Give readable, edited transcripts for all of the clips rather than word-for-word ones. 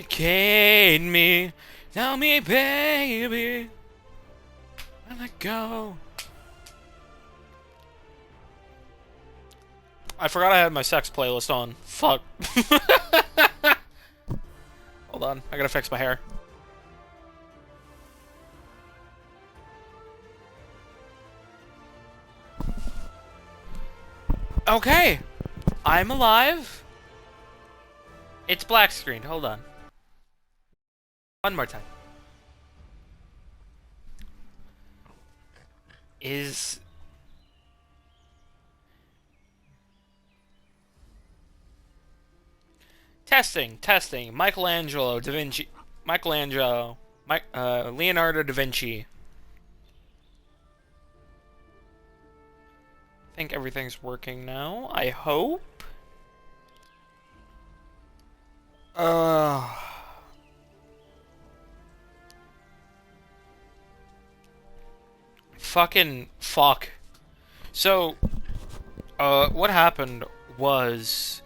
Kate me, tell me, baby, where'd I go? I forgot I had my sex playlist on. Fuck. Hold on, I gotta fix my hair. Okay, I'm alive. It's black screened. Hold on. One more time. Is testing. Michelangelo da Vinci. Leonardo da Vinci. I think everything's working now. I hope. Fucking fuck. So, what happened was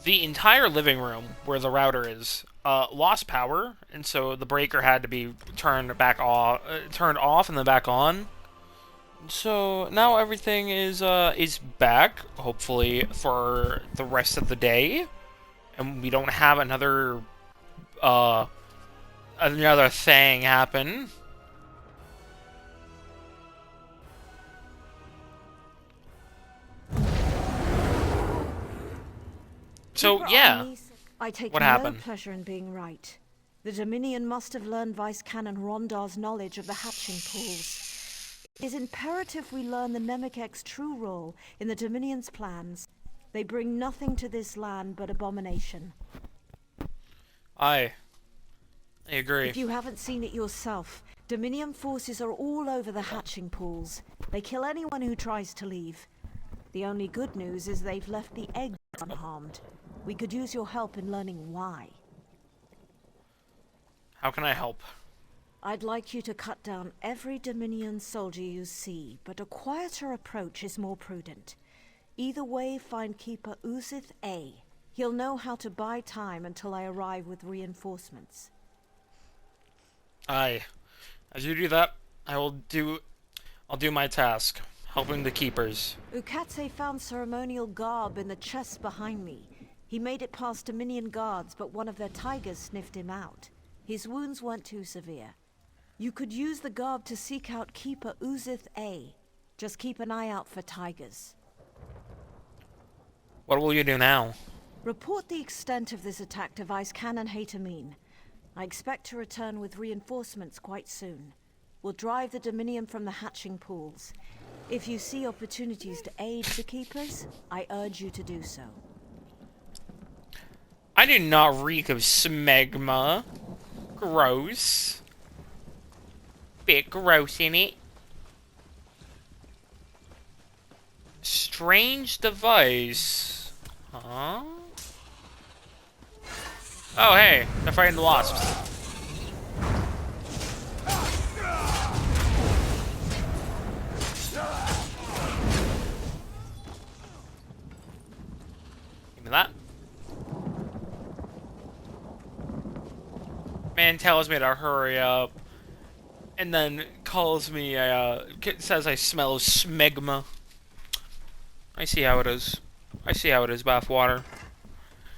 the entire living room where the router is lost power, and so the breaker had to be turned off and then back on. So now everything is back, hopefully for the rest of the day, and we don't have another thing happen. So yeah, I take what no happened? pleasure in being right. The Dominion must have learned Vice Canon Rondar's knowledge of the hatching pools. It is imperative we learn the Nemekek's true role in the Dominion's plans. They bring nothing to this land but abomination. I agree. If you haven't seen it yourself, Dominion forces are all over the hatching pools. They kill anyone who tries to leave. The only good news is they've left the eggs unharmed. We could use your help in learning why. How can I help? I'd like you to cut down every Dominion soldier you see, but a quieter approach is more prudent. Either way, find Keeper Uzith A. He'll know how to buy time until I arrive with reinforcements. Aye. As you do that, I'll do my task, helping the keepers. Ukatse found ceremonial garb in the chest behind me. He made it past Dominion guards, but one of their tigers sniffed him out. His wounds weren't too severe. You could use the garb to seek out Keeper Uzith A. Just keep an eye out for tigers. What will you do now? Report the extent of this attack to Vice Canon Haytamine. I expect to return with reinforcements quite soon. We'll drive the Dominion from the hatching pools. If you see opportunities to aid the Keepers, I urge you to do so. I do not reek of smegma. Gross. Bit gross in it. Strange device. Huh? Oh, hey. They're fighting the wasps. Give me that. Man tells me to hurry up, and then calls me, says I smell smegma. I see how it is. I see how it is, bathwater.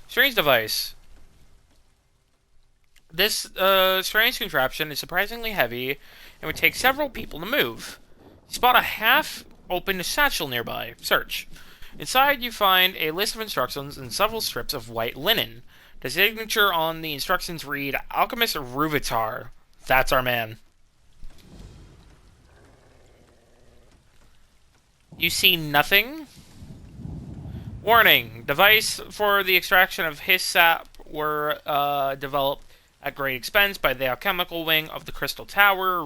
Strange device. This, strange contraption is surprisingly heavy, and would take several people to move. You spot a half-open satchel nearby. Search. Inside, you find a list of instructions and several strips of white linen. The signature on the instructions read, Alchemist Ruuvitar. That's our man. You see nothing? Warning. Device for the extraction of his sap were developed at great expense by the alchemical wing of the Crystal Tower.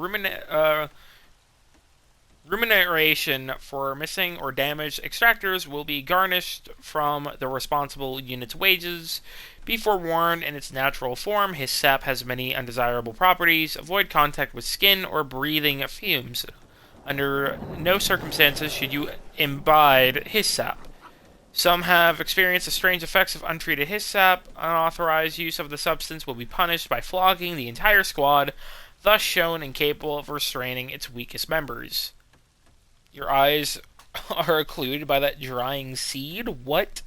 Remuneration for missing or damaged extractors will be garnished from the responsible unit's wages. Be forewarned, in its natural form, his sap has many undesirable properties. Avoid contact with skin or breathing fumes. Under no circumstances should you imbibe his sap. Some have experienced the strange effects of untreated hyssop. Unauthorized use of the substance will be punished by flogging the entire squad, thus shown incapable of restraining its weakest members. Your eyes are occluded by that drying seed? What?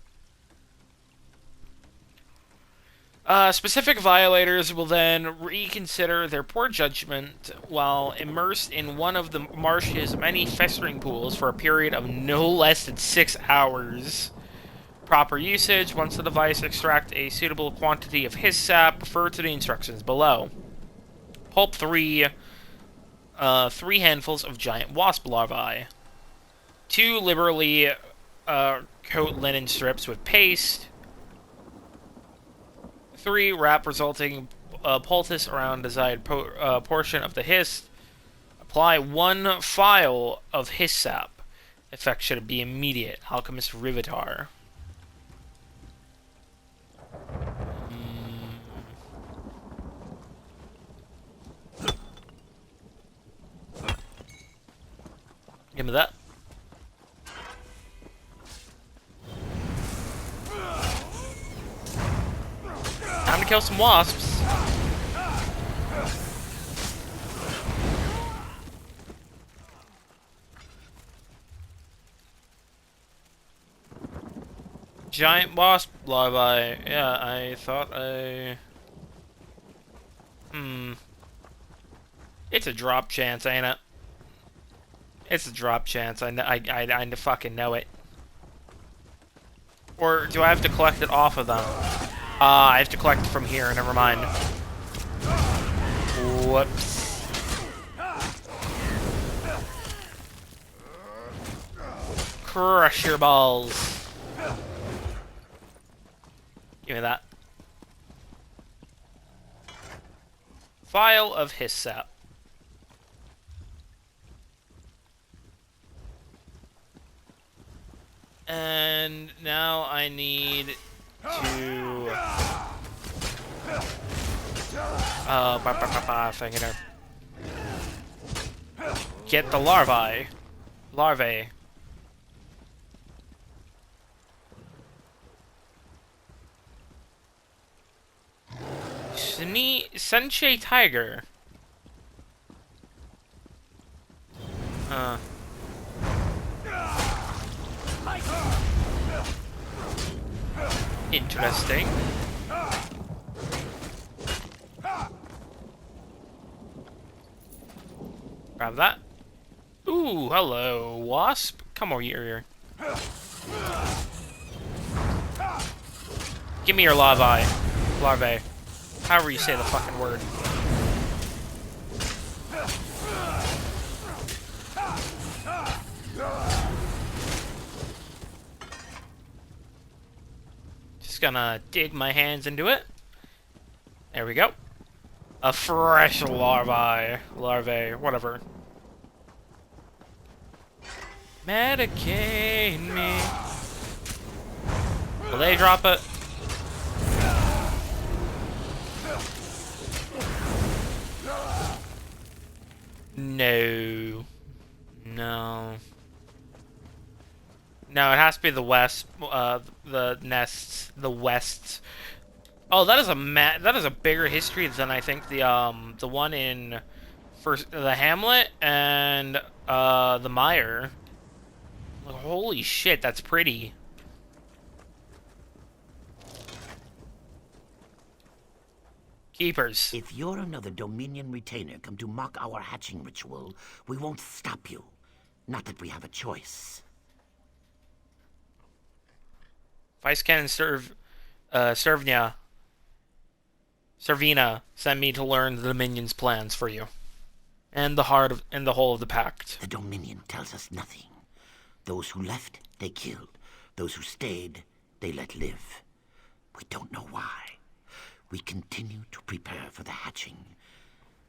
Specific violators will then reconsider their poor judgment while immersed in one of the marsh's many festering pools for a period of no less than 6 hours. Proper usage: once the device extract a suitable quantity of hyssop, refer to the instructions below. Pulp 3 handfuls of giant wasp larvae. 2 liberally coat linen strips with paste. 3 wrap resulting poultice around desired portion of the hyst. Apply 1 phial of hyssop. Effect should be immediate. Alchemist Ruuvitar. Give me that. Time to kill some wasps. Giant wasp larvae. Yeah, I thought I... It's a drop chance, ain't it? It's a drop chance. I fucking know it. Or do I have to collect it off of them? I have to collect it from here. Never mind. Whoops. Crush your balls. Give me that. Phial of hyssop. And now I need to... get the larvae. Sunshade Tiger. Interesting. Grab that. Ooh, hello, wasp. Come over here. Give me your larvae. However you say the fucking word. Just gonna dig my hands into it. There we go. A fresh larvae, whatever. Medicate me. Will they drop it? No. No, it has to be the west, the nests, the west. Oh, that is a bigger history than I think the one in first the Hamlet and the Mire. Like, holy shit, that's pretty. Keepers. If you're another Dominion retainer come to mock our hatching ritual, we won't stop you. Not that we have a choice. Vice Cannon Servina sent me to learn the Dominion's plans for you, and the whole of the Pact. The Dominion tells us nothing. Those who left, they killed. Those who stayed, they let live. We don't know why. We continue to prepare for the hatching.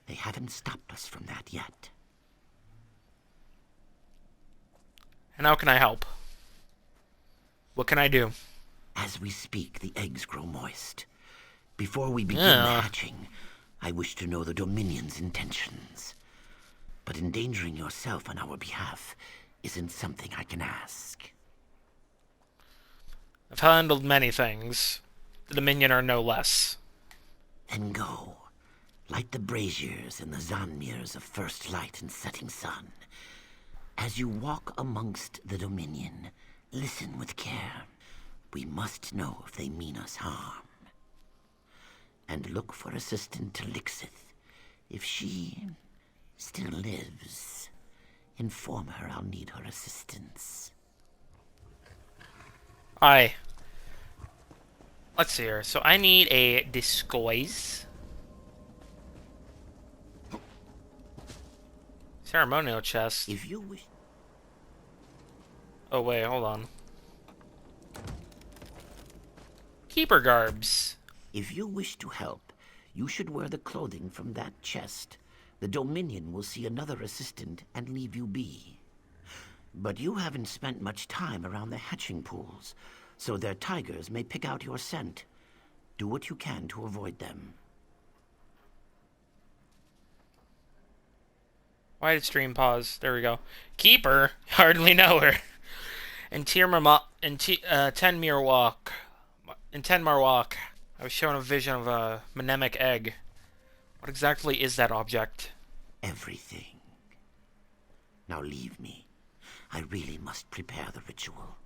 They haven't stopped us from that yet. And how can I help? What can I do? As we speak, the eggs grow moist. Before we begin the hatching, I wish to know the Dominion's intentions. But endangering yourself on our behalf isn't something I can ask. I've handled many things. The Dominion are no less. Then go. Light the braziers in the Zanmirs of first light and setting sun. As you walk amongst the Dominion, listen with care. We must know if they mean us harm. And look for Assistant Talixith. If she still lives, inform her I'll need her assistance. Aye. Let's see here. So I need a disguise. Ceremonial chest. If you wish... Oh wait, hold on. Keeper garbs. If you wish to help, you should wear the clothing from that chest. The Dominion will see another assistant and leave you be. But you haven't spent much time around the hatching pools, so their tigers may pick out your scent. Do what you can to avoid them. Why did stream pause? There we go. Keeper? Hardly know her. In Tenmere Walk. In Tenmar Walk, I was shown a vision of a mnemonic egg. What exactly is that object? Everything. Now leave me. I really must prepare the ritual.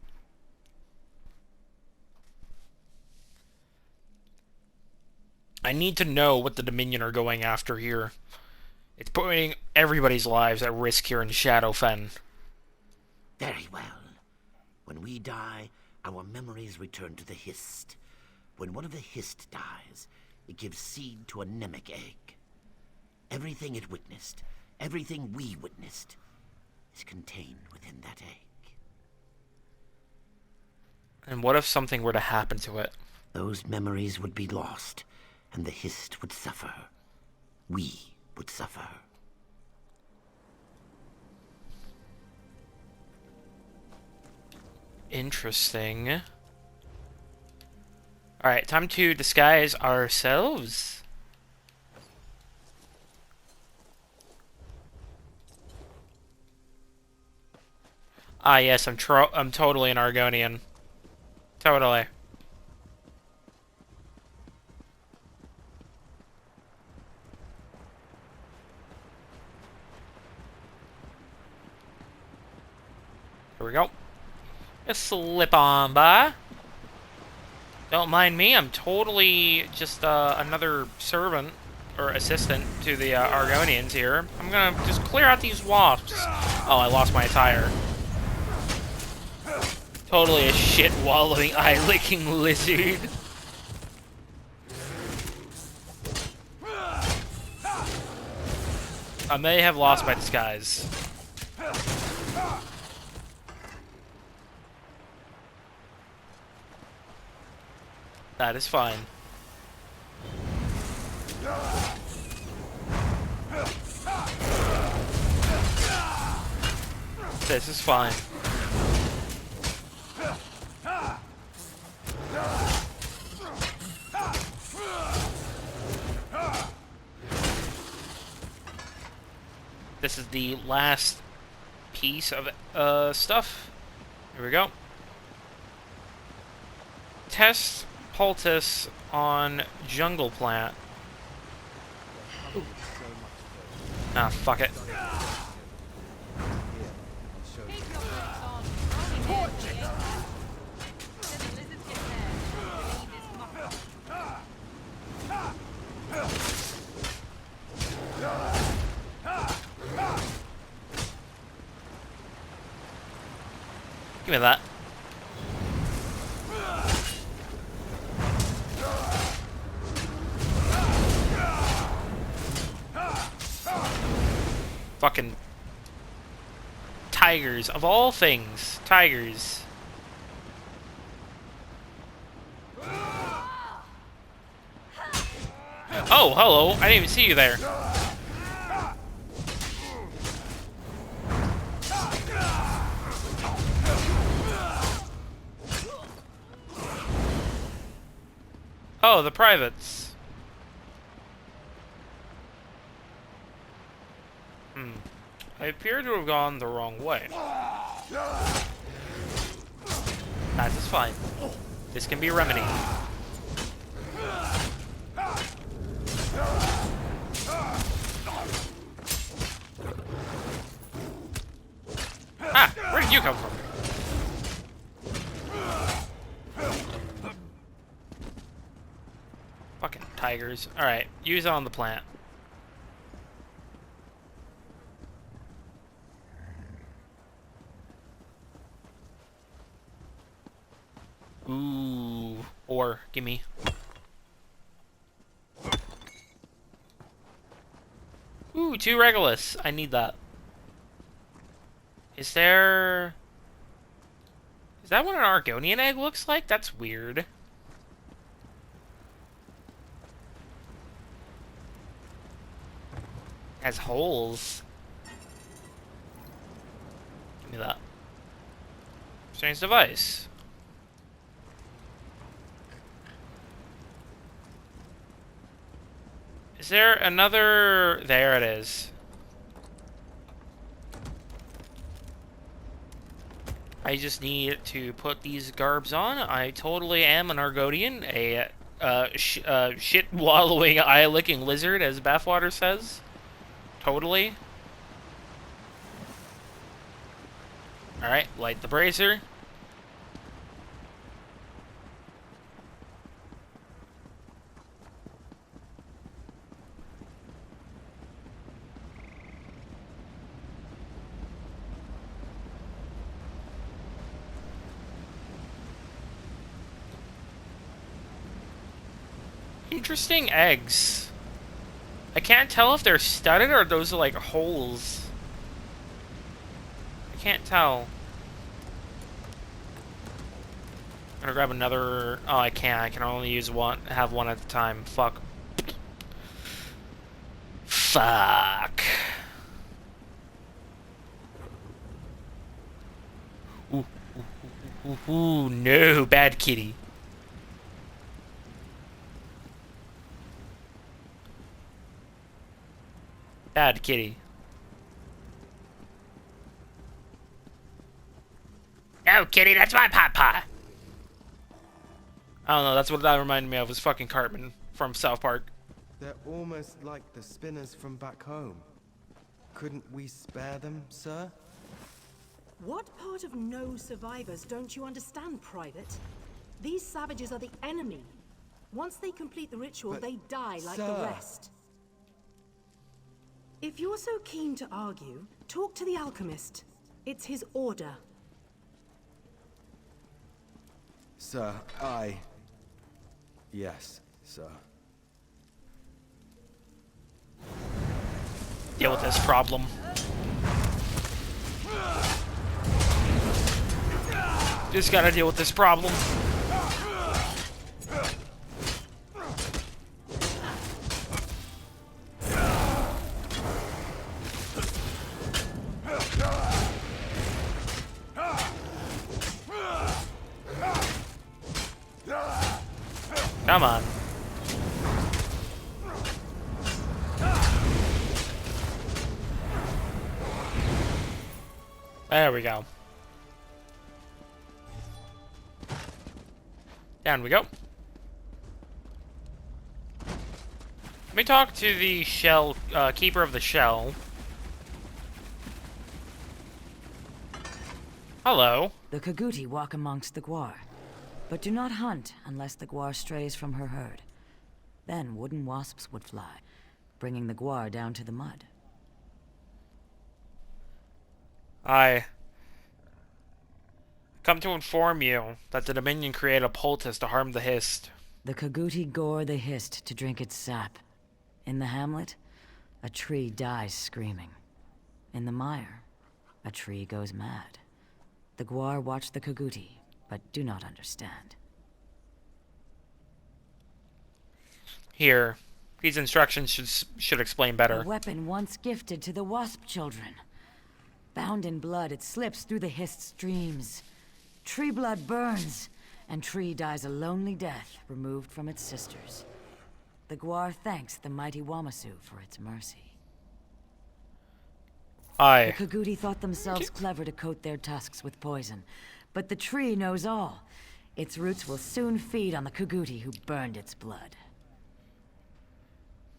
I need to know what the Dominion are going after here. It's putting everybody's lives at risk here in Shadowfen. Very well. When we die, our memories return to the Hist. When one of the Hist dies, it gives seed to a Nemec egg. Everything it witnessed, everything we witnessed, is contained within that egg. And what if something were to happen to it? Those memories would be lost, and the Hist would suffer. We would suffer. Interesting. Alright, time to disguise ourselves. Ah, yes, I'm totally an Argonian. Totally. Here we go. Just slip on by. Don't mind me, I'm totally just another servant or assistant to the Argonians here. I'm gonna just clear out these wasps. Oh, I lost my attire. Totally a shit wallowing eye licking lizard. I may have lost my disguise. That is fine. This is fine. This is the last piece of stuff. Here we go. Test poultice on jungle plant. Ooh. Ah, fuck it. Give me that. Fucking tigers, of all things, tigers. Oh, hello, I didn't even see you there. Oh, the privates. I appear to have gone the wrong way. That is fine. This can be remedied. Ah, where did you come from? Fucking tigers. Alright, use it on the plant. Ooh. Or, gimme. Ooh, 2 Regulus. I need that. Is there... Is that what an Argonian egg looks like? That's weird. Has holes. Give me that. Strange device. Is there another... There it is. I just need to put these garbs on. I totally am an Argonian, a shit-wallowing, eye-licking lizard, as Bathwater says. Totally. Alright, light the brazier. Interesting eggs. I can't tell if they're studded or those are like holes. I can't tell. I'm gonna grab another. Oh, I can't. I can only use one. Have one at a time. Fuck. Fuck. Ooh, ooh, no, bad kitty. Bad kitty. No, kitty, that's my papa. I don't know, that's what that reminded me of, was fucking Cartman from South Park. They're almost like the spinners from back home. Couldn't we spare them, sir? What part of no survivors don't you understand, Private? These savages are the enemy. Once they complete the ritual, But, they die like sir. the rest. If you're so keen to argue, talk to the alchemist. It's his order. Sir, Yes, sir. Deal with this problem. Just gotta deal with this problem. Come on. There we go. Down we go. Let me talk to the shell, keeper of the shell. Hello. The Kaguti walk amongst the Gwar, but do not hunt unless the Gwar strays from her herd. Then wooden wasps would fly, bringing the Gwar down to the mud. I come to inform you that the Dominion created a poultice to harm the Hist. The Kaguti gore the Hist to drink its sap. In the hamlet, a tree dies screaming. In the mire, a tree goes mad. The Gwar watch the Kaguti, but do not understand. Here, these instructions should explain better. A weapon once gifted to the Wasp children. Bound in blood, it slips through the Hist's dreams. Tree blood burns, and Tree dies a lonely death removed from its sisters. The Gwar thanks the mighty Wamasu for its mercy. The Kaguti thought themselves clever to coat their tusks with poison, but the Tree knows all. Its roots will soon feed on the Kuguti who burned its blood.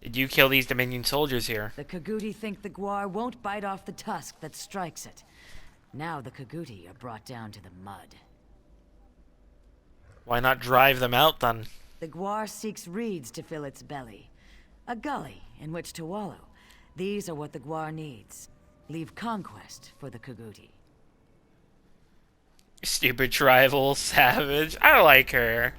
Did you kill these Dominion soldiers here? The Kuguti think the Gwar won't bite off the tusk that strikes it. Now the Kuguti are brought down to the mud. Why not drive them out, then? The Gwar seeks reeds to fill its belly. A gully in which to wallow. These are what the Gwar needs. Leave conquest for the Kuguti. Stupid tribal savage. I like her.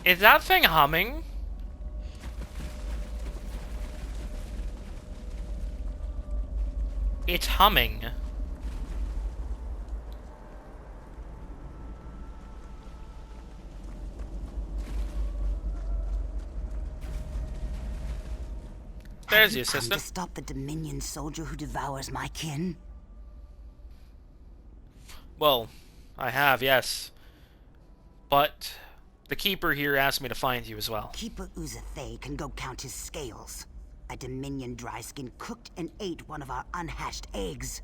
Is that thing humming? It's humming. There's the assistant. Come to stop the Dominion soldier who devours my kin? Well, I have, yes. But the Keeper here asked me to find you as well. Keeper Uzathay can go count his scales. A Dominion dryskin cooked and ate one of our unhatched eggs.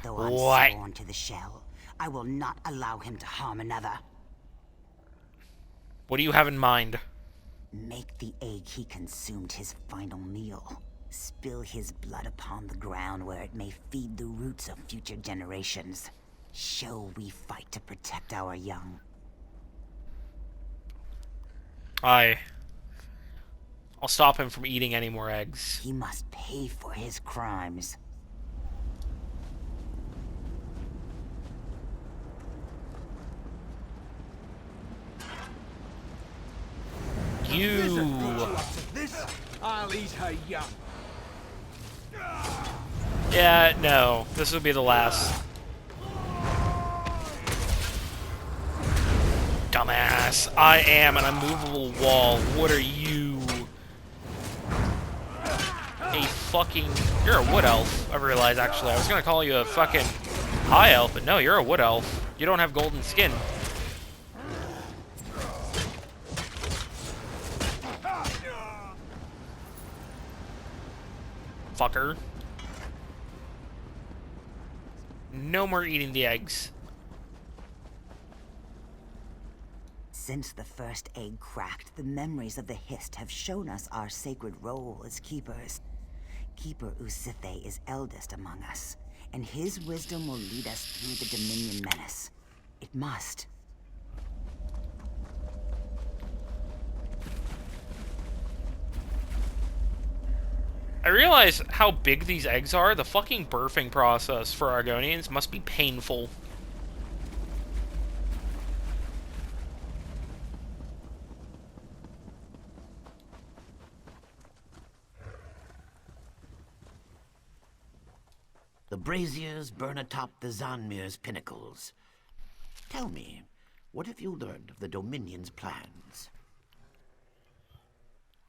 Though I'm sworn to the shell, I will not allow him to harm another. What do you have in mind? Make the egg he consumed his final meal. Spill his blood upon the ground where it may feed the roots of future generations. Show we fight to protect our young. I'll stop him from eating any more eggs. He must pay for his crimes. You. I'll eat her young. Yeah, no. This will be the last. Dumbass. I am an immovable wall. What are you? A fucking... You're a wood elf, I realize, actually. I was gonna call you a fucking high elf, but no, you're a wood elf. You don't have golden skin. Fucker. No more eating the eggs. Since the first egg cracked, the memories of the Hist have shown us our sacred role as keepers. Keeper Uzathay is eldest among us, and his wisdom will lead us through the Dominion menace. It must. I realize how big these eggs are. The fucking birthing process for Argonians must be painful. The braziers burn atop the Zanmir's pinnacles. Tell me, what have you learned of the Dominion's plans?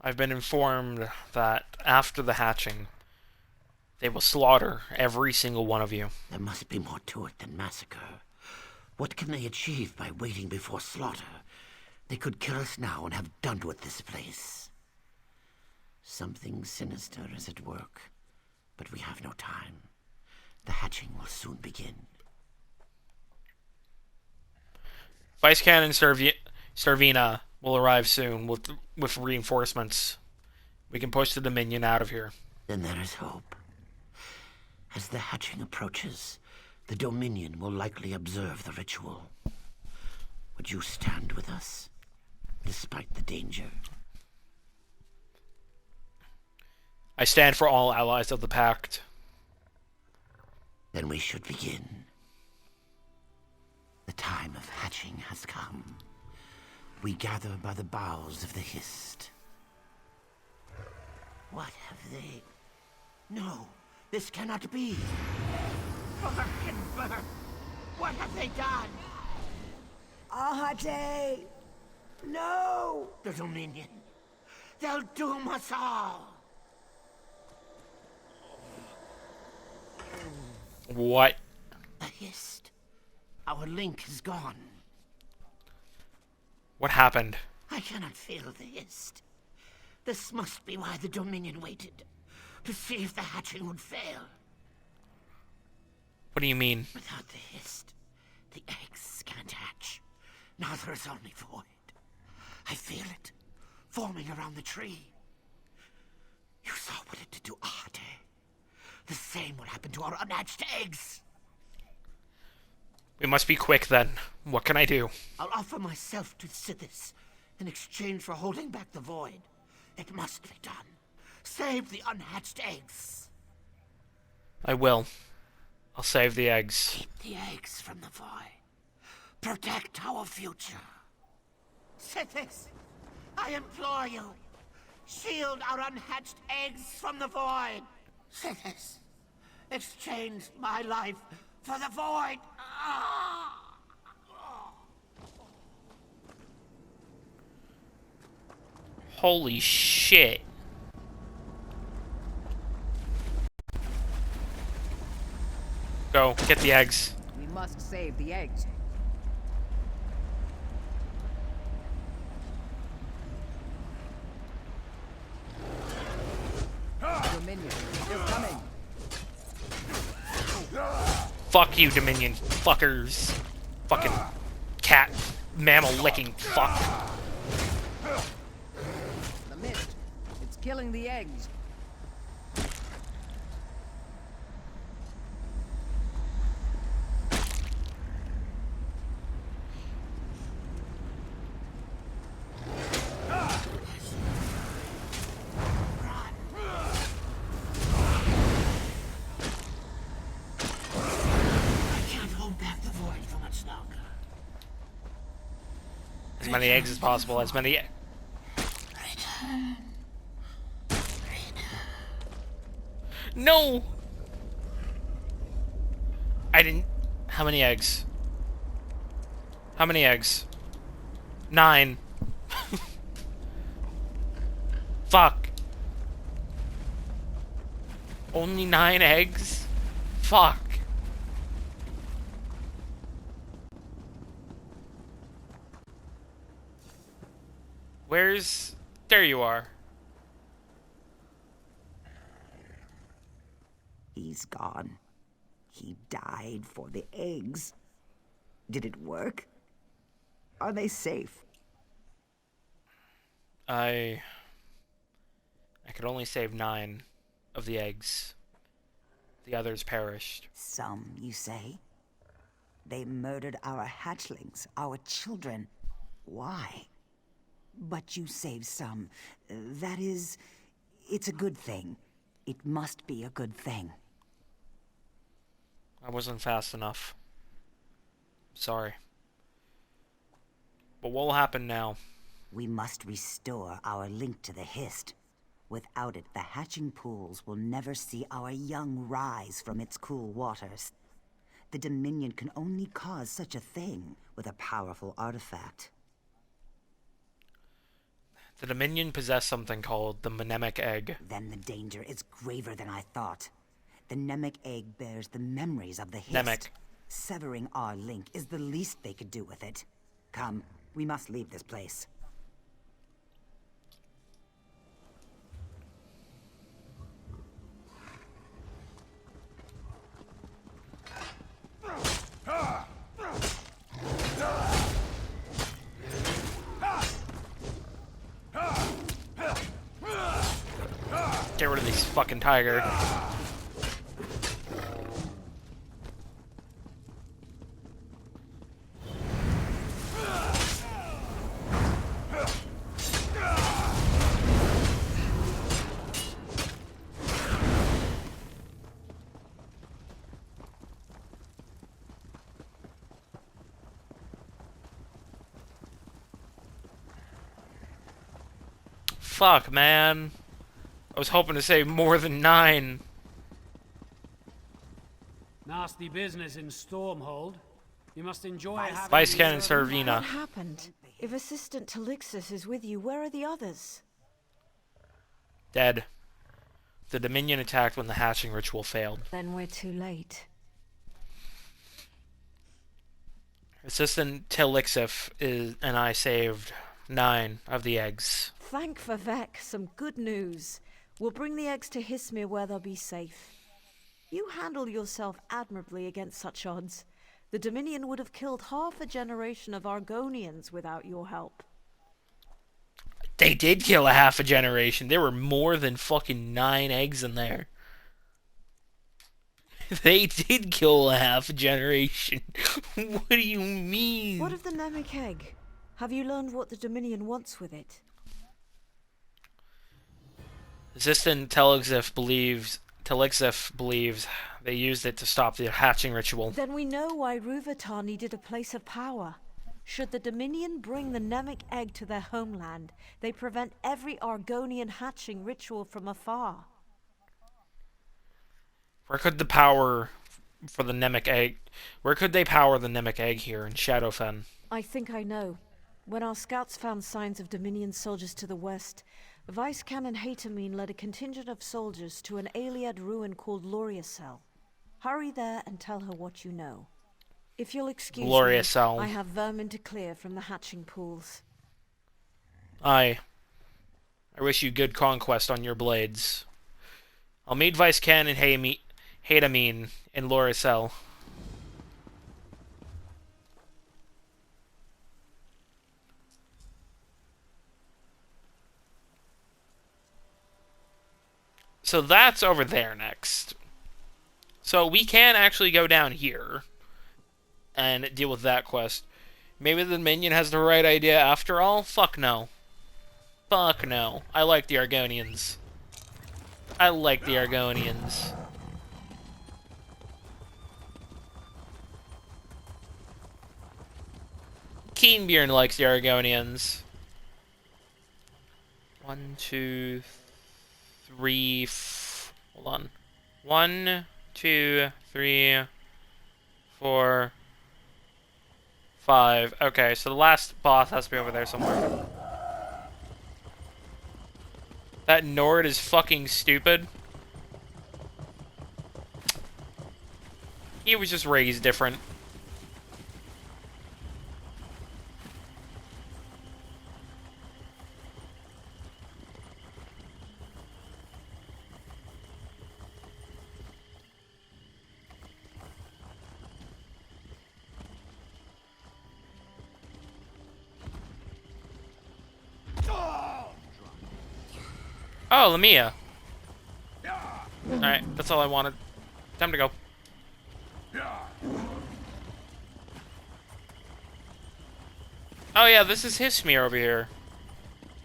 I've been informed that after the hatching, they will slaughter every single one of you. There must be more to it than massacre. What can they achieve by waiting before slaughter? They could kill us now and have done with this place. Something sinister is at work, but we have no time. The hatching will soon begin. Vice Cannon Starvina will arrive soon with reinforcements. We can push the Dominion out of here. Then there is hope. As the hatching approaches, the Dominion will likely observe the ritual. Would you stand with us, despite the danger? I stand for all allies of the Pact. Then we should begin. The time of hatching has come. We gather by the boughs of the Hist. What have they... No, this cannot be. Mother can burn. What have they done? Ahate! No! The Dominion. They'll doom us all. What? The Hist. Our link is gone. What happened? I cannot feel the Hist. This must be why the Dominion waited. To see if the hatching would fail. What do you mean? Without the hist, the eggs can't hatch. Now there is only void. I feel it, forming around the tree. You saw what it did to Arte. The same will happen to our unhatched eggs. We must be quick then. What can I do? I'll offer myself to Sithis in exchange for holding back the void. It must be done. Save the unhatched eggs. I will. I'll save the eggs. Keep the eggs from the void. Protect our future. Sithis, I implore you. Shield our unhatched eggs from the void. Sithis, exchange my life for the void. Holy shit. Go, get the eggs. We must save the eggs. Dominion, they're coming. Fuck you, Dominion fuckers. Fucking cat mammal licking fuck. The mist. It's killing the eggs. As many eggs as possible, as many... No! I didn't... How many eggs? How many eggs? 9. Fuck. Only 9 eggs? Fuck. Where's... There you are. He's gone. He died for the eggs. Did it work? Are they safe? I could only save 9 of the eggs. The others perished. Some, you say? They murdered our hatchlings, our children. Why? But you saved some. That is... It's a good thing. It must be a good thing. I wasn't fast enough. Sorry. But what will happen now? We must restore our link to the Hist. Without it, the hatching pools will never see our young rise from its cool waters. The Dominion can only cause such a thing with a powerful artifact. The Dominion possess something called the Mnemonic Egg. Then the danger is graver than I thought. The Mnemonic Egg bears the memories of the Hist. Mnemonic. Severing our link is the least they could do with it. Come, we must leave this place. Get rid of these fucking tiger. Fuck, man. I was hoping to save more than 9. Nasty business in Stormhold. You must enjoy having... Vice Cannon What Servina. happened? If Assistant Talixis is with you, where are the others? Dead. The Dominion attacked when the hatching ritual failed. Then we're too late. Assistant Talixif and I saved 9 of the eggs. thank Vivek, some good news. We'll bring the eggs to Hismir where they'll be safe. You handle yourself admirably against such odds. The Dominion would have killed half a generation of Argonians without your help. They did kill a half a generation. There were more than fucking 9 eggs in there. They did kill a half a generation. What do you mean? What of the Namek egg? Have you learned what the Dominion wants with it? Assistant Telexif believes they used it to stop the hatching ritual. Then we know why Ruuvitar needed a place of power. Should the Dominion bring the Namek egg to their homeland, they prevent every Argonian hatching ritual from afar. Where could the power for the Namek egg... Where could they power the Namek egg here in Shadowfen? I think I know. When our scouts found signs of Dominion soldiers to the west, Vice Canon Hatamine led a contingent of soldiers to an Aliad ruin called Loriacel. Hurry there and tell her what you know. If you'll excuse me, I have vermin to clear from the hatching pools. Aye. I wish you good conquest on your blades. I'll meet Vice Canon Hatamine in Loricel. So that's over there next. So we can actually go down here and deal with that quest. Maybe the minion has the right idea after all? Fuck no. Fuck no. I like the Argonians. I like the Argonians. Kynbjörn likes the Argonians. 1, 2, 3... Hold on. 1, 2, 3, 4, 5. Okay, so the last boss has to be over there somewhere. That Nord is fucking stupid. He was just raised different. Oh, Lamia. Alright, that's all I wanted. Time to go. Oh yeah, this is Hismir over here.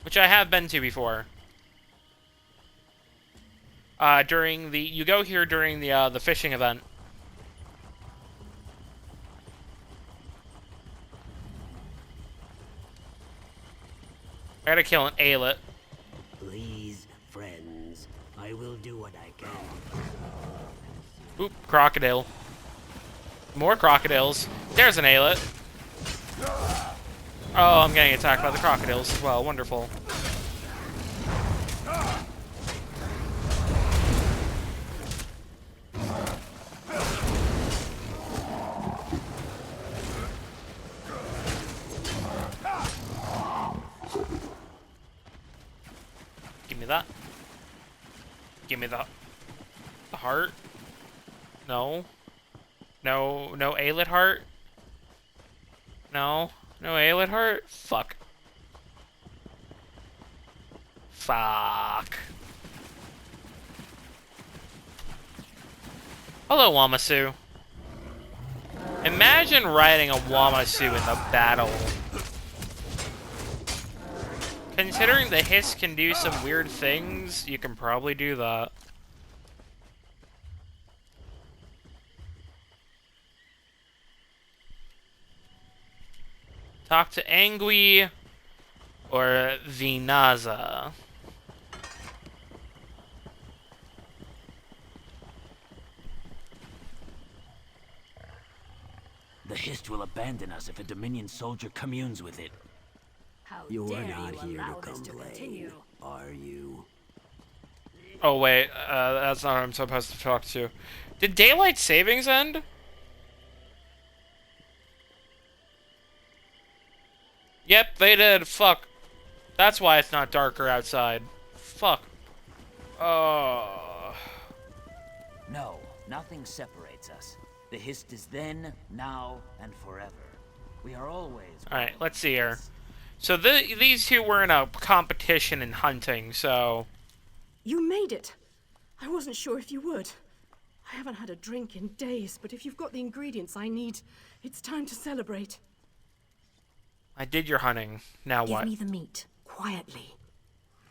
Which I have been to before. You go here during the fishing event. I gotta kill an Aelet. Please, friends, I will do what I can. Oop, crocodile. More crocodiles. There's an Aelet. Oh, I'm getting attacked by the crocodiles as well. Wonderful. Give me that. Give me the heart. No. No Aelet heart. No Aelet heart. Fuck. Fuck. Hello, Wamasu. Imagine riding a Wamasu in the battle. Considering the Hiss can do some weird things, you can probably do that. Talk to Angui or Vinaza. The Hist will abandon us if a Dominion soldier communes with it. How You're dare not you here allow to this complain, continue? are you? Oh wait, that's not who I'm supposed to talk to. Did daylight savings end? Yep, they did. Fuck. That's why it's not darker outside. Fuck. Oh. No, nothing separates us. The Hist is then, now, and forever. We are always... Alright, let's see here. So these two were in a competition in hunting, so... You made it! I wasn't sure if you would. I haven't had a drink in days, but if you've got the ingredients I need, it's time to celebrate. I did your hunting. Now what? Give me the meat, quietly.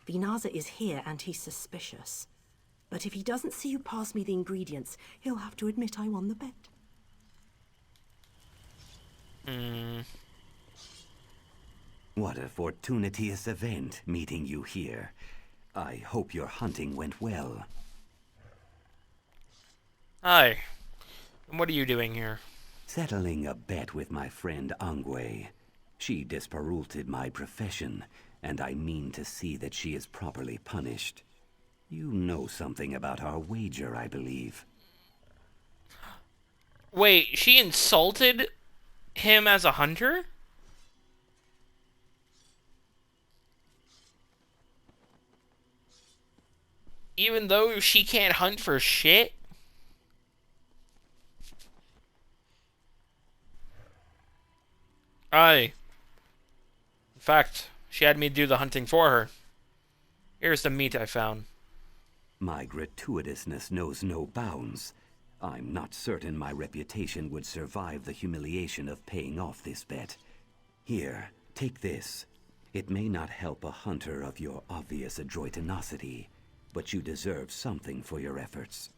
Vinaza is here and he's suspicious. But if he doesn't see you pass me the ingredients, he'll have to admit I won the bet. What a fortuitous event, meeting you here. I hope your hunting went well. Hi. And what are you doing here? Settling a bet with my friend Angwe. She disparulted my profession, and I mean to see that she is properly punished. You know something about our wager, I believe. Wait, she insulted him as a hunter? Even though she can't hunt for shit? Aye. In fact, she had me do the hunting for her. Here's the meat I found. My gratuitousness knows no bounds. I'm not certain my reputation would survive the humiliation of paying off this bet. Here, take this. It may not help a hunter of your obvious adroitinosity, but you deserve something for your efforts.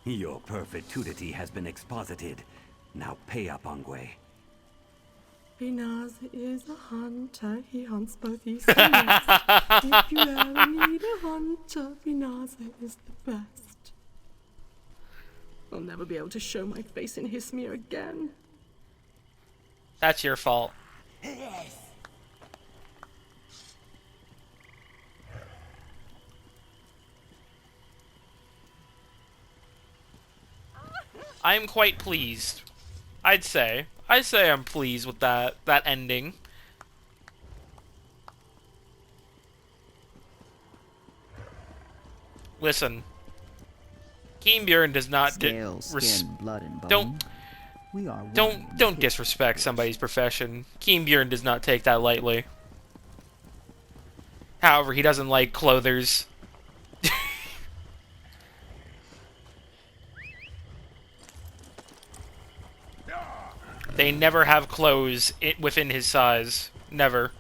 Your perpetuity has been exposited. Now pay up, Angwe. Vinaza is a hunter. He hunts both east and west. If you ever need a hunter, Vinaza is the best. I'll never be able to show my face in Hismir again. That's your fault. Yes. I am quite pleased. I'd say I'm pleased with that ending. Listen, Kynbjörn does not Scale, skin, blood, and bone. Don't disrespect somebody's profession. Kynbjörn does not take that lightly. However, he doesn't like clothers. They never have clothes within his size. Never.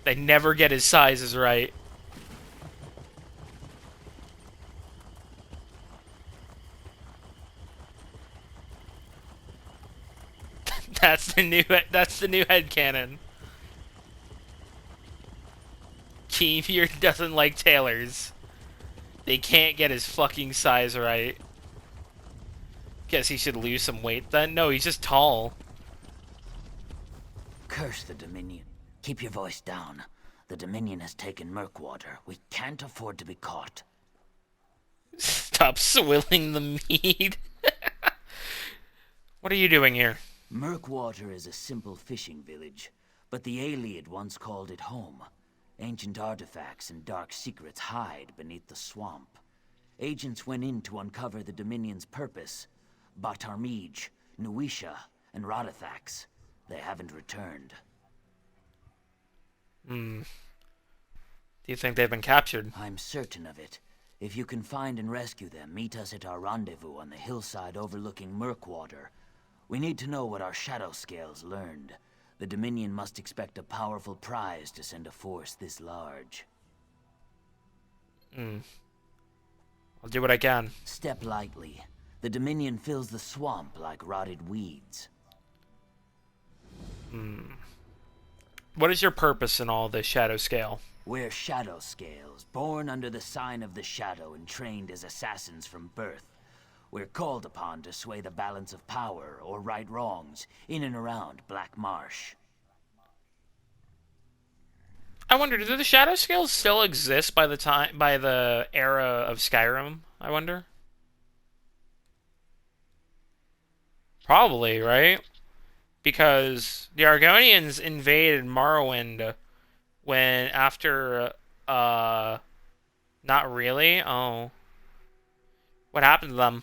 They never get his sizes right. That's the new headcanon. Kynbjörn doesn't like tailors. They can't get his fucking size right. Guess he should lose some weight then? No, he's just tall. Curse the Dominion. Keep your voice down. The Dominion has taken Mirkwater. We can't afford to be caught. Stop swilling the mead. What are you doing here? Mirkwater is a simple fishing village, but the Ayleid once called it home. Ancient artifacts and dark secrets hide beneath the swamp. Agents went in to uncover the Dominion's purpose. Batarmij, Nuisha, and Rodathax. They haven't returned. Do you think they've been captured? I'm certain of it. If you can find and rescue them, meet us at our rendezvous on the hillside overlooking Mirkwater. We need to know what our shadow scales learned. The Dominion must expect a powerful prize to send a force this large. I'll do what I can. Step lightly. The Dominion fills the swamp like rotted weeds. What is your purpose in all this shadow scale? We're shadow scales, born under the sign of the shadow and trained as assassins from birth. We're called upon to sway the balance of power or right wrongs in and around Black Marsh. I wonder, do the shadow scales still exist by the era of Skyrim? I wonder. Probably, right? Because the Argonians invaded Morrowind when after not really. Oh. What happened to them?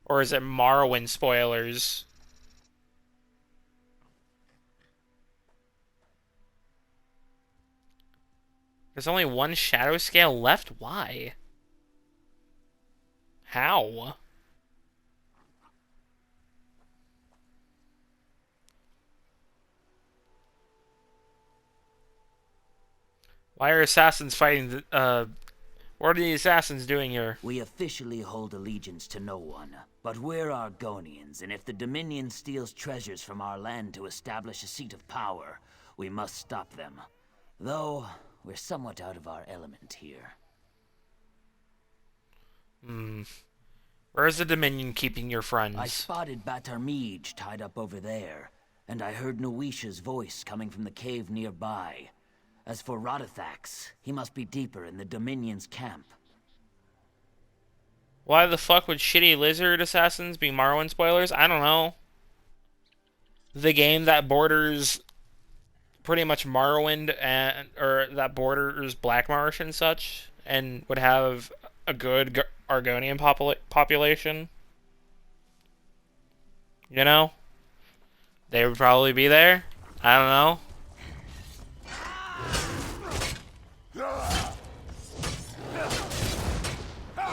Or is it Morrowind spoilers? There's only one shadow scale left? Why? How? Why are assassins fighting what are the assassins doing here? We officially hold allegiance to no one, but we're Argonians, and if the Dominion steals treasures from our land to establish a seat of power, we must stop them. Though, we're somewhat out of our element here. Where's the Dominion keeping your friends? I spotted Batarmij tied up over there, and I heard Noisha's voice coming from the cave nearby. As for Rodathax, he must be deeper in the Dominion's camp. Why the fuck would shitty lizard assassins be Morrowind spoilers? I don't know. The game that borders pretty much Morrowind or that borders Black Marsh and such, and would have a good Argonian population. You know? They would probably be there. I don't know.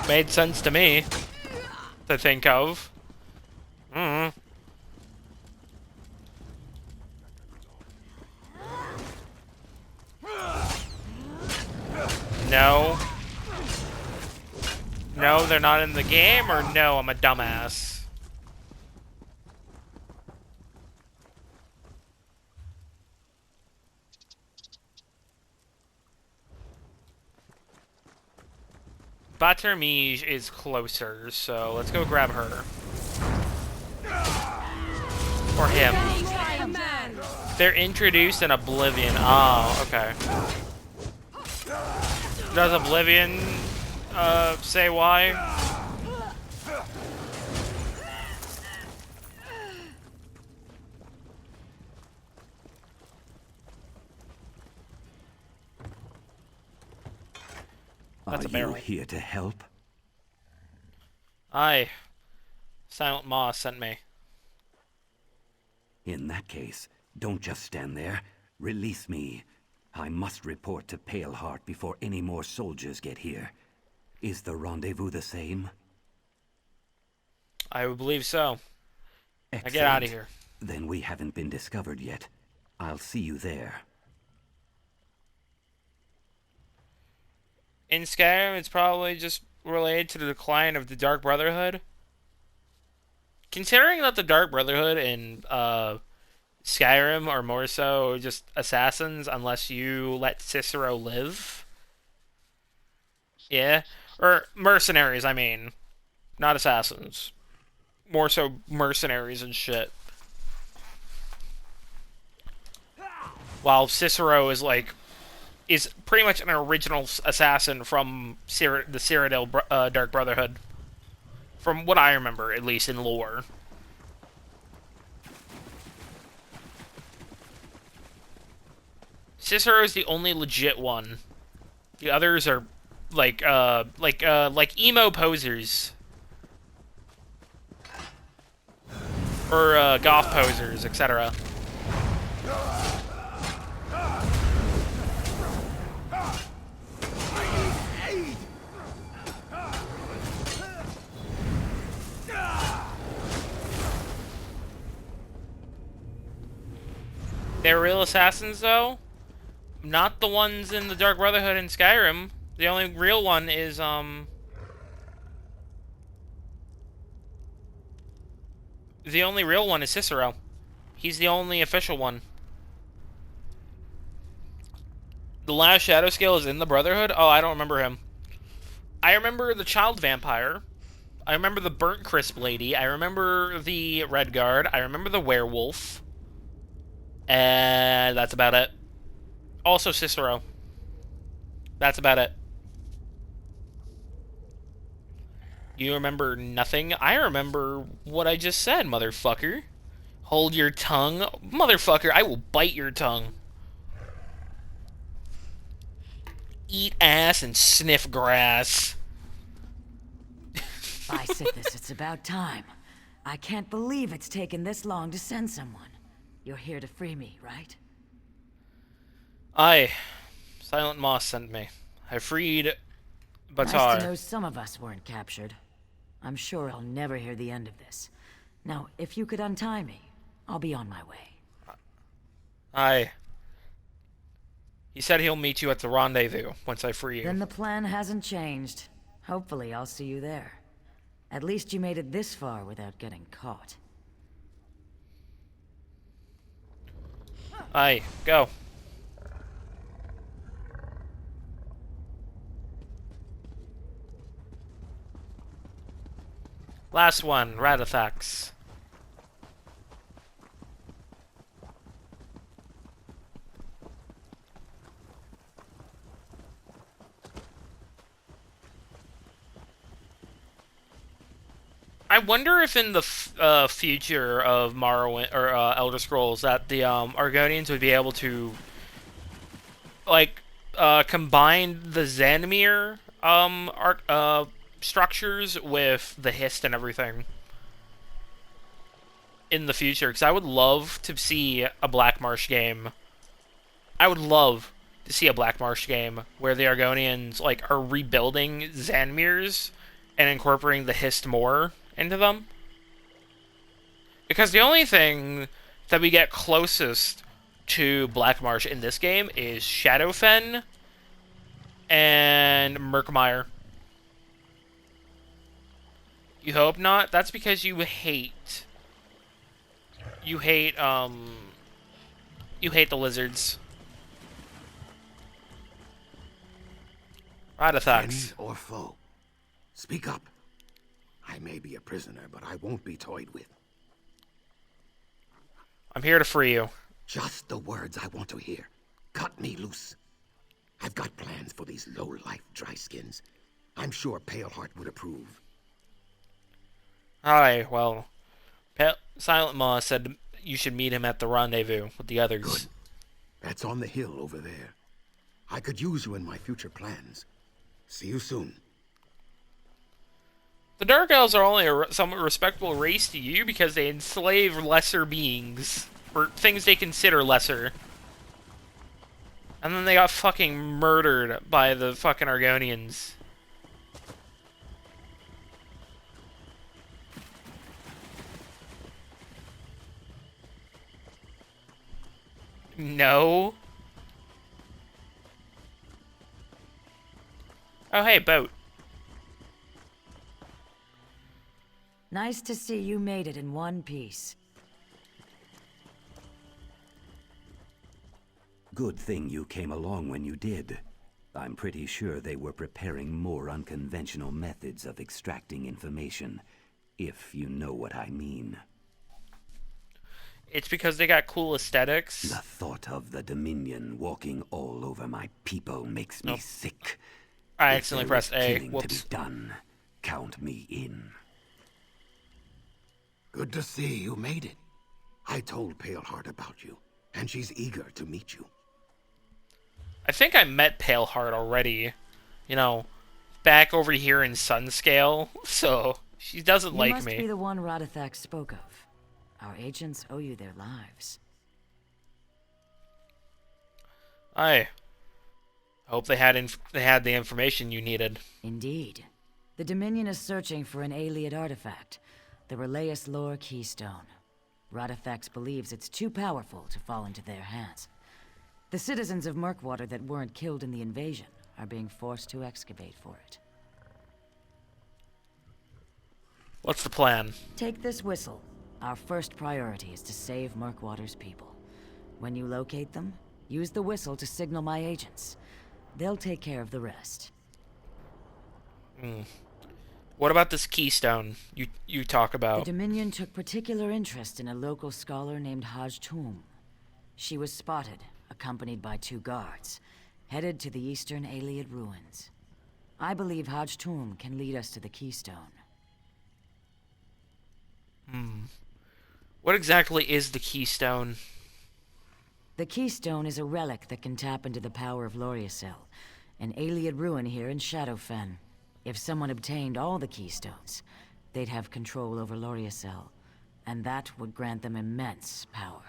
Made sense to me to think of. No. No, they're not in the game, or no, I'm a dumbass. Batarmij is closer, so let's go grab her. Or him. They're introduced in Oblivion. Oh, okay. Does Oblivion say why? That's a barrel. Are you here to help? Aye. Silent Maw sent me. In that case, don't just stand there. Release me. I must report to Paleheart before any more soldiers get here. Is the rendezvous the same? I would believe so. Excellent. Now get out of here. Then we haven't been discovered yet. I'll see you there. In Skyrim, it's probably just related to the decline of the Dark Brotherhood. Considering that the Dark Brotherhood in Skyrim are more so just assassins unless you let Cicero live. Yeah. Or mercenaries, I mean. Not assassins. More so mercenaries and shit. While Cicero is like... is pretty much an original assassin from the Cyrodiil Dark Brotherhood. From what I remember, at least in lore. Cicero is the only legit one. The others are like emo posers. Or goth posers, etc. They're real assassins, though. Not the ones in the Dark Brotherhood in Skyrim. The only real one is, the only real one is Cicero. He's the only official one. The last Shadow Scale is in the Brotherhood? Oh, I don't remember him. I remember the Child Vampire. I remember the Burnt Crisp Lady. I remember the Red Guard. I remember the Werewolf. And that's about it. Also Cicero. That's about it. You remember nothing? I remember what I just said, motherfucker. Hold your tongue. Motherfucker, I will bite your tongue. Eat ass and sniff grass. By Sithis, it's about time. I can't believe it's taken this long to send someone. You're here to free me, right? Aye. Silent Moss sent me. I freed Batar. Nice to know some of us weren't captured. I'm sure I'll never hear the end of this. Now, if you could untie me, I'll be on my way. Aye. He said he'll meet you at the rendezvous once I free you. Then the plan hasn't changed. Hopefully I'll see you there. At least you made it this far without getting caught. Aye, go. Last one, Radithax. I wonder if in the future of Morrowind or Elder Scrolls that the Argonians would be able to like combine the Xanamir structures with the Hist and everything in the future, because I would love to see a Black Marsh game. I would love to see a Black Marsh game where the Argonians like are rebuilding Xanamirs and incorporating the Hist more into them. Because the only thing that we get closest to Black Marsh in this game is Shadowfen and Murkmire. You hope not? That's because you hate the lizards. Radithax. Friend or foe? Speak up. I may be a prisoner, but I won't be toyed with. I'm here to free you. Just the words I want to hear. Cut me loose. I've got plans for these low-life dry skins. I'm sure Paleheart would approve. Aye, well, Silent Maw said you should meet him at the rendezvous with the others. Good. That's on the hill over there. I could use you in my future plans. See you soon. The Dark Elves are only a somewhat respectable race to you because they enslave lesser beings, or things they consider lesser. And then they got fucking murdered by the fucking Argonians. No. Oh, hey, boat. Nice to see you made it in one piece. Good thing you came along when you did. I'm pretty sure they were preparing more unconventional methods of extracting information, if you know what I mean. It's because they got cool aesthetics. The thought of the Dominion walking all over my people makes me sick. I accidentally pressed A. Whoops. To be done, count me in. Good to see you made it. I told Paleheart about you, and she's eager to meet you. I think I met Paleheart already. You know, back over here in Sunscale, so she doesn't like me. You must be the one Radithax spoke of. Our agents owe you their lives. I hope they had the information you needed. Indeed. The Dominion is searching for an Ayleid artifact, the Relayus Lore Keystone. Radithax believes it's too powerful to fall into their hands. The citizens of Murkwater that weren't killed in the invasion are being forced to excavate for it. What's the plan? Take this whistle. Our first priority is to save Murkwater's people. When you locate them, use the whistle to signal my agents. They'll take care of the rest. What about this keystone you talk about? The Dominion took particular interest in a local scholar named Haj Tum. She was spotted, accompanied by 2 guards, headed to the eastern Ayleid ruins. I believe Haj Tum can lead us to the keystone. What exactly is the keystone? The keystone is a relic that can tap into the power of Loriacel, an Ayleid ruin here in Shadowfen. If someone obtained all the keystones, they'd have control over Loriacel, and that would grant them immense power.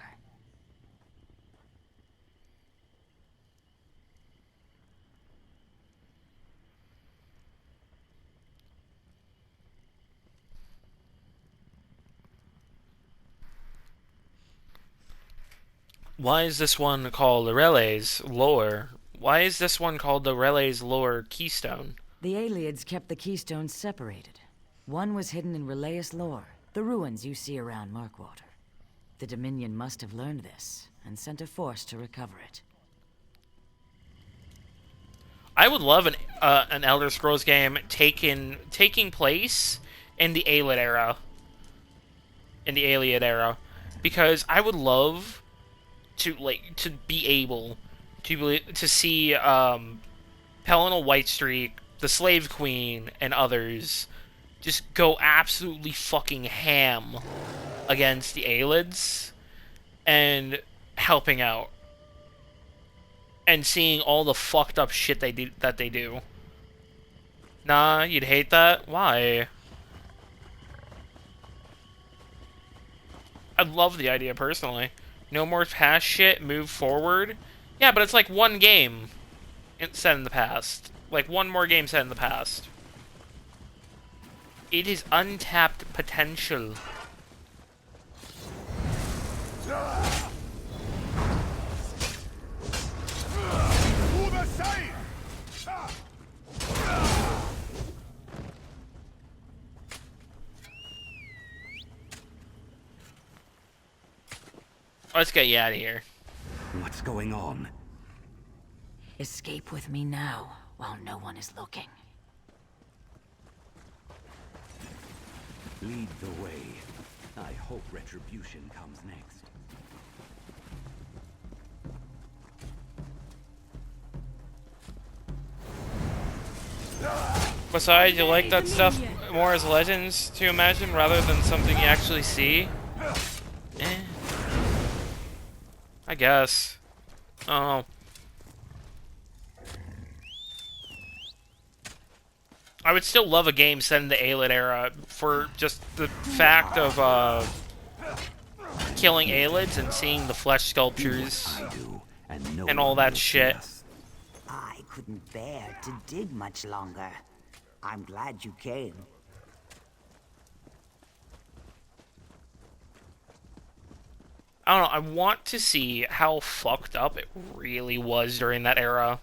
Why is this one called Rele's Lore? Why is this one called the Rele's Lore Keystone? The Ayleids kept the keystones separated. One was hidden in Releus Lore, the ruins you see around Markwater. The Dominion must have learned this, and sent a force to recover it. I would love an Elder Scrolls game taking place in the Ayleid era. Because I would love to be able to see Pelinal Whitestreak, the Slave Queen, and others just go absolutely fucking ham against the Ayleids and helping out and seeing all the fucked up shit they do. Nah, you'd hate that? Why? I love the idea personally. No more past shit, move forward. Yeah, but it's like one game set in the past. Like one more game set in the past. It is untapped potential. Let's get you out of here. What's going on? Escape with me now, while no one is looking. Lead the way. I hope retribution comes next. Besides, you like that stuff more as legends to imagine rather than something you actually see? Eh. I guess. I don't know. I would still love a game set in the Ayleid era for just the fact of killing Ayleids and seeing the flesh sculptures and all that shit. I couldn't bear to dig much longer. I'm glad you came. I don't know, I want to see how fucked up it really was during that era.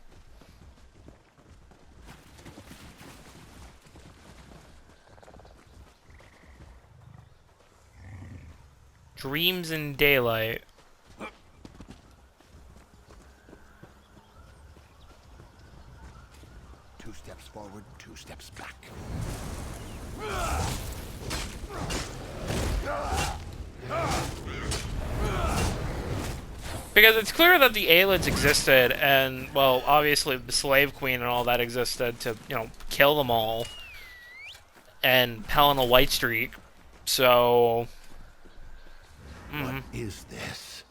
Dreams in Daylight. Two steps forward, two steps back. Because it's clear that the Ayleids existed, and, well, obviously the Slave Queen and all that existed to, you know, kill them all. And Pelinal Whitestreak. So... What is this?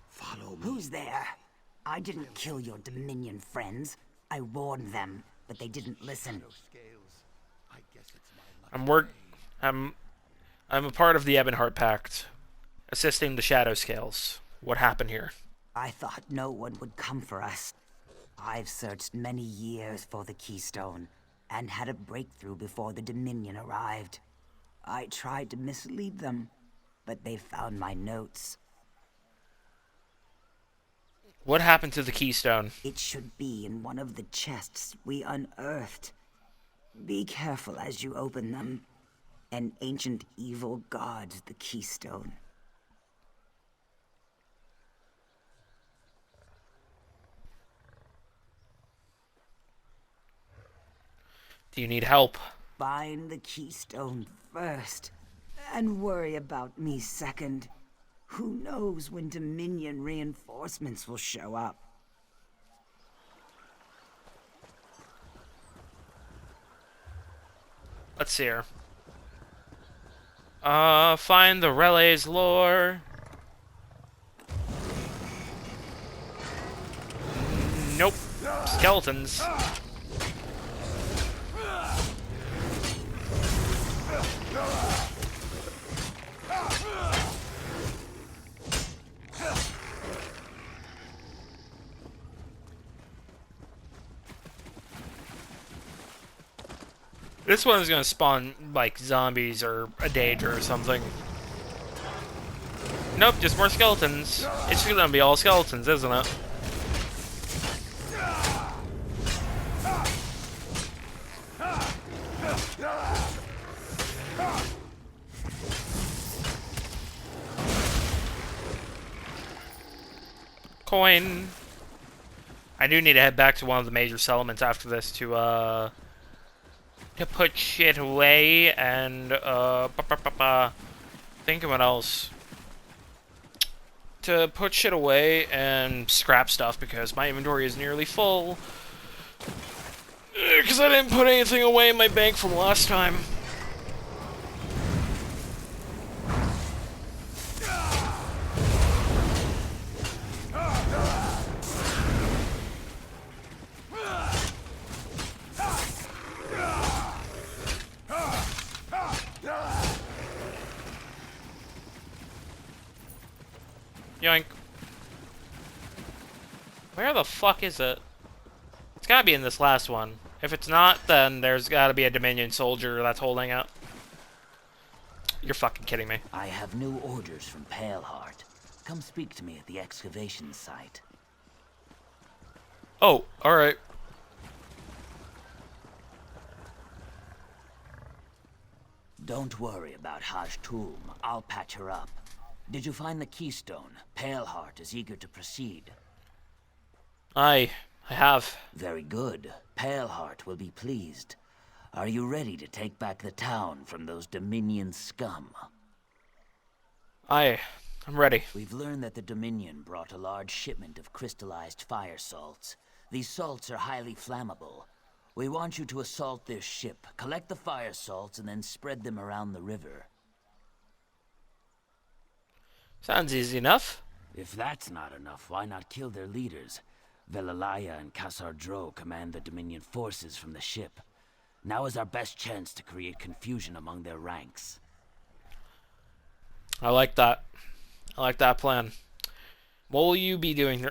Follow me. Who's there? I didn't kill your Dominion friends. I warned them, but they didn't listen. I'm a part of the Ebonheart Pact, assisting the Shadow Scales. What happened here? I thought no one would come for us. I've searched many years for the Keystone, and had a breakthrough before the Dominion arrived. I tried to mislead them, but they found my notes. What happened to the Keystone? It should be in one of the chests we unearthed. Be careful as you open them. An ancient evil guards the Keystone. Do you need help? Find the Keystone first, and worry about me second. Who knows when Dominion reinforcements will show up? Let's see here. Find the relay's lore. Nope. Skeletons. This one is gonna spawn, like, zombies or a danger or something. Nope, just more skeletons. It's gonna be all skeletons, isn't it? Coin. I do need to head back to one of the major settlements after this to put shit away and think of what else. To put shit away and scrap stuff because my inventory is nearly full. Because I didn't put anything away in my bank from last time. Yoink. Where the fuck is it? It's gotta be in this last one. If it's not, then there's gotta be a Dominion soldier that's holding it. You're fucking kidding me. I have new orders from Paleheart. Come speak to me at the excavation site. Oh, alright. Don't worry about Hajtum. I'll patch her up. Did you find the keystone? Paleheart is eager to proceed. I have. Very good. Paleheart will be pleased. Are you ready to take back the town from those Dominion scum? I'm ready. We've learned that the Dominion brought a large shipment of crystallized fire salts. These salts are highly flammable. We want you to assault this ship, collect the fire salts, and then spread them around the river. Sounds easy enough. If that's not enough, why not kill their leaders? Velalaya and Kasardro command the Dominion forces from the ship. Now is our best chance to create confusion among their ranks. I like that. I like that plan. What will you be doing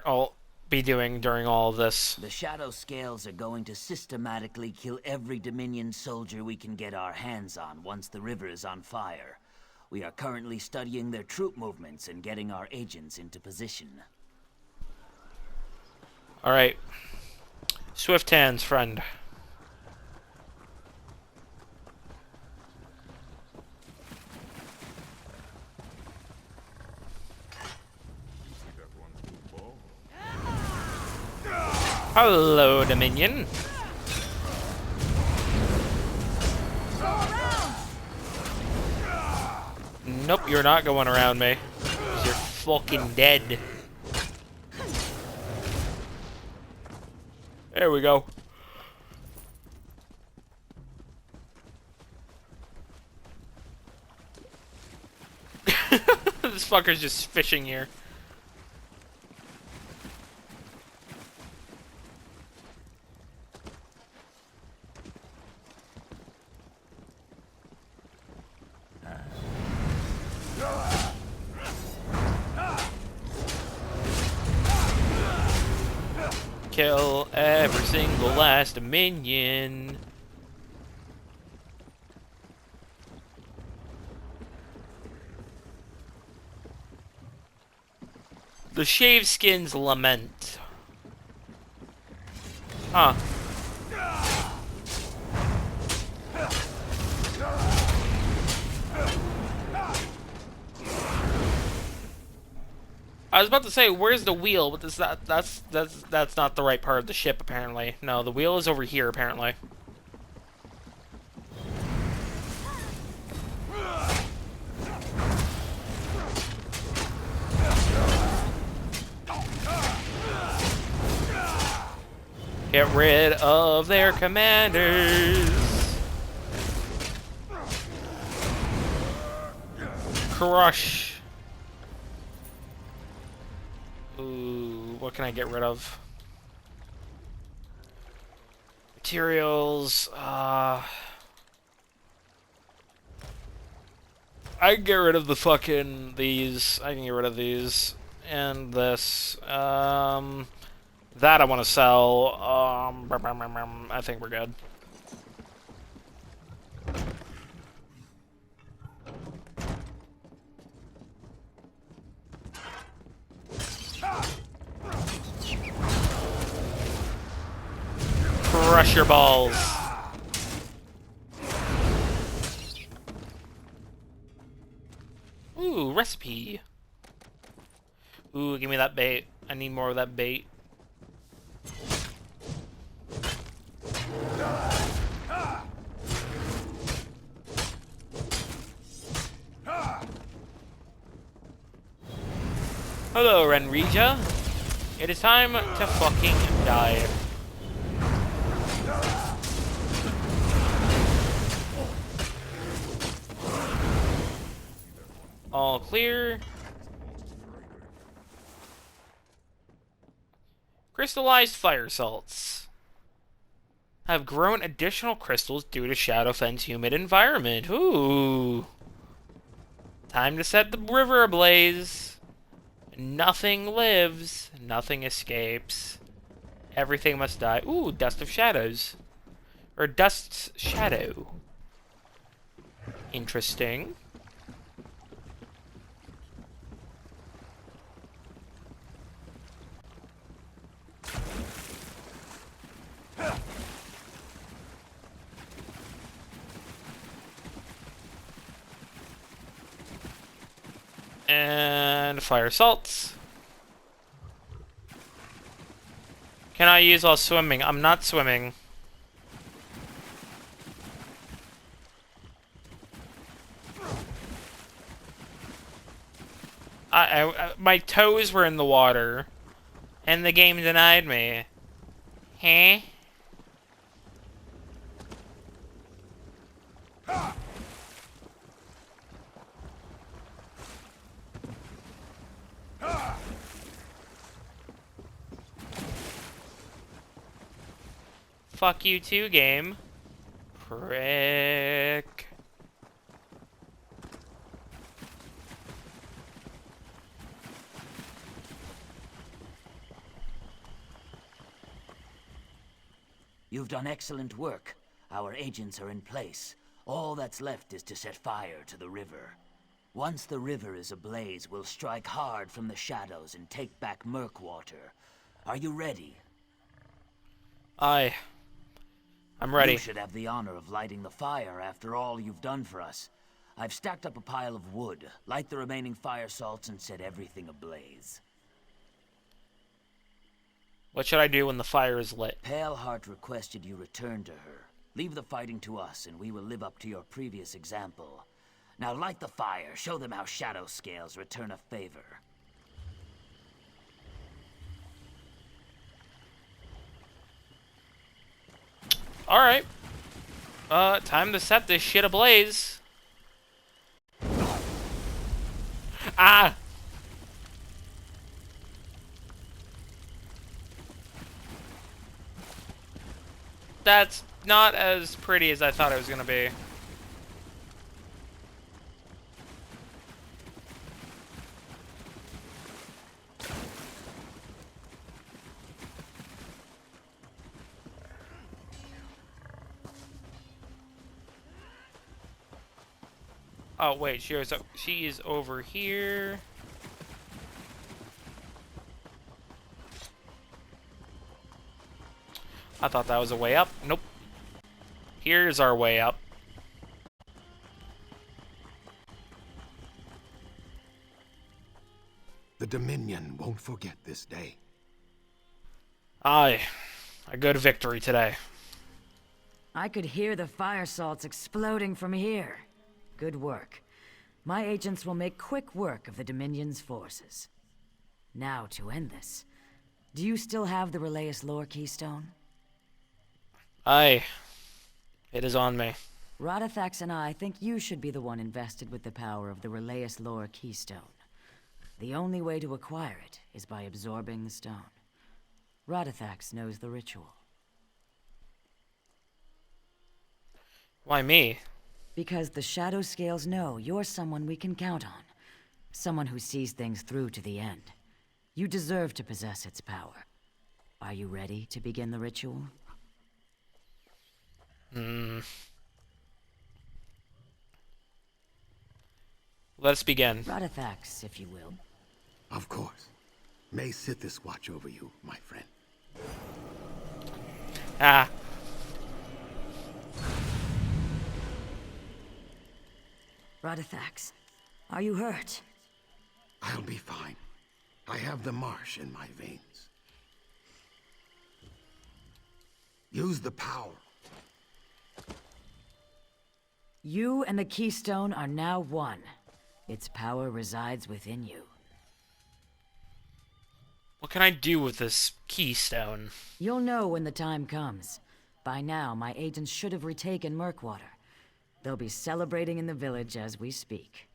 during all of this? The Shadow Scales are going to systematically kill every Dominion soldier we can get our hands on once the river is on fire. We are currently studying their troop movements and getting our agents into position. Alright. Swift hands, friend. Hello, Dominion. Nope, you're not going around me. You're fucking dead. There we go. This fucker's just fishing here. Kill every single last minion. The Shave Skins lament. Huh. I was about to say, where's the wheel? But that's not the right part of the ship, apparently. No, the wheel is over here, apparently. Get rid of their commanders. Crush. Ooh, what can I get rid of? Materials. I can get rid of the fucking these. I can get rid of these and this. That I want to sell. I think we're good. Crush your balls. Ooh, recipe. Ooh, give me that bait. I need more of that bait. Hello, Renrija. It is time to fucking die. All clear. Crystallized fire salts have grown additional crystals due to Shadowfen's humid environment. Ooh. Time to set the river ablaze. Nothing lives. Nothing escapes. Everything must die. Ooh, Dust of Shadows. Or Dust's Shadow. Interesting. And fire salts. Can I use while swimming? I'm not swimming. My toes were in the water, and the game denied me. Huh? Fuck you too, game. Prick. You've done excellent work. Our agents are in place. All that's left is to set fire to the river. Once the river is ablaze, we'll strike hard from the shadows and take back Murkwater. Are you ready? I'm ready. You should have the honor of lighting the fire after all you've done for us. I've stacked up a pile of wood. Light the remaining fire salts and set everything ablaze. What should I do when the fire is lit? Paleheart requested you return to her. Leave the fighting to us, and we will live up to your previous example. Now light the fire. Show them how shadow scales return a favor. Alright. Time to set this shit ablaze. Ah! That's not as pretty as I thought it was gonna be. Oh wait, she is over here. I thought that was a way up. Nope. Here's our way up. The Dominion won't forget this day. Aye. A good victory today. I could hear the fire salts exploding from here. Good work. My agents will make quick work of the Dominion's forces. Now, to end this, do you still have the Relaeus lore keystone? Aye. It is on me. Radithax and I think you should be the one invested with the power of the Relaeus Lore Keystone. The only way to acquire it is by absorbing the stone. Radithax knows the ritual. Why me? Because the Shadow Scales know you're someone we can count on. Someone who sees things through to the end. You deserve to possess its power. Are you ready to begin the ritual? Let's begin. Radithax, if you will. Of course. May Sithis watch over you, my friend. Ah. Radithax, are you hurt? I'll be fine. I have the marsh in my veins. Use the power. You and the Keystone are now one. Its power resides within you. What can I do with this keystone? You'll know when the time comes. By now, my agents should have retaken Murkwater. They'll be celebrating in the village as we speak.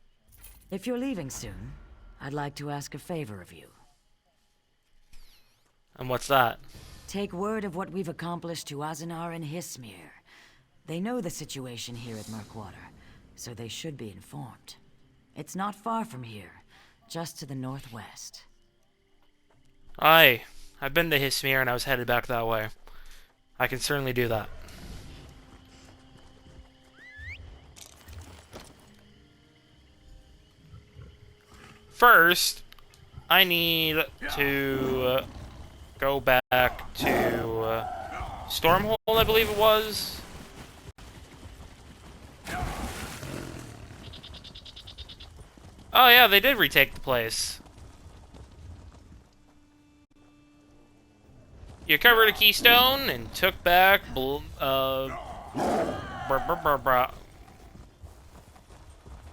If you're leaving soon, I'd like to ask a favor of you. And what's that? Take word of what we've accomplished to Azenar and Hismir. They know the situation here at Murkwater, so they should be informed. It's not far from here, just to the northwest. Aye, I've been to Hismir and I was headed back that way. I can certainly do that. First, I need to go back to Stormhold, I believe it was. Oh yeah, they did retake the place. You covered a keystone and took back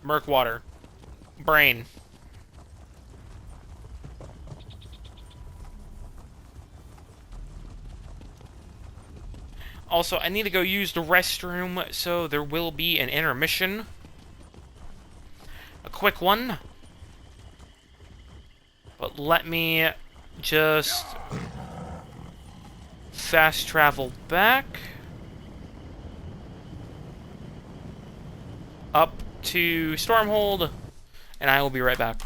Murkwater. Brain. Also, I need to go use the restroom, so there will be an intermission. A quick one. But let me just fast travel back. Up to Stormhold, and I will be right back.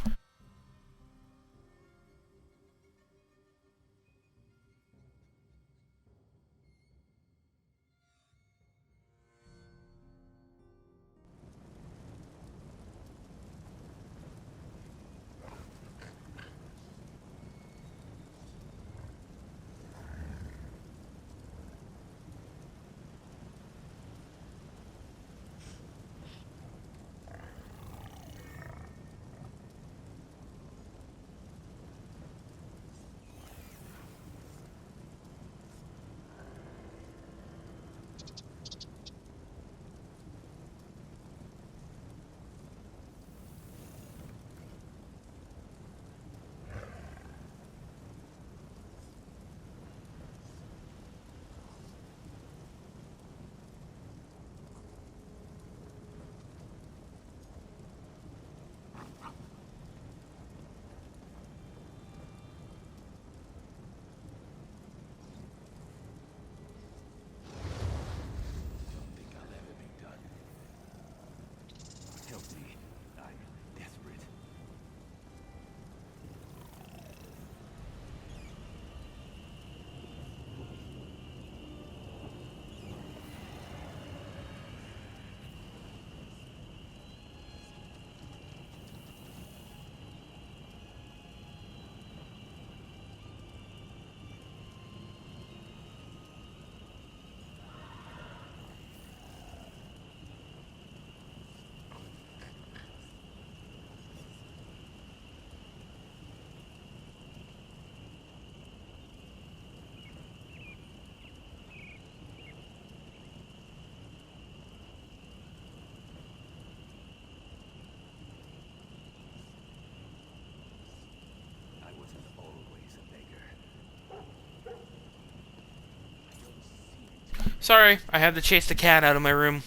Sorry, I had to chase the cat out of my room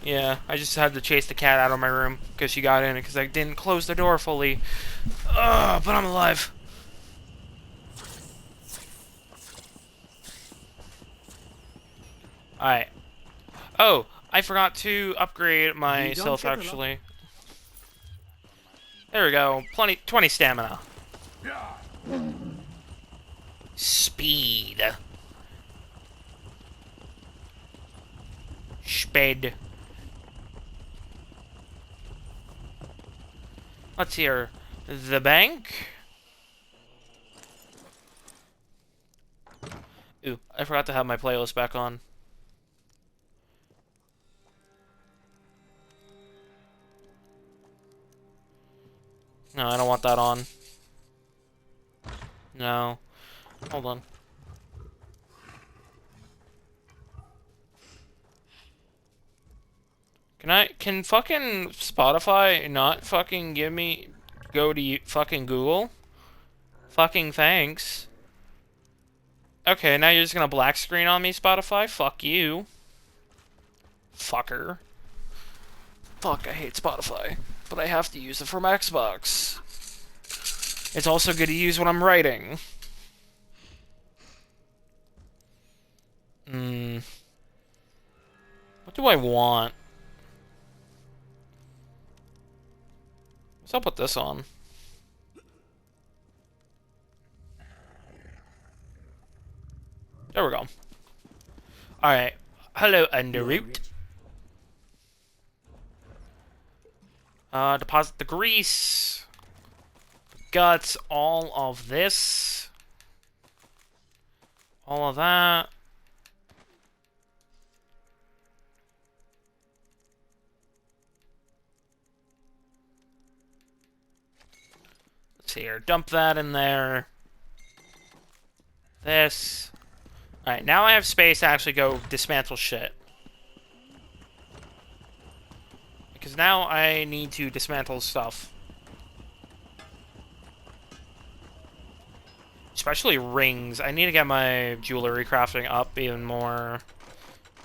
yeah, I just had to chase the cat out of my room because she got in it because I didn't close the door fully. Ugh, but I'm alive. Alright. Oh, I forgot to upgrade myself actually. There we go. 20 stamina. Speed. Sped. Let's hear the bank. Ooh, I forgot to have my playlist back on. No, I don't want that on. No. Hold on. Can fucking Spotify not fucking go to fucking Google? Fucking thanks. Okay, now you're just gonna black screen on me, Spotify? Fuck you. Fucker. Fuck, I hate Spotify. But I have to use it from Xbox. It's also good to use when I'm writing. What do I want? What's up with this on? There we go. Alright. Hello, Underroot. Deposit the grease. Guts, all of this. All of that. Let's see here. Dump that in there. This. Alright, now I have space to actually go dismantle shit. Because now I need to dismantle stuff. Especially rings. I need to get my jewelry crafting up even more.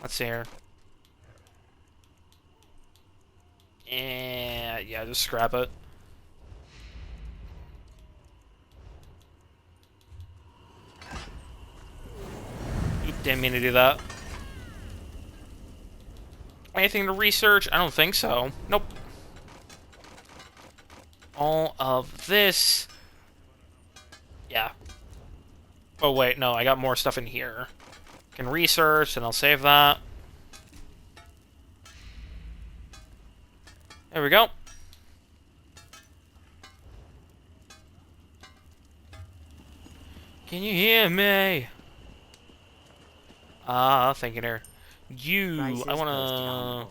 Let's see here. Yeah, just scrap it. Didn't mean to do that. Anything to research? I don't think so. Nope. All of this. Yeah. Oh, wait, no, I got more stuff in here. Can research, and I'll save that. There we go. Can you hear me? Thinking here. I wanna...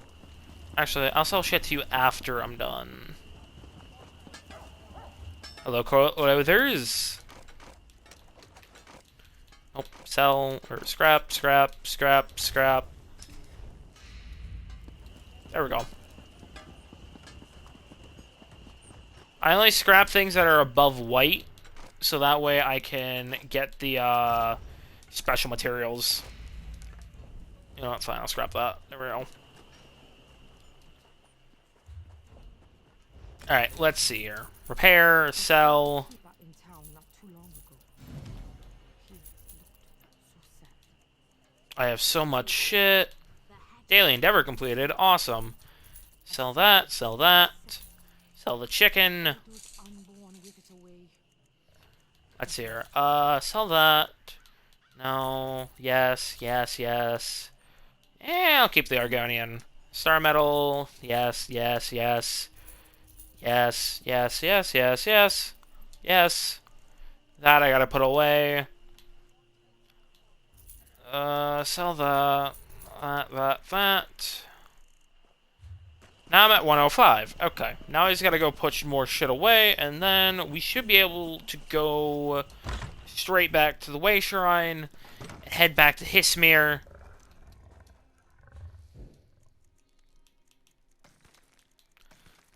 Actually, I'll sell shit to you after I'm done. Hello, Carl. There's... Oh, sell, or scrap. There we go. I only scrap things that are above white, so that way I can get the, special materials. You know what, fine, I'll scrap that. There we go. Alright, let's see here. Repair, sell. I have so much shit. Daily Endeavor completed. Awesome. Sell that, sell that. Sell the chicken. Let's see here. Sell that. No. Yes. I'll keep the Argonian. Star metal. Yes. Yes. That I gotta put away. Sell that. That. Now I'm at 105. Okay. Now I just gotta go push more shit away, and then we should be able to go straight back to the Way Shrine and head back to Hismir.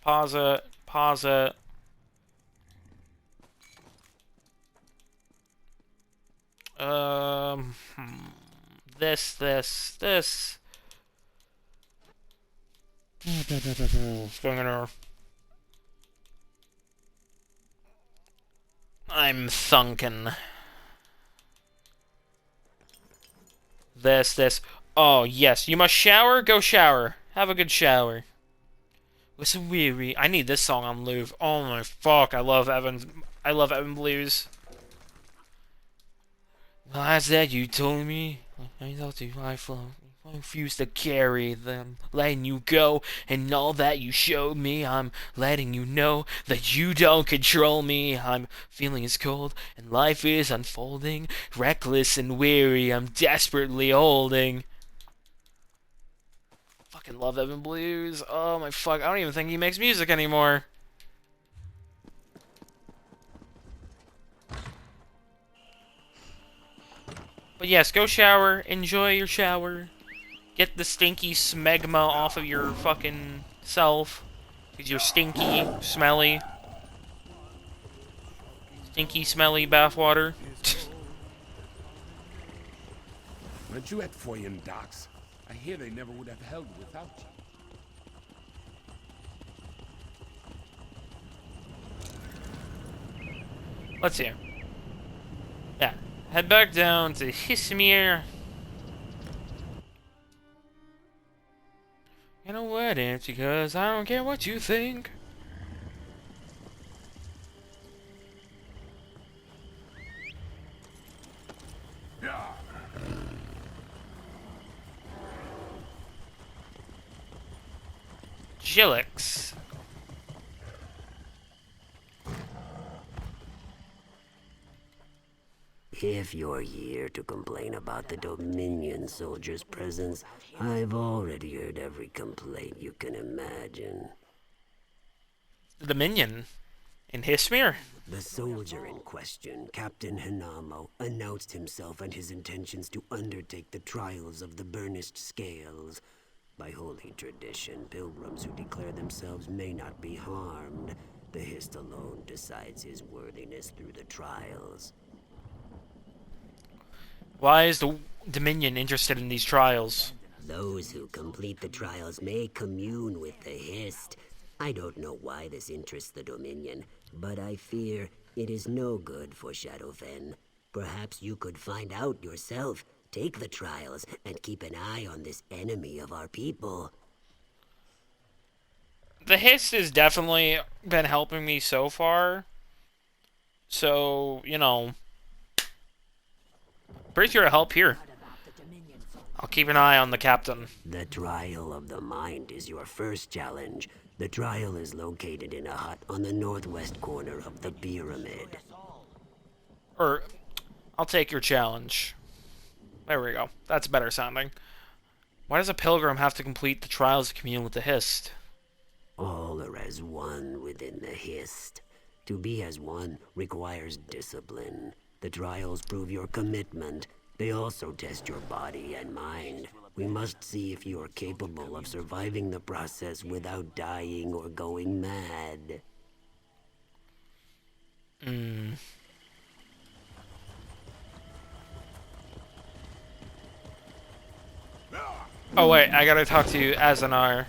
Pause it. This. What's going on? I'm sunken. This. Oh, yes. You must shower? Go shower. Have a good shower. Listen, weary. I need this song on loop. Oh my fuck. I love Evan Blues. Lies that you told me. I thought you I refuse to carry them, letting you go, and all that you showed me, I'm letting you know that you don't control me. I'm feeling is cold, and life is unfolding, reckless and weary, I'm desperately holding. Fucking love Evan Blues. Oh my fuck, I don't even think he makes music anymore. But yes, go shower, enjoy your shower. Get the stinky smegma off of your fucking self. Because you're stinky, smelly. Stinky, smelly bathwater. Weren't you at Foyen docks? I hear they never would have held without you. Let's see. Yeah. Head back down to Hismir. You know what? It's because I don't care what you think. Jillix. If you're here to complain about the Dominion soldiers' presence, I've already heard every complaint you can imagine. The Dominion? In Hismir? The soldier in question, Captain Hinamo, announced himself and his intentions to undertake the trials of the burnished scales. By holy tradition, pilgrims who declare themselves may not be harmed. The Hist alone decides his worthiness through the trials. Why is the Dominion interested in these trials? Those who complete the trials may commune with the Hist. I don't know why this interests the Dominion, but I fear it is no good for Shadowfen. Perhaps you could find out yourself, take the trials, and keep an eye on this enemy of our people. The Hist has definitely been helping me so far. So, you know, pretty sure to help here. I'll keep an eye on the captain. The trial of the mind is your first challenge. The trial is located in a hut on the northwest corner of the pyramid. Or, I'll take your challenge. There we go. That's better sounding. Why does a pilgrim have to complete the trials to commune with the Hist? All are as one within the Hist. To be as one requires discipline. The trials prove your commitment. They also test your body and mind. We must see if you are capable of surviving the process without dying or going mad. Oh wait, I gotta talk to you, Azanar.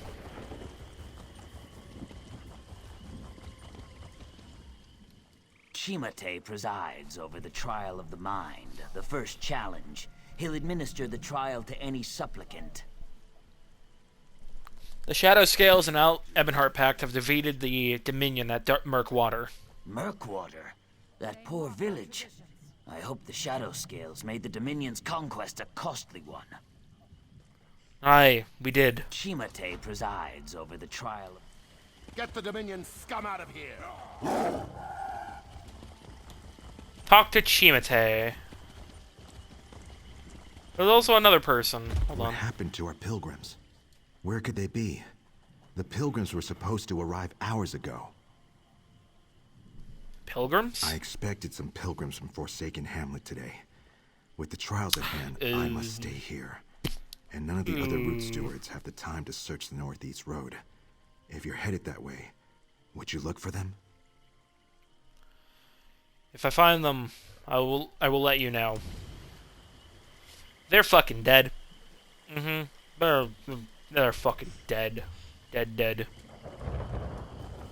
Chimate presides over the trial of the mind, the first challenge. He'll administer the trial to any supplicant. The Shadow Scales and Ebonheart Pact have defeated the Dominion at Murkwater. Murkwater? That poor village. I hope the Shadow Scales made the Dominion's conquest a costly one. Aye, we did. Chimate presides over the trial. Get the Dominion scum out of here! Talk to Chimate. There's also another person. Hold on. What happened to our pilgrims? Where could they be? The pilgrims were supposed to arrive hours ago. Pilgrims? I expected some pilgrims from Forsaken Hamlet today. With the trials at hand, I must stay here. And none of the other route stewards have the time to search the Northeast Road. If you're headed that way, would you look for them? If I find them, I will let you know. They're fucking dead. Mm-hmm. They're fucking dead. Dead, dead.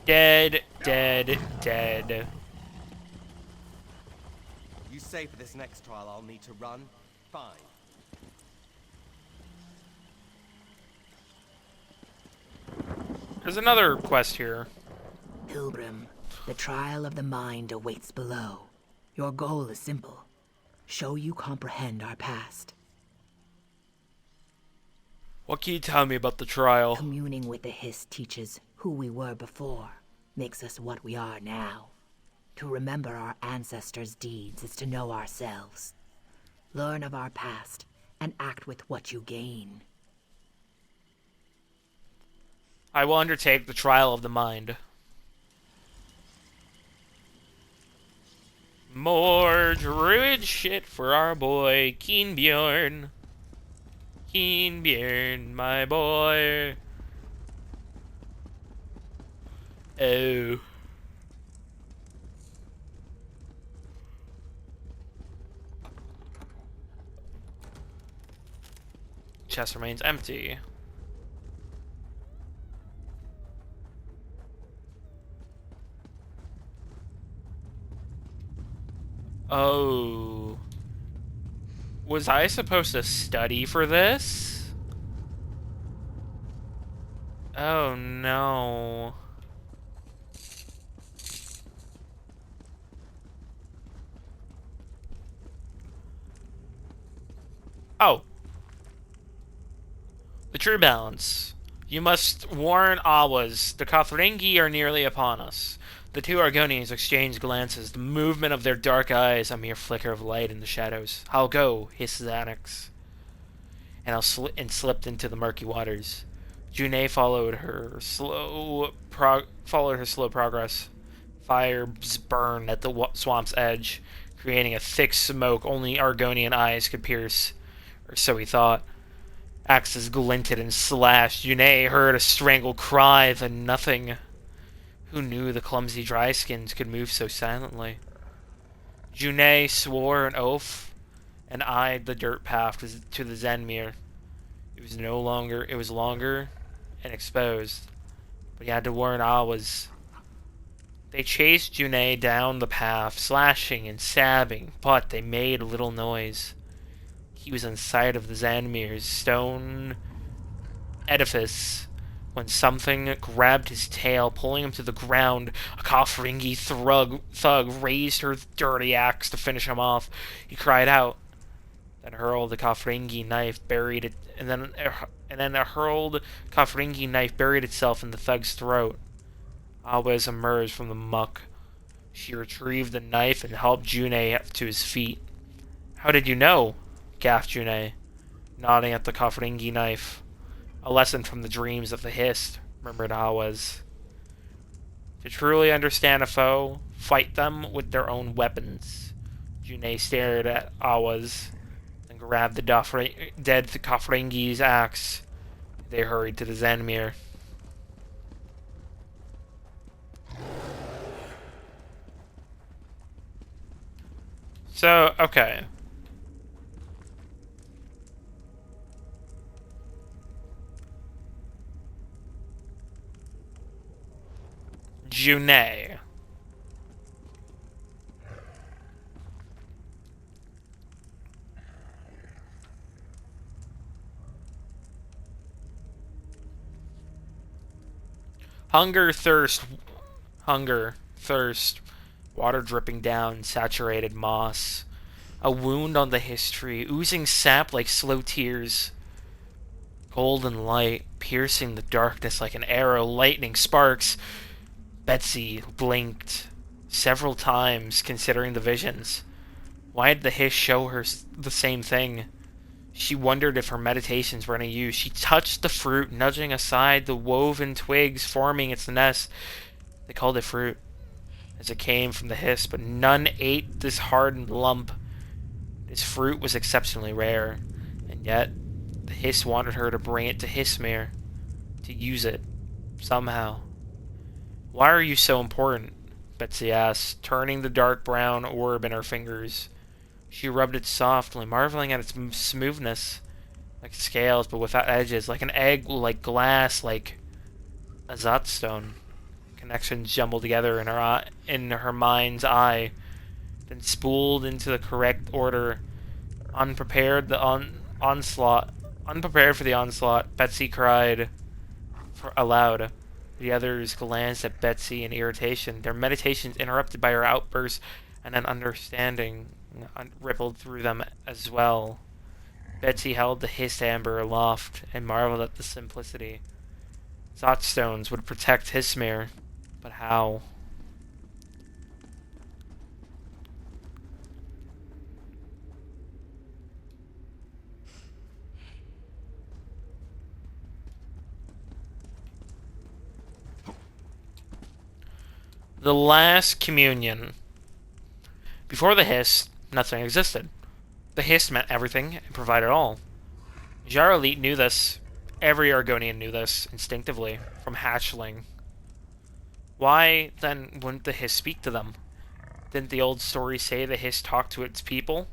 Dead, dead, dead. You say for this next trial I'll need to run? Fine. There's another quest here. Pilgrim, the trial of the mind awaits below. Your goal is simple. Show you comprehend our past. What can you tell me about the trial? Communing with the Hiss teaches who we were before, makes us what we are now. To remember our ancestors' deeds is to know ourselves. Learn of our past, and act with what you gain. I will undertake the trial of the mind. More druid shit for our boy, Kynbjörn. Kynbjörn, my boy. Oh. Chest remains empty. Oh. Was I supposed to study for this? Oh no. Oh. The true balance. You must warn Awas. The Kothringi are nearly upon us. The two Argonians exchange glances, the movement of their dark eyes a mere flicker of light in the shadows. I'll go, hissed Xanax, and slipped into the murky waters. June followed her slow progress. Fires burned at the swamp's edge, creating a thick smoke only Argonian eyes could pierce, or so he thought. Axes glinted and slashed. June heard a strangled cry, then nothing. Who knew the clumsy dryskins could move so silently? June swore an oath and eyed the dirt path to the Zenmere. It was longer and exposed, but he had to warn Awas. They chased June down the path, slashing and stabbing, but they made little noise. He was in sight of the Zanmir's stone edifice when something grabbed his tail, pulling him to the ground. A Kothringi thug raised her dirty axe to finish him off. He cried out, then hurled the Kothringi knife, buried it, and then a hurled Kothringi knife buried itself in the thug's throat. Always emerged from the muck. She retrieved the knife and helped June to his feet. How did you know? Gasped June, nodding at the Kothringi knife. A lesson from the dreams of the Hist, murmured Awaz. To truly understand a foe, fight them with their own weapons. June stared at Awaz, then grabbed the dead Kothringi's axe. They hurried to the Zenmere. So, okay. June. Hunger, thirst, water dripping down, saturated moss. A wound on the history, oozing sap like slow tears. Golden light, piercing the darkness like an arrow, lightning sparks. Betsy blinked several times, considering the visions. Why did the Hiss show her the same thing? She wondered if her meditations were any use. She touched the fruit, nudging aside the woven twigs forming its nest. They called it fruit, as it came from the Hiss, but none ate this hardened lump. This fruit was exceptionally rare, and yet the Hiss wanted her to bring it to Hissmere, to use it, somehow. Why are you so important? Betsy asked, turning the dark brown orb in her fingers. She rubbed it softly, marveling at its smoothness, like scales but without edges, like an egg, like glass, like a Zotstone. Connections jumbled together in her mind's eye, then spooled into the correct order. Unprepared for the onslaught, Betsy cried aloud. The others glanced at Betsy in irritation, their meditations interrupted by her outburst, and an understanding rippled through them as well. Betsy held the hissed amber aloft and marveled at the simplicity. Zotstones would protect Hismir, but how? The Last Communion. Before the Hiss, nothing existed. The Hiss meant everything and provided all. Jarlath knew this. Every Argonian knew this, instinctively, from hatchling. Why, then, wouldn't the Hiss speak to them? Didn't the old story say the Hiss talked to its people?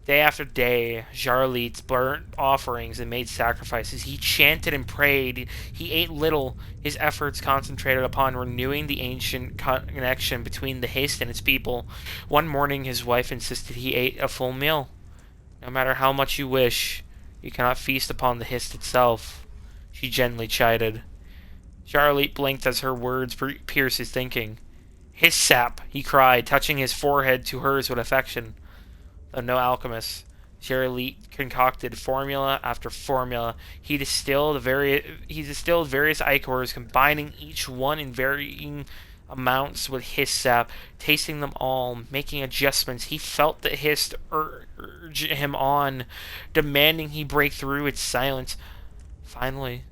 Day after day, Jarlath burnt offerings and made sacrifices. He chanted and prayed. He ate little. His efforts concentrated upon renewing the ancient connection between the Hiss and its people. One morning, his wife insisted he ate a full meal. No matter how much you wish, you cannot feast upon the Hiss itself, she gently chided. Jarlath blinked as her words pierced his thinking. Hissap, he cried, touching his forehead to hers with affection. Though no alchemist, Jarlath concocted formula after formula. He distilled various ichors, combining each one in varying amounts with Hissap, tasting them all, making adjustments. He felt the Hiss urge him on, demanding he break through its silence. Finally,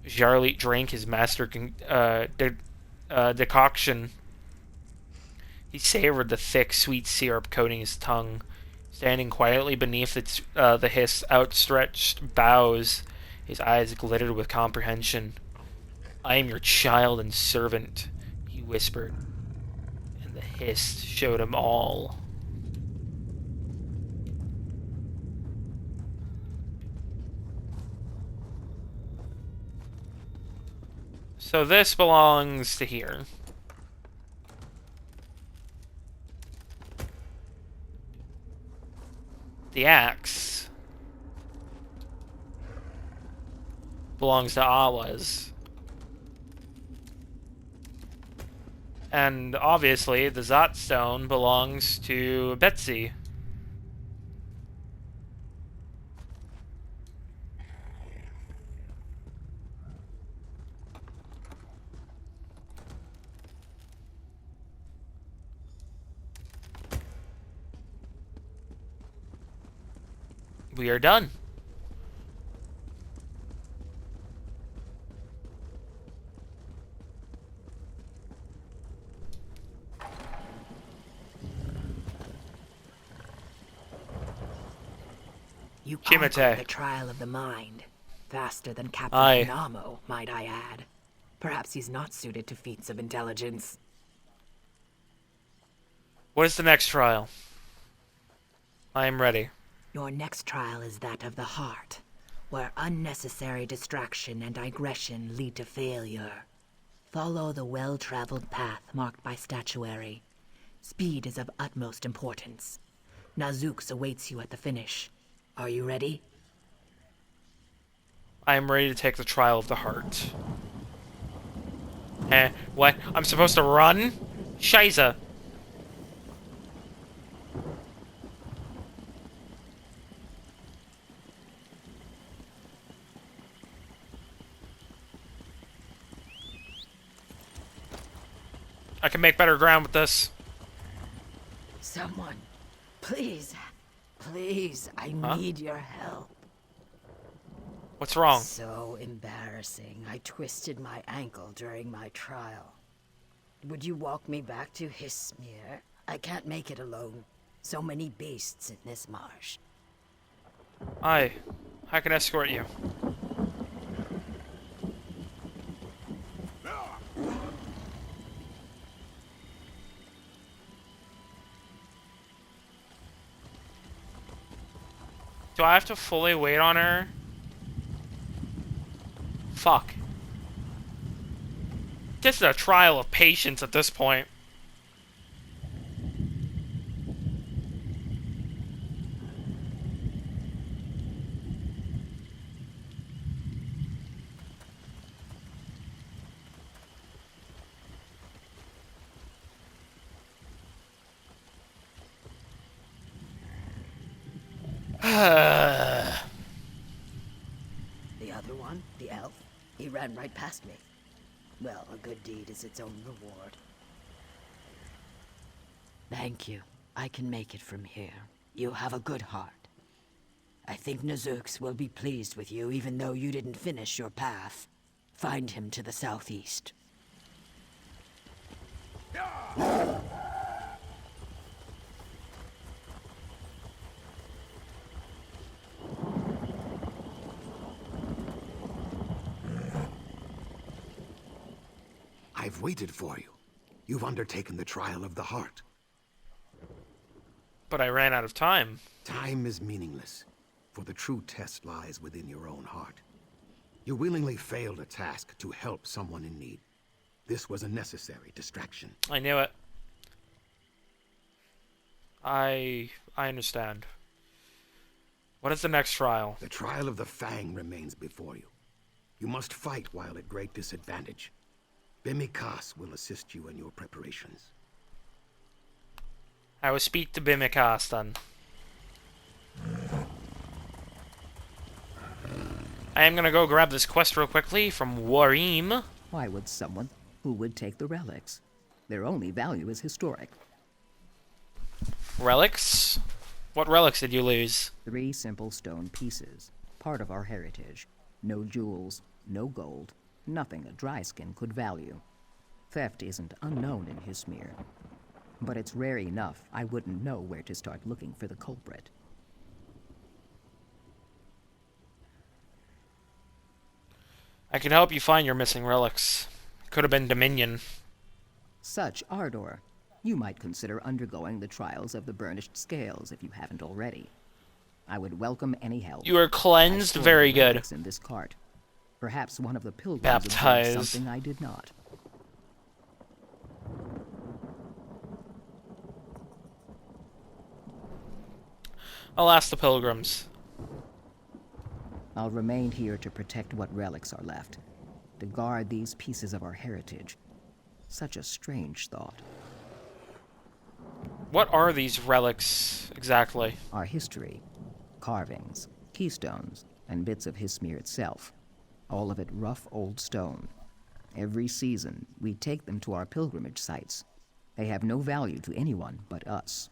Jarlath drank his master decoction. He savored the thick, sweet syrup coating his tongue. Standing quietly beneath the Hiss' outstretched boughs, his eyes glittered with comprehension. I am your child and servant, he whispered, and the Hiss showed him all. So this belongs to here. The axe belongs to Awaz. And obviously, the Zotstone belongs to Betsy. We are done. You conquered the trial of the mind. Faster than Captain Namo, might I add. Perhaps he's not suited to feats of intelligence. What is the next trial? I am ready. Your next trial is that of the heart, where unnecessary distraction and digression lead to failure. Follow the well-traveled path marked by statuary. Speed is of utmost importance. Nazux awaits you at the finish. Are you ready? I am ready to take the trial of the heart. What? I'm supposed to run? Shiza. I can make better ground with this. Someone, please, please, I need your help. What's wrong? So embarrassing. I twisted my ankle during my trial. Would you walk me back to Hismir? I can't make it alone. So many beasts in this marsh. I can escort you. Do I have to fully wait on her? Fuck. This is a trial of patience at this point. The other one, the elf, he ran right past me. Well, a good deed is its own reward. Thank you. I can make it from here. You have a good heart. I think Nazux will be pleased with you, even though you didn't finish your path. Find him to the southeast. I've waited for you. You've undertaken the trial of the heart. But I ran out of time. Time is meaningless, for the true test lies within your own heart. You willingly failed a task to help someone in need. This was a necessary distraction. I knew it. I understand. What is the next trial? The trial of the Fang remains before you. You must fight while at great disadvantage. Bimikas will assist you in your preparations. I will speak to Bimikas then. I am gonna go grab this quest real quickly from Warim. Why would someone who would take the relics? Their only value is historic. Relics? What relics did you lose? 3 simple stone pieces, part of our heritage. No jewels, no gold, nothing a dry skin could value. Theft isn't unknown in Hismir, but it's rare enough I wouldn't know where to start looking for the culprit. I can help you find your missing relics. Could have been Dominion. Such ardor. You might consider undergoing the trials of the burnished scales if you haven't already. I would welcome any help. You are cleansed. Very good. In this cart. Perhaps one of the pilgrims baptized observed something I did not. I'll ask the pilgrims. I'll remain here to protect what relics are left, to guard these pieces of our heritage. Such a strange thought. What are these relics exactly? Our history, carvings, keystones, and bits of Hismir itself. All of it rough old stone. Every season, we take them to our pilgrimage sites. They have no value to anyone but us.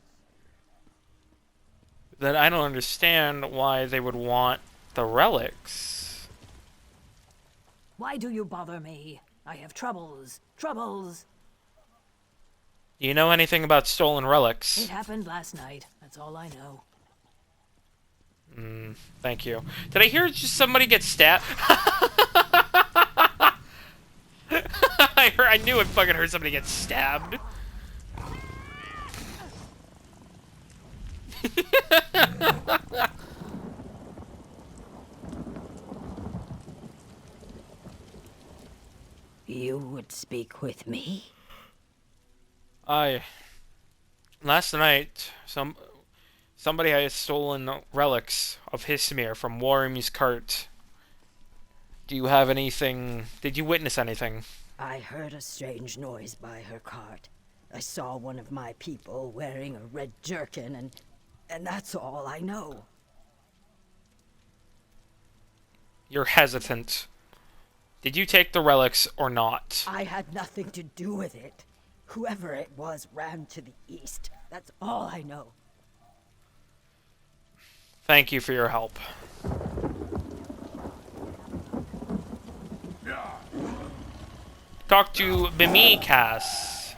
Then I don't understand why they would want the relics. Why do you bother me? I have troubles. Troubles. Do you know anything about stolen relics? It happened last night. That's all I know. Thank you. Did I hear just somebody get stabbed? I knew I fucking heard somebody get stabbed. You would speak with me? Last night, somebody had stolen relics of Hismir from Warim's cart. Do you have anything? Did you witness anything? I heard a strange noise by her cart. I saw one of my people wearing a red jerkin, and that's all I know. You're hesitant. Did you take the relics or not? I had nothing to do with it. Whoever it was ran to the east. That's all I know. Thank you for your help. Talk to Bimikas.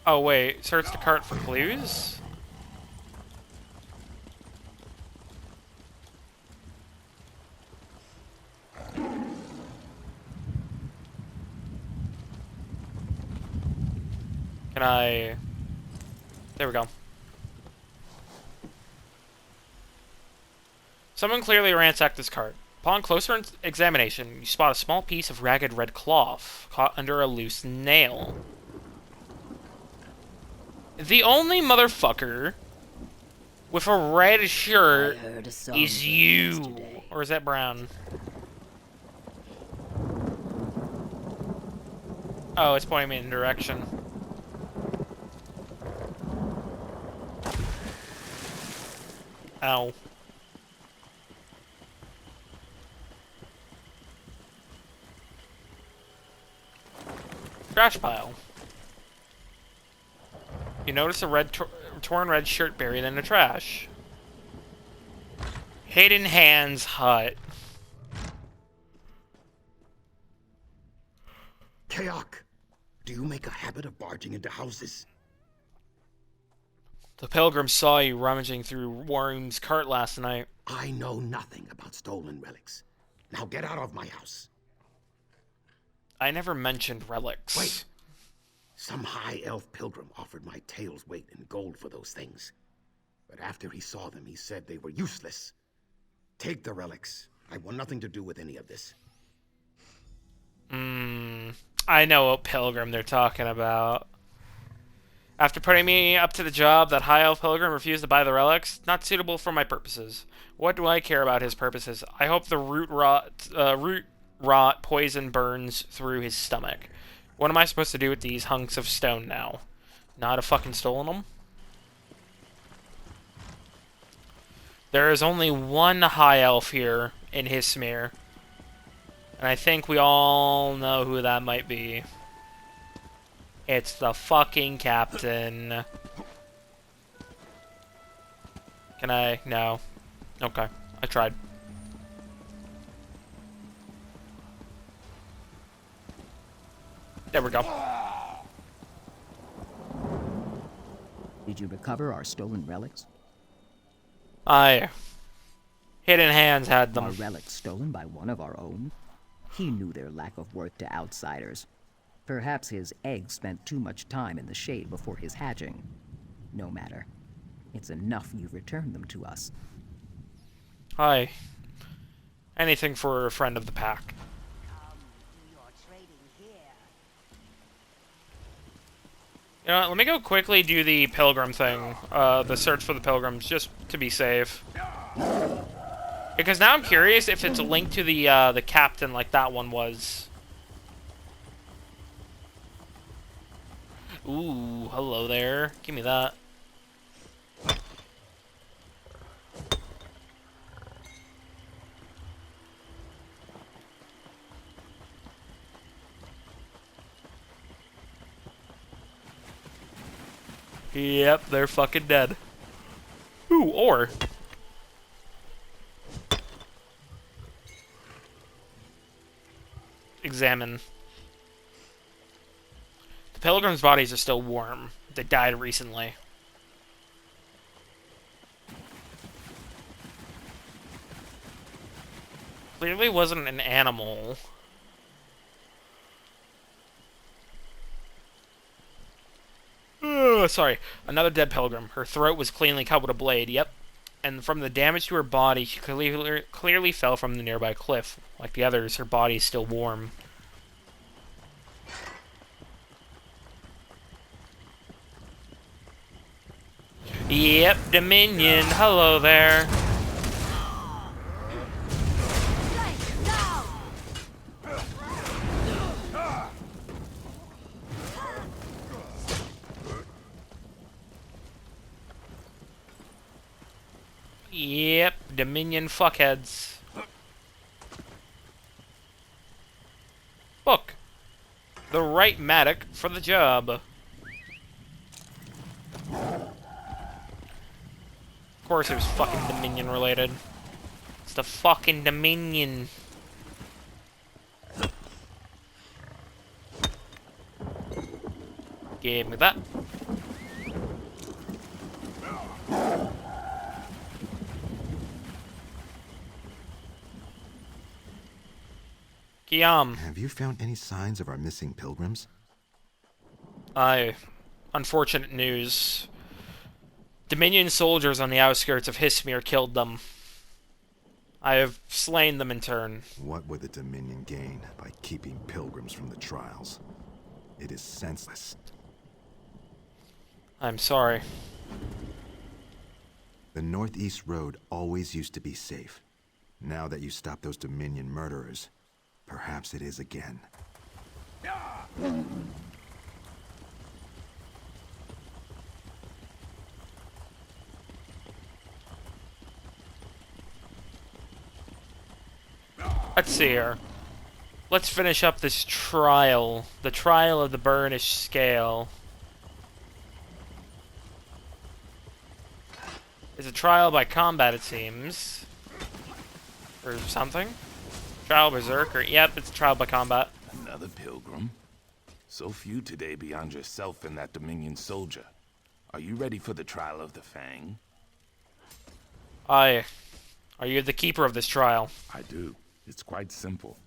Oh wait, search the cart for clues? Can I... There we go. Someone clearly ransacked this cart. Upon closer examination, you spot a small piece of ragged red cloth caught under a loose nail. The only motherfucker with a red shirt is you. Or is that brown? Oh, it's pointing me in a direction. Ow. Trash pile. You notice a torn red shirt buried in the trash. Hidden Hands hut. Kayak, do you make a habit of barging into houses? The pilgrim saw you rummaging through Worm's cart last night. I know nothing about stolen relics. Now get out of my house. I never mentioned relics. Wait. Some high elf pilgrim offered my tail's weight in gold for those things. But after he saw them, he said they were useless. Take the relics. I want nothing to do with any of this. I know what pilgrim they're talking about. After putting me up to the job, that high elf pilgrim refused to buy the relics. Not suitable for my purposes. What do I care about his purposes? I hope the root rot poison burns through his stomach. What am I supposed to do with these hunks of stone now? Not have fucking stolen them? There is only one high elf here in his smear. And I think we all know who that might be. It's the fucking captain. Can I? No. Okay. I tried. There we go. Did you recover our stolen relics? Hidden Hands had them. Our relics stolen by one of our own? He knew their lack of worth to outsiders. Perhaps his eggs spent too much time in the shade before his hatching. No matter. It's enough you've returned them to us. Hi. Anything for a friend of the pack. You know what, let me go quickly do the pilgrim thing. The search for the pilgrims, just to be safe. Because now I'm curious if it's linked to the captain like that one was. Ooh, hello there. Give me that. Yep, they're fucking dead. Ooh, or... examine. The pilgrims' bodies are still warm. They died recently. Clearly wasn't an animal. Sorry. Another dead pilgrim. Her throat was cleanly cut with a blade. Yep. And from the damage to her body, she clearly fell from the nearby cliff. Like the others, her body is still warm. Yep, Dominion. Hello there. Yep, Dominion fuckheads. Book. The right Matic for the job. Of course it was fucking Dominion related. It's the fucking Dominion. Give me that. Have you found any signs of our missing pilgrims? Unfortunate news. Dominion soldiers on the outskirts of Hismir killed them. I have slain them in turn. What would the Dominion gain by keeping pilgrims from the trials? It is senseless. I'm sorry. The Northeast Road always used to be safe. Now that you stopped those Dominion murderers, perhaps it is again. Let's see here. Let's finish up this trial. The trial of the Burnish Scale. It's a trial by combat, it seems. Or something. Trial Berserker. Yep, it's a trial by combat. Another pilgrim? So few today beyond yourself and that Dominion soldier. Are you ready for the trial of the Fang? Aye. Are you the keeper of this trial? I do. It's quite simple.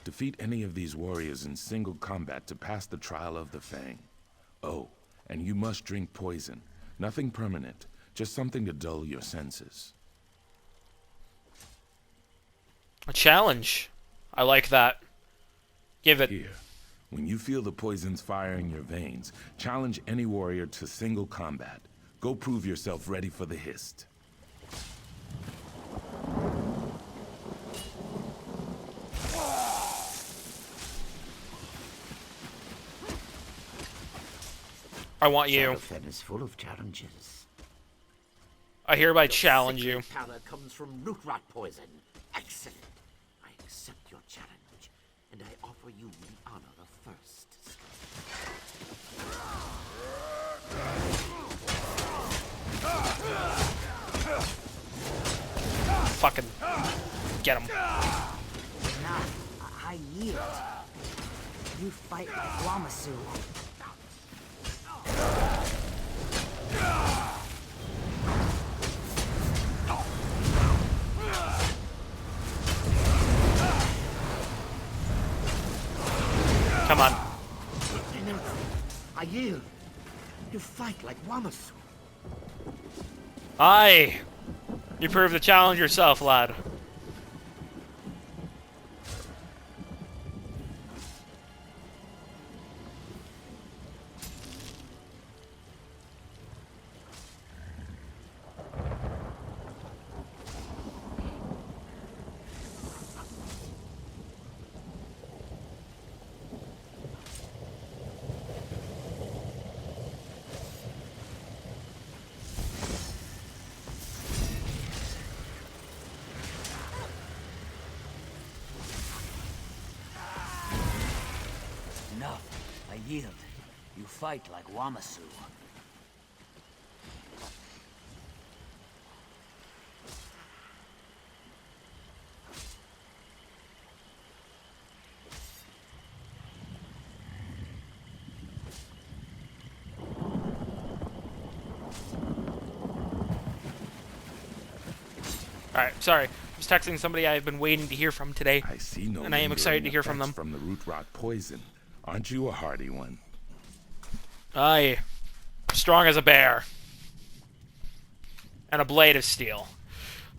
Defeat any of these warriors in single combat to pass the trial of the Fang. Oh, and you must drink poison. Nothing permanent, just something to dull your senses. A challenge. I like that. Give it. Here. When you feel the poison's fire in your veins, challenge any warrior to single combat. Go prove yourself ready for the Hist. I want you. Shadowfen is full of challenges. I hereby challenge you. Powder comes from root rot poison. Excellent. I accept your challenge, and I offer you the honor of first. Fucking get him. Nah, I yield. You fight like Wamasu. Come on. I yield. You fight like Wamasu. Aye. You proved the challenge yourself, lad. Enough. I yield. You fight like Wamasu. Alright, sorry. I was texting somebody I've been waiting to hear from today. I see no and I am excited to hear from them. From the root rot poison. Aren't you a hardy one? Aye. Strong as a bear. And a blade of steel.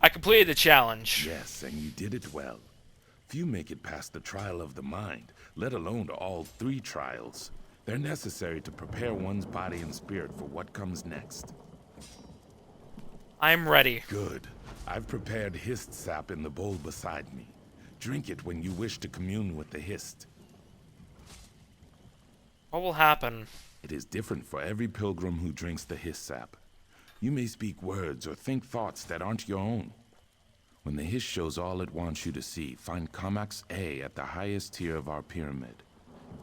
I completed the challenge. Yes, and you did it well. Few make it past the trial of the mind, let alone to all three trials. They're necessary to prepare one's body and spirit for what comes next. I'm ready. Good. I've prepared Hist sap in the bowl beside me. Drink it when you wish to commune with the Hist. What will happen? It is different for every pilgrim who drinks the Hist sap. You may speak words or think thoughts that aren't your own. When the Hist shows all it wants you to see, find Kynbjörns Axe at the highest tier of our pyramid.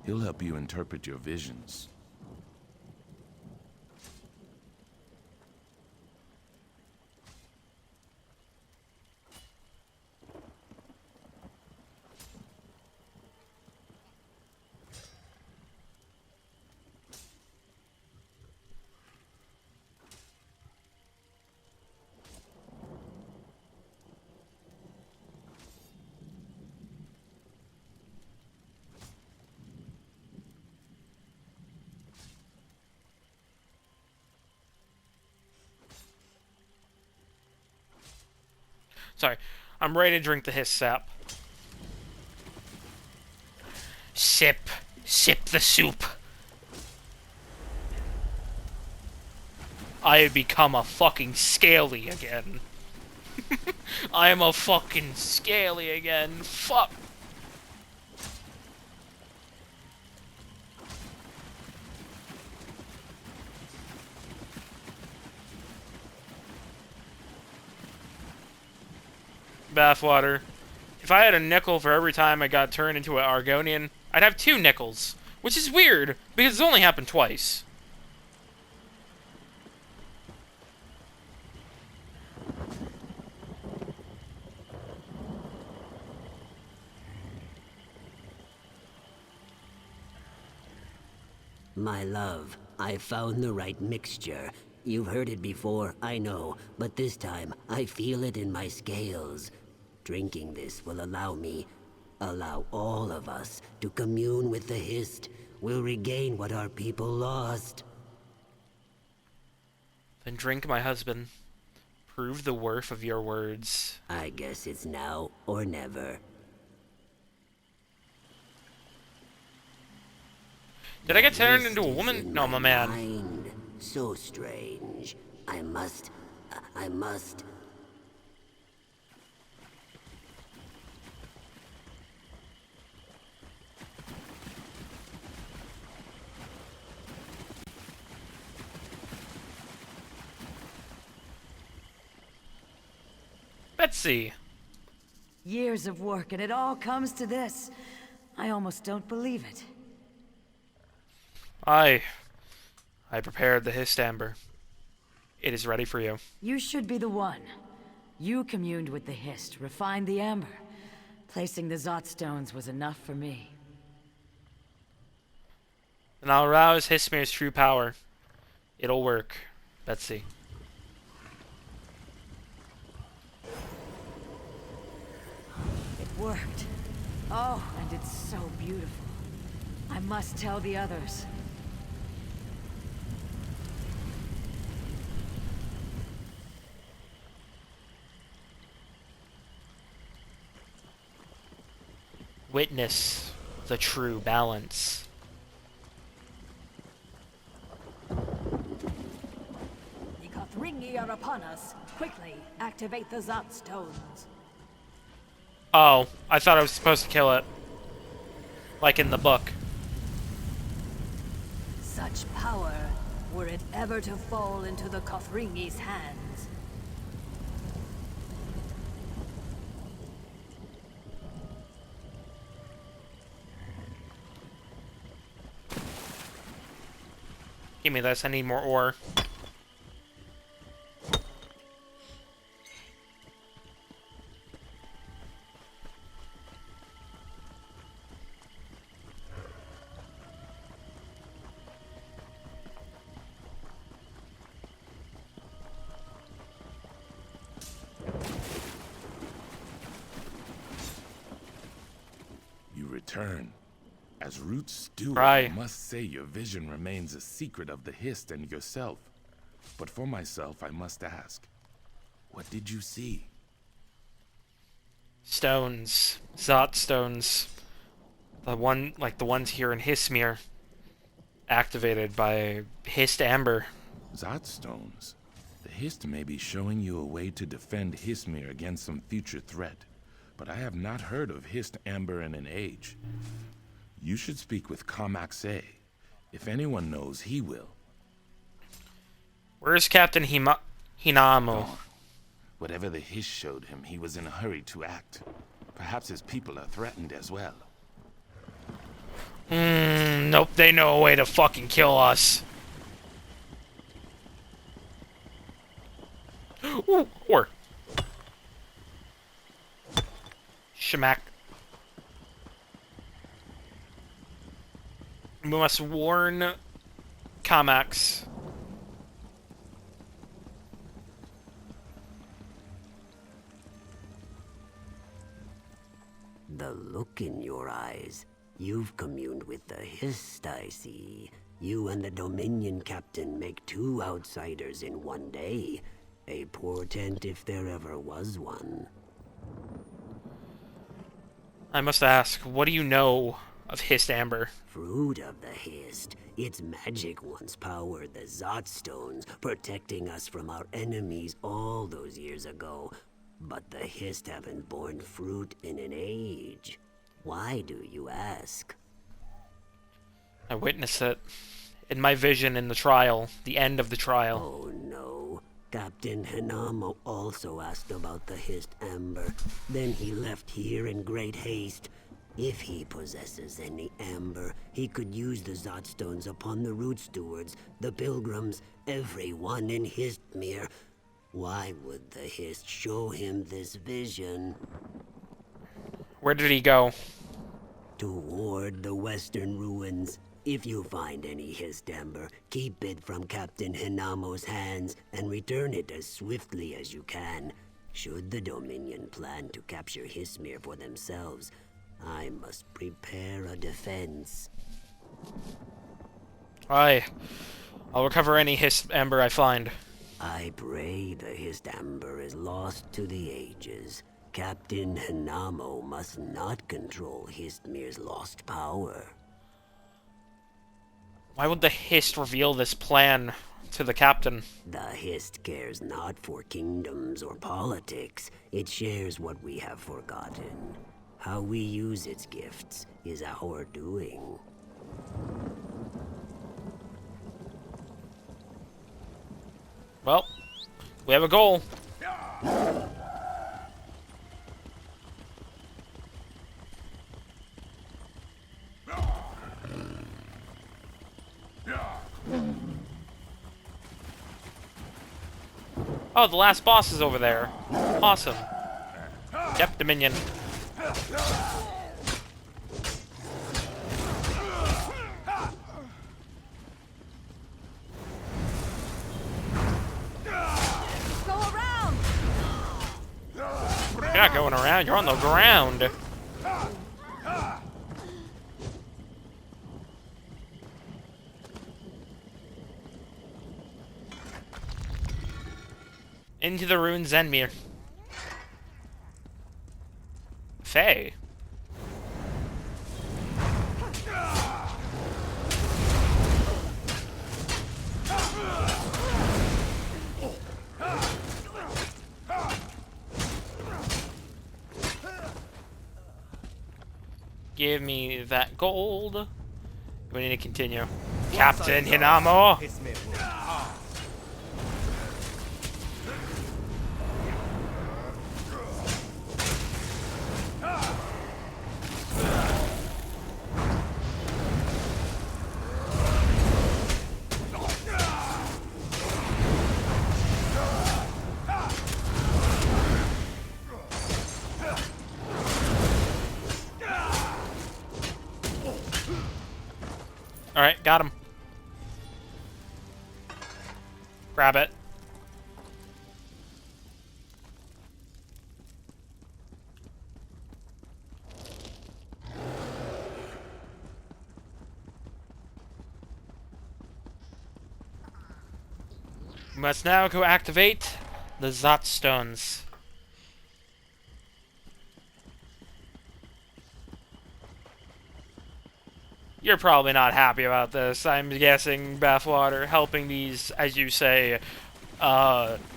He'll help you interpret your visions. Sorry. I'm ready to drink the hiss sap. Sip. Sip the soup. I have become a fucking scaly again. I am a fucking scaly again. Fuck. Bathwater. If I had a nickel for every time I got turned into an Argonian, I'd have 2 nickels. Which is weird, because it's only happened twice. My love, I found the right mixture. You've heard it before, I know, but this time I feel it in my scales. Drinking this will allow all of us to commune with the Hist. We'll regain what our people lost. Then drink, my husband. Prove the worth of your words. I guess it's now or never. Did I get turned into a woman? No, I'm a man. Mind. So strange. I must... Betsy. Years of work and it all comes to this. I almost don't believe it. I prepared the Hist Amber. It is ready for you. You should be the one. You communed with the Hist, refined the Amber. Placing the Zot stones was enough for me. And I'll arouse Hismir's true power. It'll work, Betsy. It worked. Oh, and it's so beautiful. I must tell the others. Witness the true balance. The Kothringi are upon us. Quickly, activate the Zot stones. Oh, I thought I was supposed to kill it. Like in the book. Such power, were it ever to fall into the Kothringi's hands. Give me this, I need more ore. You return. As Root Steward, Right. I must say your vision remains a secret of the Hist and yourself. But for myself, I must ask, what did you see? Stones. Zot stones. The ones here in Hismir. Activated by Hist Amber. Zot stones? The Hist may be showing you a way to defend Hismir against some future threat, but I have not heard of Hist Amber in an age. You should speak with Kynbjörns Axe. If anyone knows, he will. Where's Captain Hinamo? Whatever the Hist showed him, he was in a hurry to act. Perhaps his people are threatened as well. Nope, they know a way to fucking kill us. Ooh, ore. Shamak. We must warn Kynbjörns. The look in your eyes. You've communed with the Hist, I see. You and the Dominion Captain make 2 outsiders in one day. A portent if there ever was one. I must ask, what do you know of Hist Amber? Fruit of the Hist. Its magic once powered the Zot Stones, protecting us from our enemies all those years ago. But the Hist haven't borne fruit in an age. Why do you ask? I witnessed it. In my vision in the trial. The end of the trial. Oh no. Captain Hinamo also asked about the Hist Amber. Then he left here in great haste. If he possesses any amber, he could use the Zot Stones upon the Root Stewards, the Pilgrims, everyone in Histmere. Why would the Hist show him this vision? Where did he go? Toward the western ruins. If you find any Hist Amber, keep it from Captain Hinamo's hands and return it as swiftly as you can. Should the Dominion plan to capture Histmere for themselves, I must prepare a defense. Aye. I'll recover any Hist Amber I find. I pray the Hist Amber is lost to the ages. Captain Hinamo must not control Histmere's lost power. Why would the Hist reveal this plan to the captain? The Hist cares not for kingdoms or politics. It shares what we have forgotten. How we use its gifts is our doing. Well, we have a goal. Oh, the last boss is over there. Awesome. Yep, Dominion. You're not going around, you're on the ground. Into the ruins, Zenmir. Faye. Give me that gold. We need to continue. Captain Hinamo! Alright, got him. Grab it. We must now go activate the Zot Stones. You're probably not happy about this. I'm guessing, Bathwater, helping these, as you say, luggage.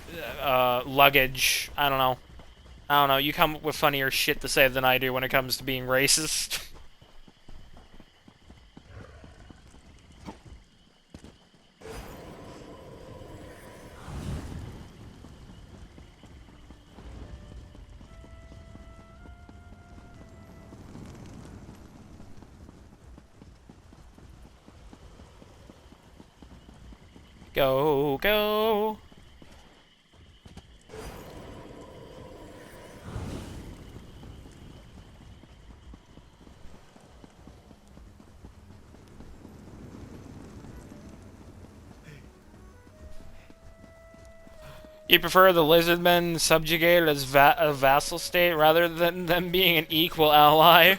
I don't know. I don't know. You come up with funnier shit to say than I do when it comes to being racist. Go, go. You prefer the lizardmen subjugated as a vassal state rather than them being an equal ally?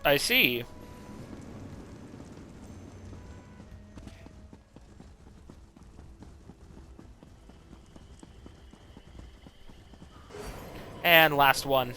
I see. And last one.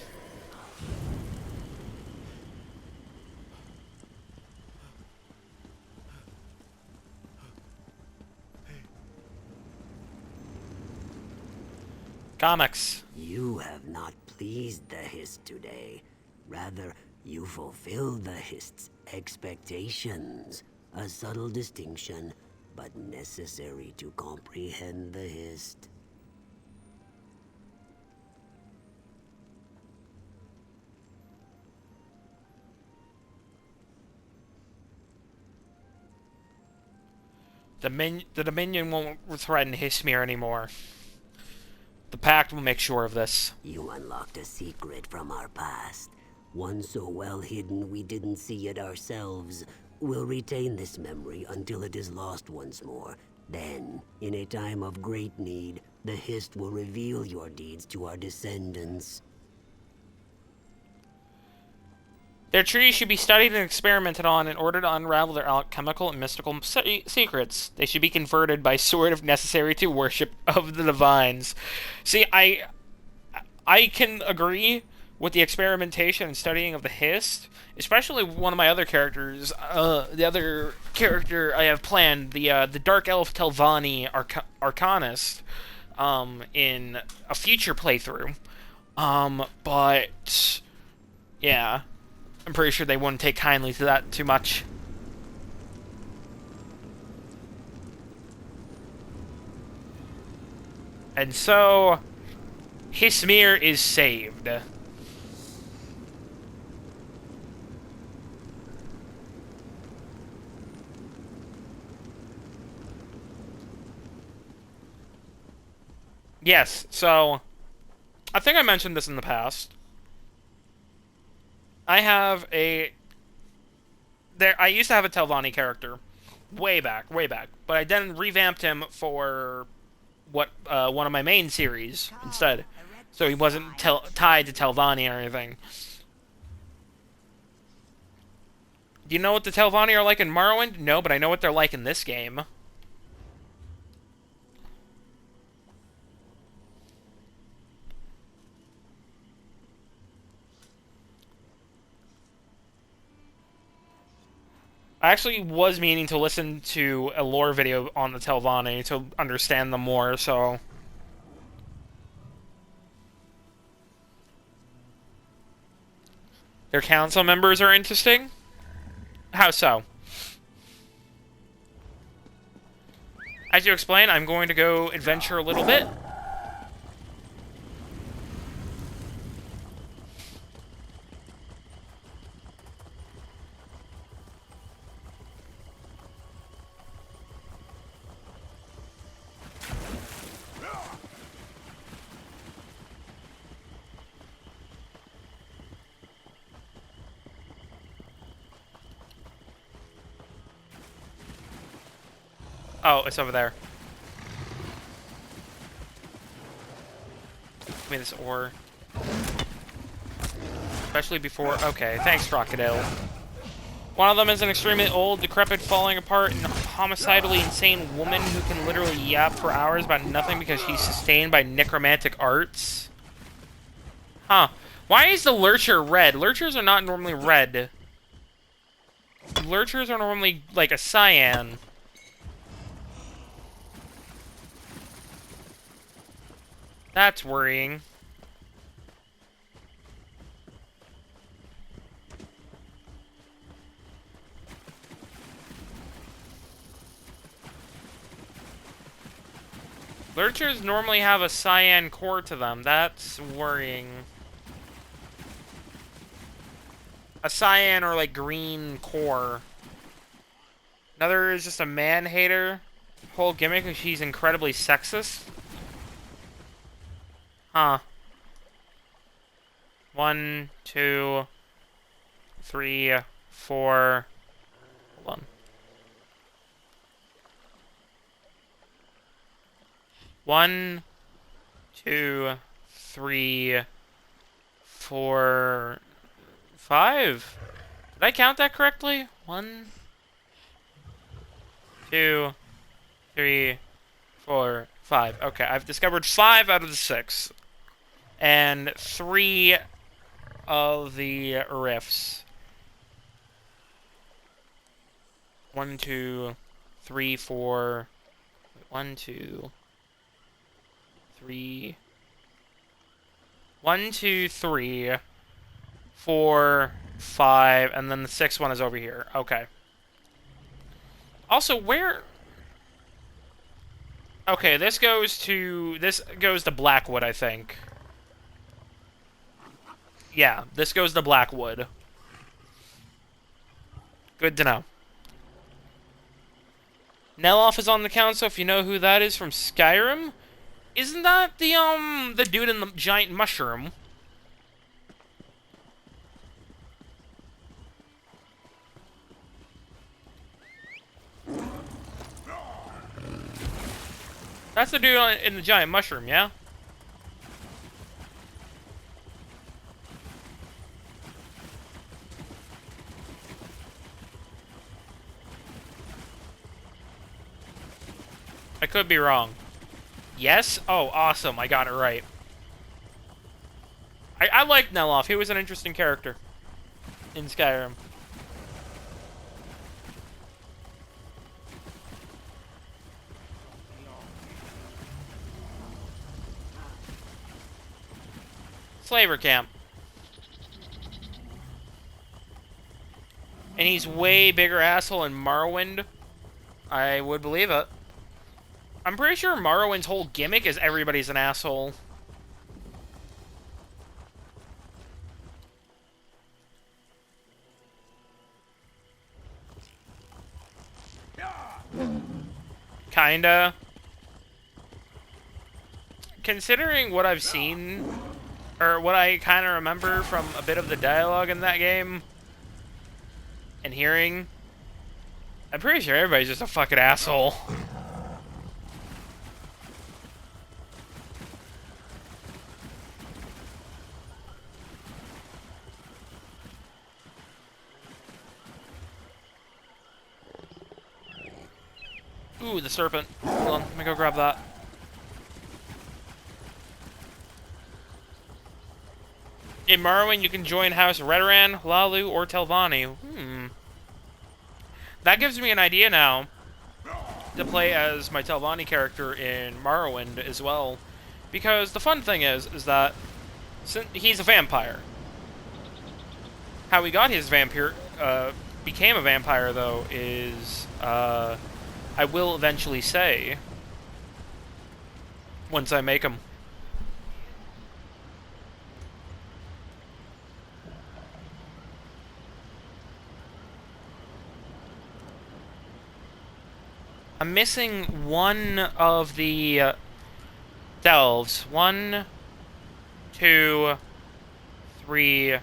Comics. You have not pleased the Hist today. Rather, you fulfilled the Hist's expectations. A subtle distinction, but necessary to comprehend the Hist. The Dominion won't threaten Hismir anymore. The Pact will make sure of this. You unlocked a secret from our past. One so well hidden we didn't see it ourselves. We'll retain this memory until it is lost once more. Then, in a time of great need, the Hist will reveal your deeds to our descendants. Their trees should be studied and experimented on in order to unravel their alchemical and mystical secrets. They should be converted by sword if necessary to worship of the divines. See, I can agree with the experimentation and studying of the Hist, especially one of my other characters. The other character I have planned, the Dark Elf Telvanni Arcanist, in a future playthrough. But yeah. I'm pretty sure they wouldn't take kindly to that too much. And so, Hismir is saved. Yes, so, I think I mentioned this in the past. I used to have a Telvanni character way back, but I then revamped him for one of my main series instead, so he wasn't tied to Telvanni or anything. Do you know what the Telvanni are like in Morrowind? No, but I know what they're like in this game. I actually was meaning to listen to a lore video on the Telvanni to understand them more, so... Their council members are interesting? How so? As you explain, I'm going to go adventure a little bit. Oh, it's over there. Give me this ore. Especially before... Okay, thanks, Crocodile. One of them is an extremely old, decrepit, falling apart, and homicidally insane woman who can literally yap for hours about nothing because she's sustained by necromantic arts. Huh. Why is the Lurcher red? Lurchers are not normally red. Lurchers are normally, like, a cyan. That's worrying. Lurchers normally have a cyan core to them. That's worrying. A cyan or like green core. Another is just a man-hater. Whole gimmick is she's incredibly sexist. Huh. 1, 2, 3, 4. Hold on. 1, 2, 3, 4, 5. Did I count that correctly? 1, 2, 3, 4, 5. Okay, I've discovered 5 out of the 6. and 3 of the rifts. 1, 2, 3, 4. 1, 2, 3. 1, 2, 3, 4, 5, and then the 6th one is over here. Okay. Also, where? Okay, this goes to Blackwood, I think. Yeah, this goes to Blackwood. Good to know. Neloff is on the council, if you know who that is from Skyrim. Isn't that the dude in the giant mushroom? That's the dude in the giant mushroom, yeah? I could be wrong. Yes? Oh, awesome. I got it right. I liked Neloff. He was an interesting character in Skyrim. Slaver camp. And he's way bigger asshole in Morrowind. I would believe it. I'm pretty sure Morrowind's whole gimmick is everybody's an asshole. Kinda. Considering what I've seen, or what I kind of remember from a bit of the dialogue in that game, and hearing, I'm pretty sure everybody's just a fucking asshole. Ooh, the serpent. Hold on, let me go grab that. In Morrowind, you can join House Redoran, Lalu, or Telvanni. That gives me an idea now to play as my Telvanni character in Morrowind as well. Because the fun thing is that he's a vampire. How he got his became a vampire, though, is, I will eventually say, once I make him. I'm missing one of the delves. 1, 2, 3,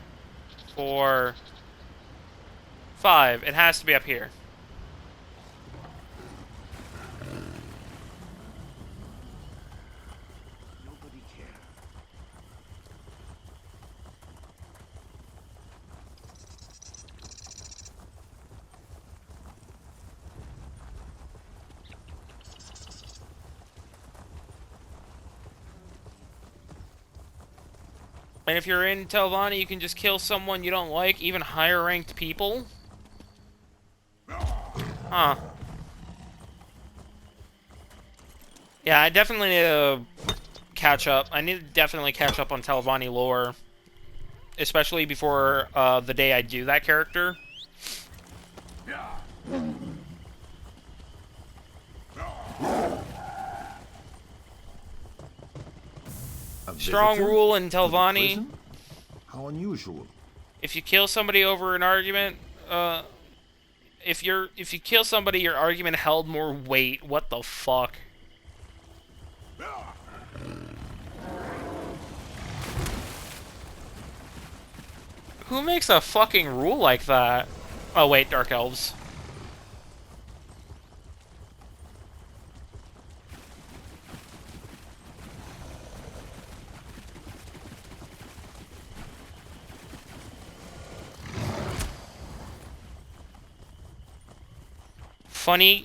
4, 5. It has to be up here. And if you're in Telvanni, you can just kill someone you don't like, even higher ranked people. Huh. Yeah, I definitely need to catch up. I need to definitely catch up on Telvanni lore. Especially before the day I do that character. Strong rule in Telvanni. How unusual. If you kill somebody over an argument, if you kill somebody, your argument held more weight. What the fuck? Who makes a fucking rule like that? Oh wait, Dark Elves.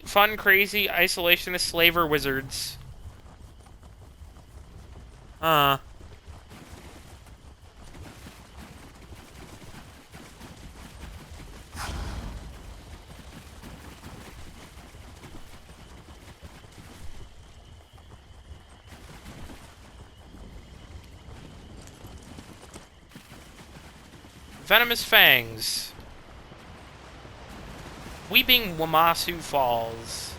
Fun, crazy, isolationist slaver wizards. Venomous Fangs. Weeping Wamasu Falls.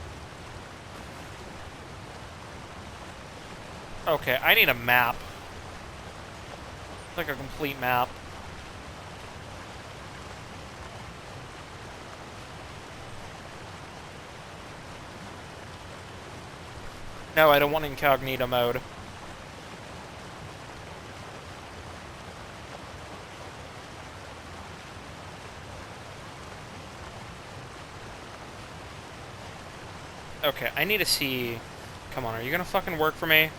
Okay, I need a map. Like a complete map. No, I don't want incognito mode. Okay, I need to see... Come on, are you gonna fucking work for me?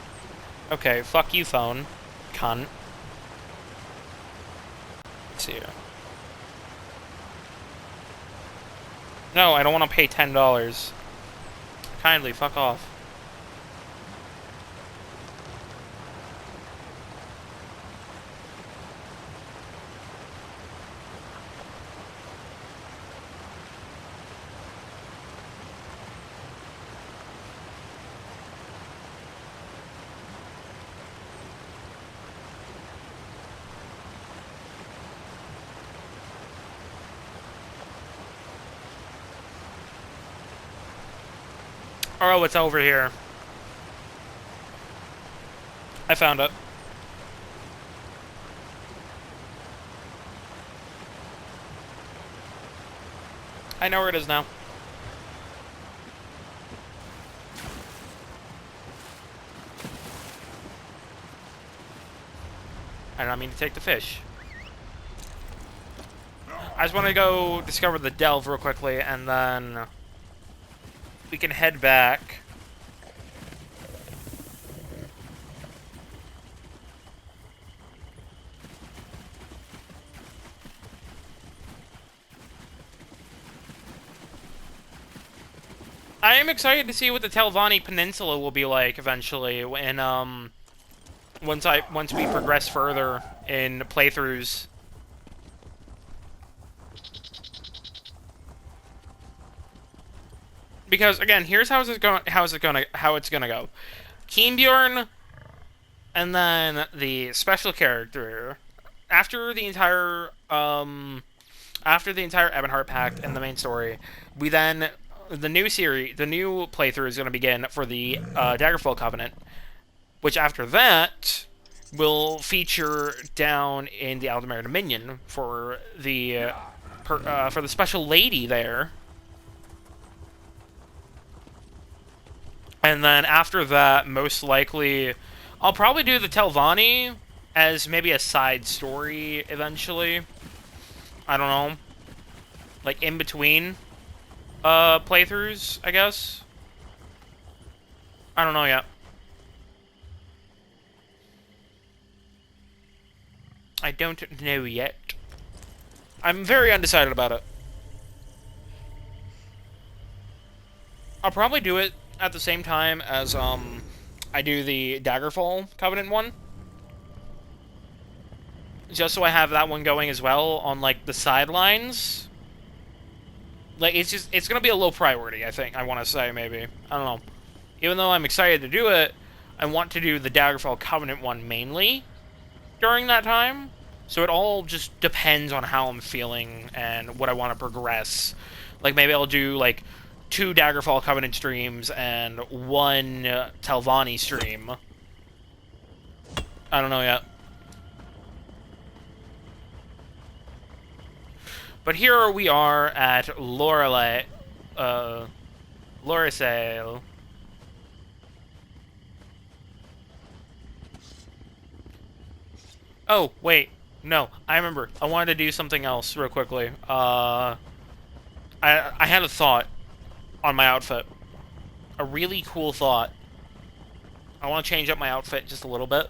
Okay, fuck you, phone. Cunt. Let's see here. No, I don't want to pay $10. Kindly, fuck off. Oh, it's over here. I found it. I know where it is now. I don't mean to take the fish. I just want to go discover the delve real quickly, and then we can head back. I am excited to see what the Telvanni Peninsula will be like eventually when once we progress further in playthroughs. Because again, here's how it's gonna go. Kynbjörn, and then the special character. After the entire Ebonheart Pact and the main story, the new playthrough is gonna begin for the Daggerfall Covenant, which after that will feature down in the Aldemir Dominion for the special lady there. And then after that, most likely, I'll probably do the Telvanni as maybe a side story eventually. I don't know. Like in between playthroughs, I guess. I don't know yet. I don't know yet. I'm very undecided about it. I'll probably do it at the same time as I do the Daggerfall Covenant one. Just so I have that one going as well on like the sidelines. Like it's gonna be a low priority, I think. I wanna say maybe. I don't know. Even though I'm excited to do it, I want to do the Daggerfall Covenant one mainly during that time. So it all just depends on how I'm feeling and what I want to progress. Like maybe I'll do like 2 Daggerfall Covenant streams and 1 Telvanni stream. I don't know yet. But here we are at Lorelei, Lorisale. Oh, wait. No, I remember. I wanted to do something else real quickly. I had a thought on my outfit. A really cool thought. I want to change up my outfit just a little bit.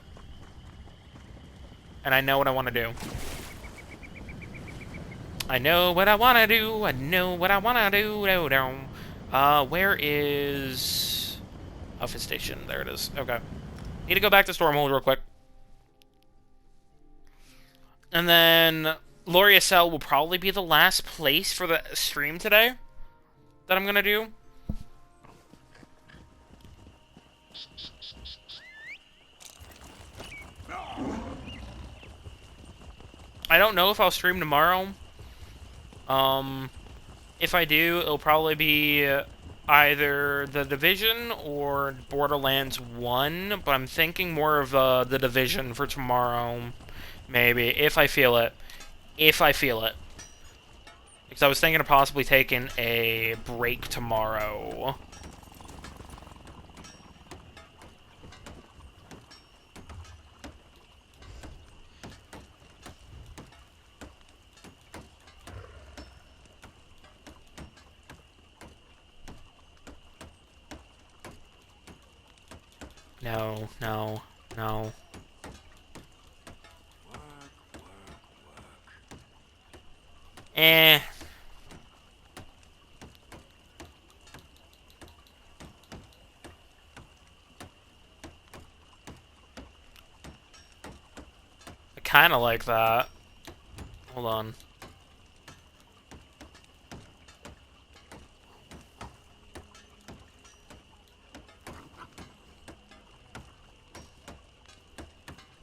And I know what I want to do. I know what I want to do. I know what I want to do. Where is outfit station? There it is. Okay. Need to go back to Stormhold real quick. And then Lorisale will probably be the last place for the stream today that I'm gonna do. I don't know if I'll stream tomorrow. If I do, it'll probably be either The Division or Borderlands 1, but I'm thinking more of The Division for tomorrow, maybe, if I feel it. If I feel it. Because I was thinking of possibly taking a break tomorrow. No, no, no. Eh. I kinda like that. Hold on.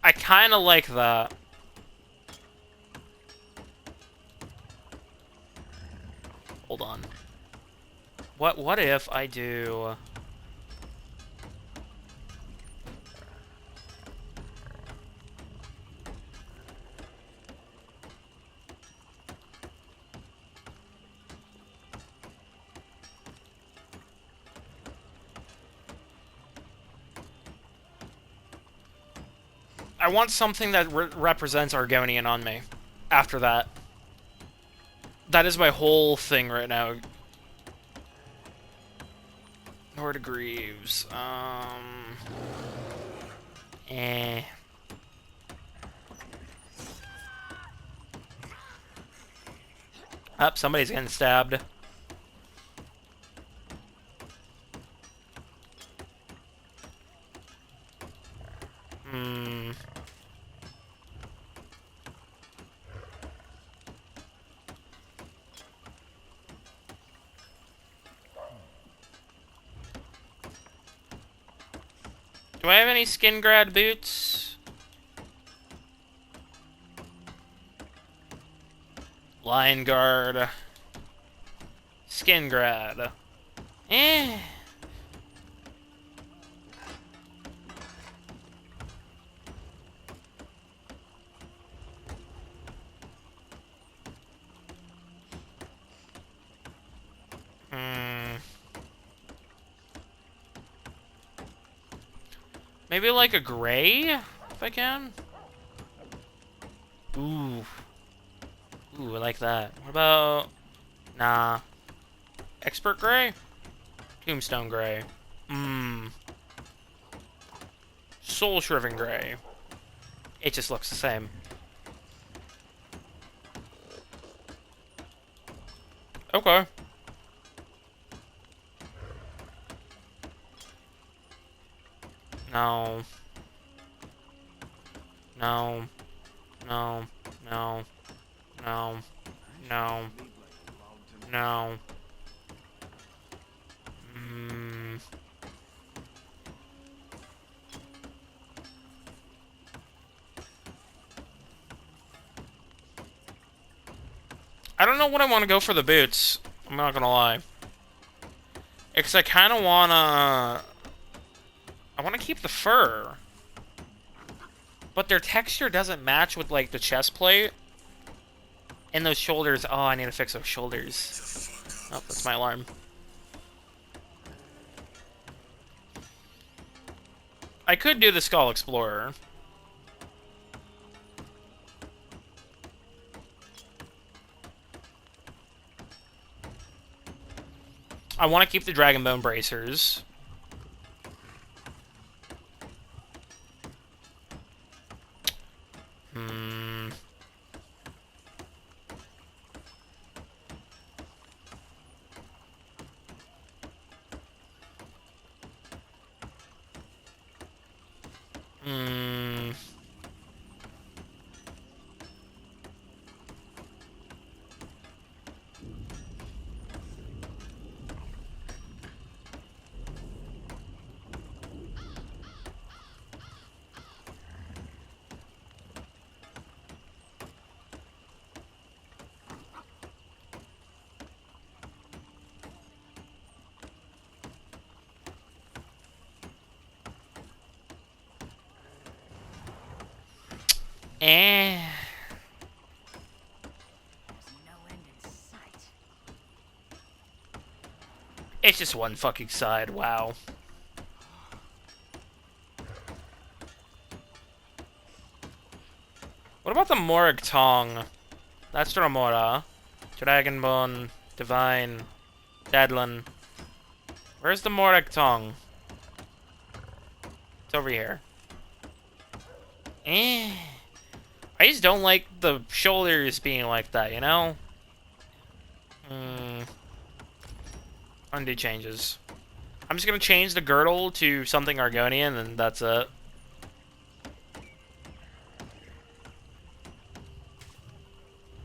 I kinda like that. Hold on. What if I do... I want something that represents Argonian on me. After that. That is my whole thing right now. Lord of Greaves. Eh. Up, somebody's getting stabbed. Hmm. Do I have any skin grad boots? Lion guard. Skin grad. Eh. Maybe like a gray, if I can. Ooh. Ooh, I like that. What about... Nah. Expert gray? Tombstone gray. Soul shriven gray. It just looks the same. Okay. No. No. No. No. No. No. No. I don't know what I want to go for the boots. I'm not gonna lie. Because I kind of wanna... I want to keep the fur. But their texture doesn't match with, like, the chest plate. And those shoulders. Oh, I need to fix those shoulders. Oh, that's my alarm. I could do the Skull Explorer. I want to keep the Dragon Bone bracers. Eh. It's just one fucking side, wow. What about the Morag Tongue? That's Dromora. Dragonbone, Divine, Deadland. Where's the Morag Tongue? It's over here. Eh. I just don't like the shoulders being like that, you know? Undo changes. I'm just gonna change the girdle to something Argonian, and that's it.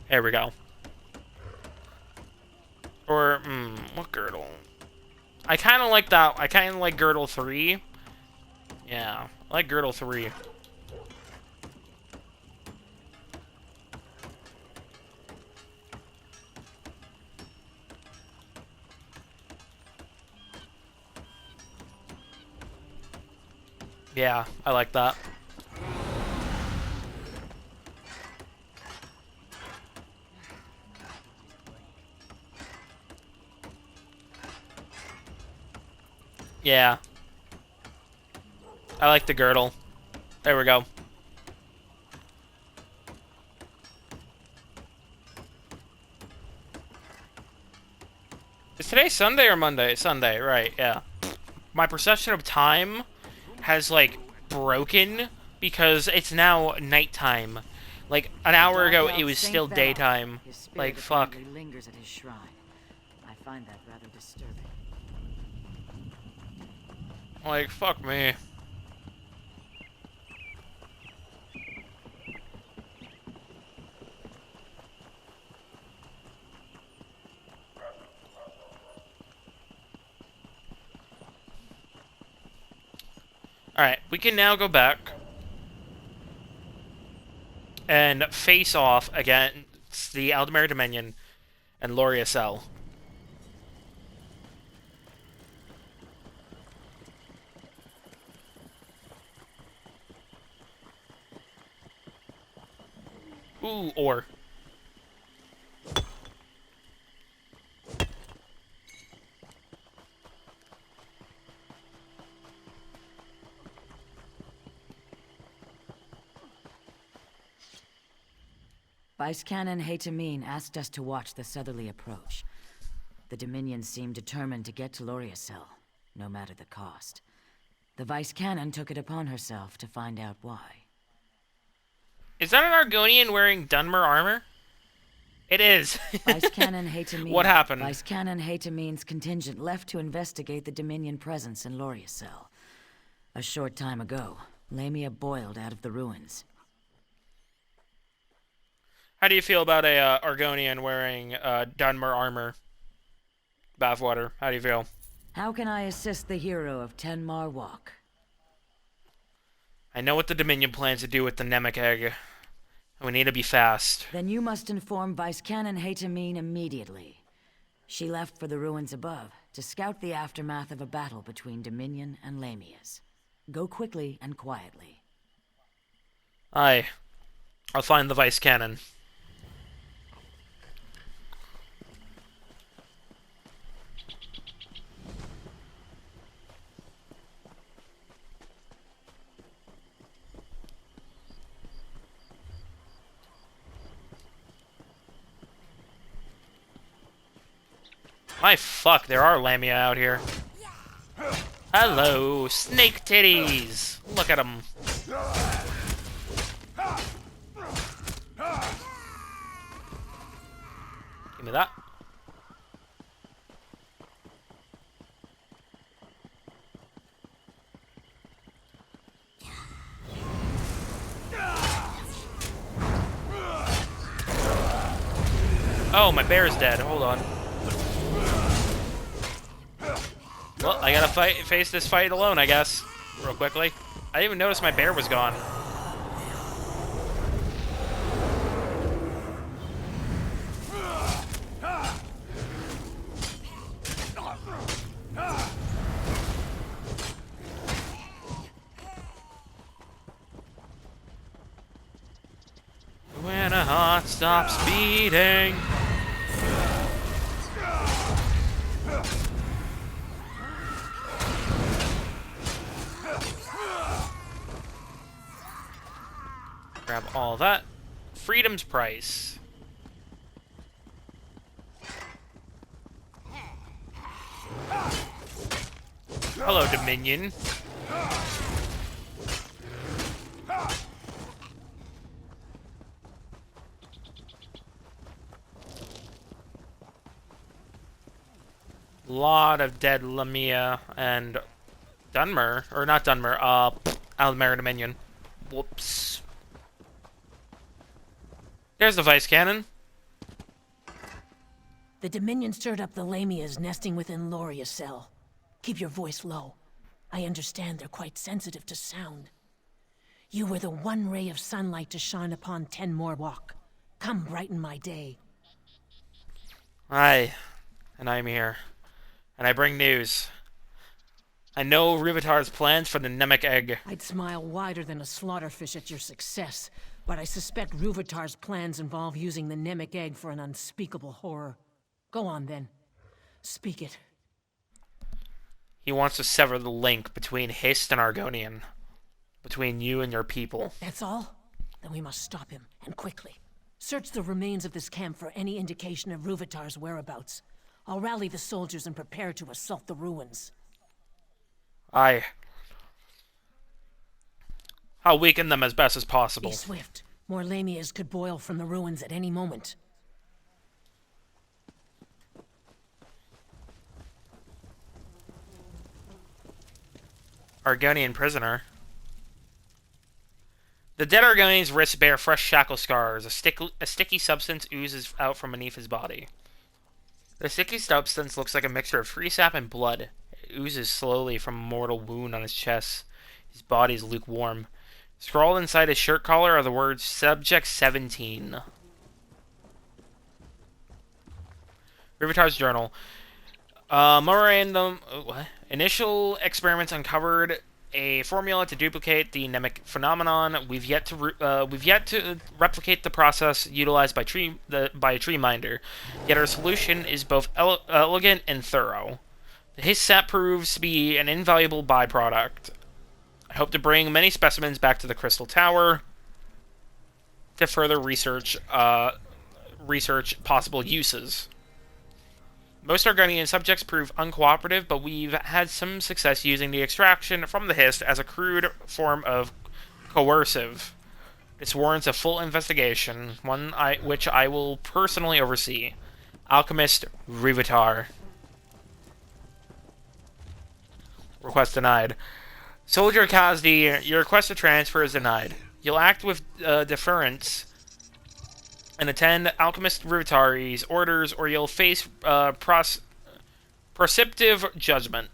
There we go. Or, what girdle? I kind of like that. I kind of like girdle 3. Yeah, I like girdle 3. Yeah, I like that. Yeah. I like the girdle. There we go. Is today Sunday or Monday? Sunday, right, yeah. My perception of time has, like, broken because it's now nighttime. Like, an hour ago, it was still daytime. Like, fuck. Lingers at his shrine. I find that rather disturbing. Like, fuck me. Alright, we can now go back and face off against the Aldemir Dominion and Loria Cell. Ooh, ore. Vice Canon Haytamine asked us to watch the southerly approach. The Dominion seemed determined to get to Loriacel, no matter the cost. The Vice Canon took it upon herself to find out why. Is that an Argonian wearing Dunmer armor? It is. Vice Canon Haytamine. What happened? Vice Canon Haytamine's contingent left to investigate the Dominion presence in Loriacel. A short time ago, Lamia boiled out of the ruins. How do you feel about a Argonian wearing Dunmer armor? Bathwater, how do you feel? How can I assist the hero of Tenmar Walk? I know what the Dominion plans to do with the Namek egg. We need to be fast. Then you must inform Vice Canon Haytamine immediately. She left for the ruins above to scout the aftermath of a battle between Dominion and Lamias. Go quickly and quietly. Aye. I'll find the Vice Canon. My fuck, there are Lamia out here. Hello, snake titties! Look at them. Give me that. Oh, my bear's dead. Hold on. Well, I gotta face this fight alone, I guess. Real quickly. I didn't even notice my bear was gone. heart stops beating. Grab all that. Freedom's price. Hello, Dominion. Lot of dead Lamia and Dunmer, or not Dunmer, Almera Dominion. Whoops. There's the Vice Cannon. The Dominion stirred up the Lamias nesting within Loria's cell. Keep your voice low. I understand they're quite sensitive to sound. You were the one ray of sunlight to shine upon Tenmore Walk. Come brighten my day. Aye, and I'm here. And I bring news. I know Ruuvitar's plans for the Nemec egg. I'd smile wider than a slaughterfish at your success, but I suspect Ruuvitar's plans involve using the Nemec egg for an unspeakable horror. Go on, then. Speak it. He wants to sever the link between Hist and Argonian. Between you and your people. That's all? Then we must stop him, and quickly. Search the remains of this camp for any indication of Ruuvitar's whereabouts. I'll rally the soldiers and prepare to assault the ruins. Aye. I'll weaken them as best as possible. Be swift. More Lamias could boil from the ruins at any moment. Argonian prisoner. The dead Argonian's wrists bear fresh shackle scars. A sticky substance oozes out from beneath his body. The sticky substance looks like a mixture of tree sap and blood. It oozes slowly from a mortal wound on his chest. His body is lukewarm. Scrawled inside his shirt collar are the words Subject 17. Ruuvitar's journal. Memorandum. What? Initial experiments uncovered a formula to duplicate the Nemec phenomenon. We've yet to replicate the process utilized by a tree minder. Yet our solution is both elegant and thorough. His sap proves to be an invaluable byproduct. I hope to bring many specimens back to the Crystal Tower to further research possible uses. Most Argonian subjects prove uncooperative, but we've had some success using the extraction from the Hist as a crude form of coercive. This warrants a full investigation, which I will personally oversee. Alchemist Ruuvitar. Request denied. Soldier Kazdi, your request to transfer is denied. You'll act with deference and attend Alchemist Ruuvitari's orders, or you'll face precipitative judgment.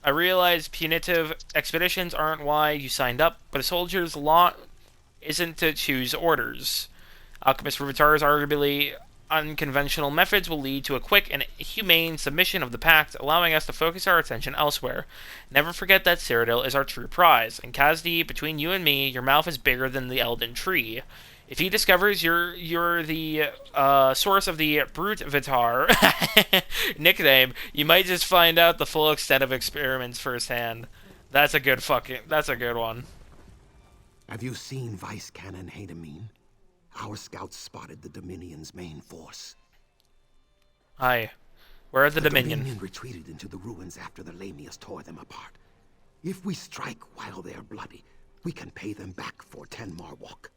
I realize punitive expeditions aren't why you signed up, but a soldier's law isn't to choose orders. Alchemist Ruuvitar's arguably unconventional methods will lead to a quick and humane submission of the pact, allowing us to focus our attention elsewhere. Never forget that Cyrodiil is our true prize, and Kazdi, between you and me, your mouth is bigger than the Elden Tree. If he discovers you're the source of the Ruuvitar nickname, you might just find out the full extent of experiments firsthand. That's a good one. Have you seen Vice Cannon Hademin? Our scouts spotted the Dominion's main force. Aye. Where are the Dominion retreated into the ruins after the Lamias tore them apart. If we strike while they're bloody, we can pay them back for Tenmar Walk.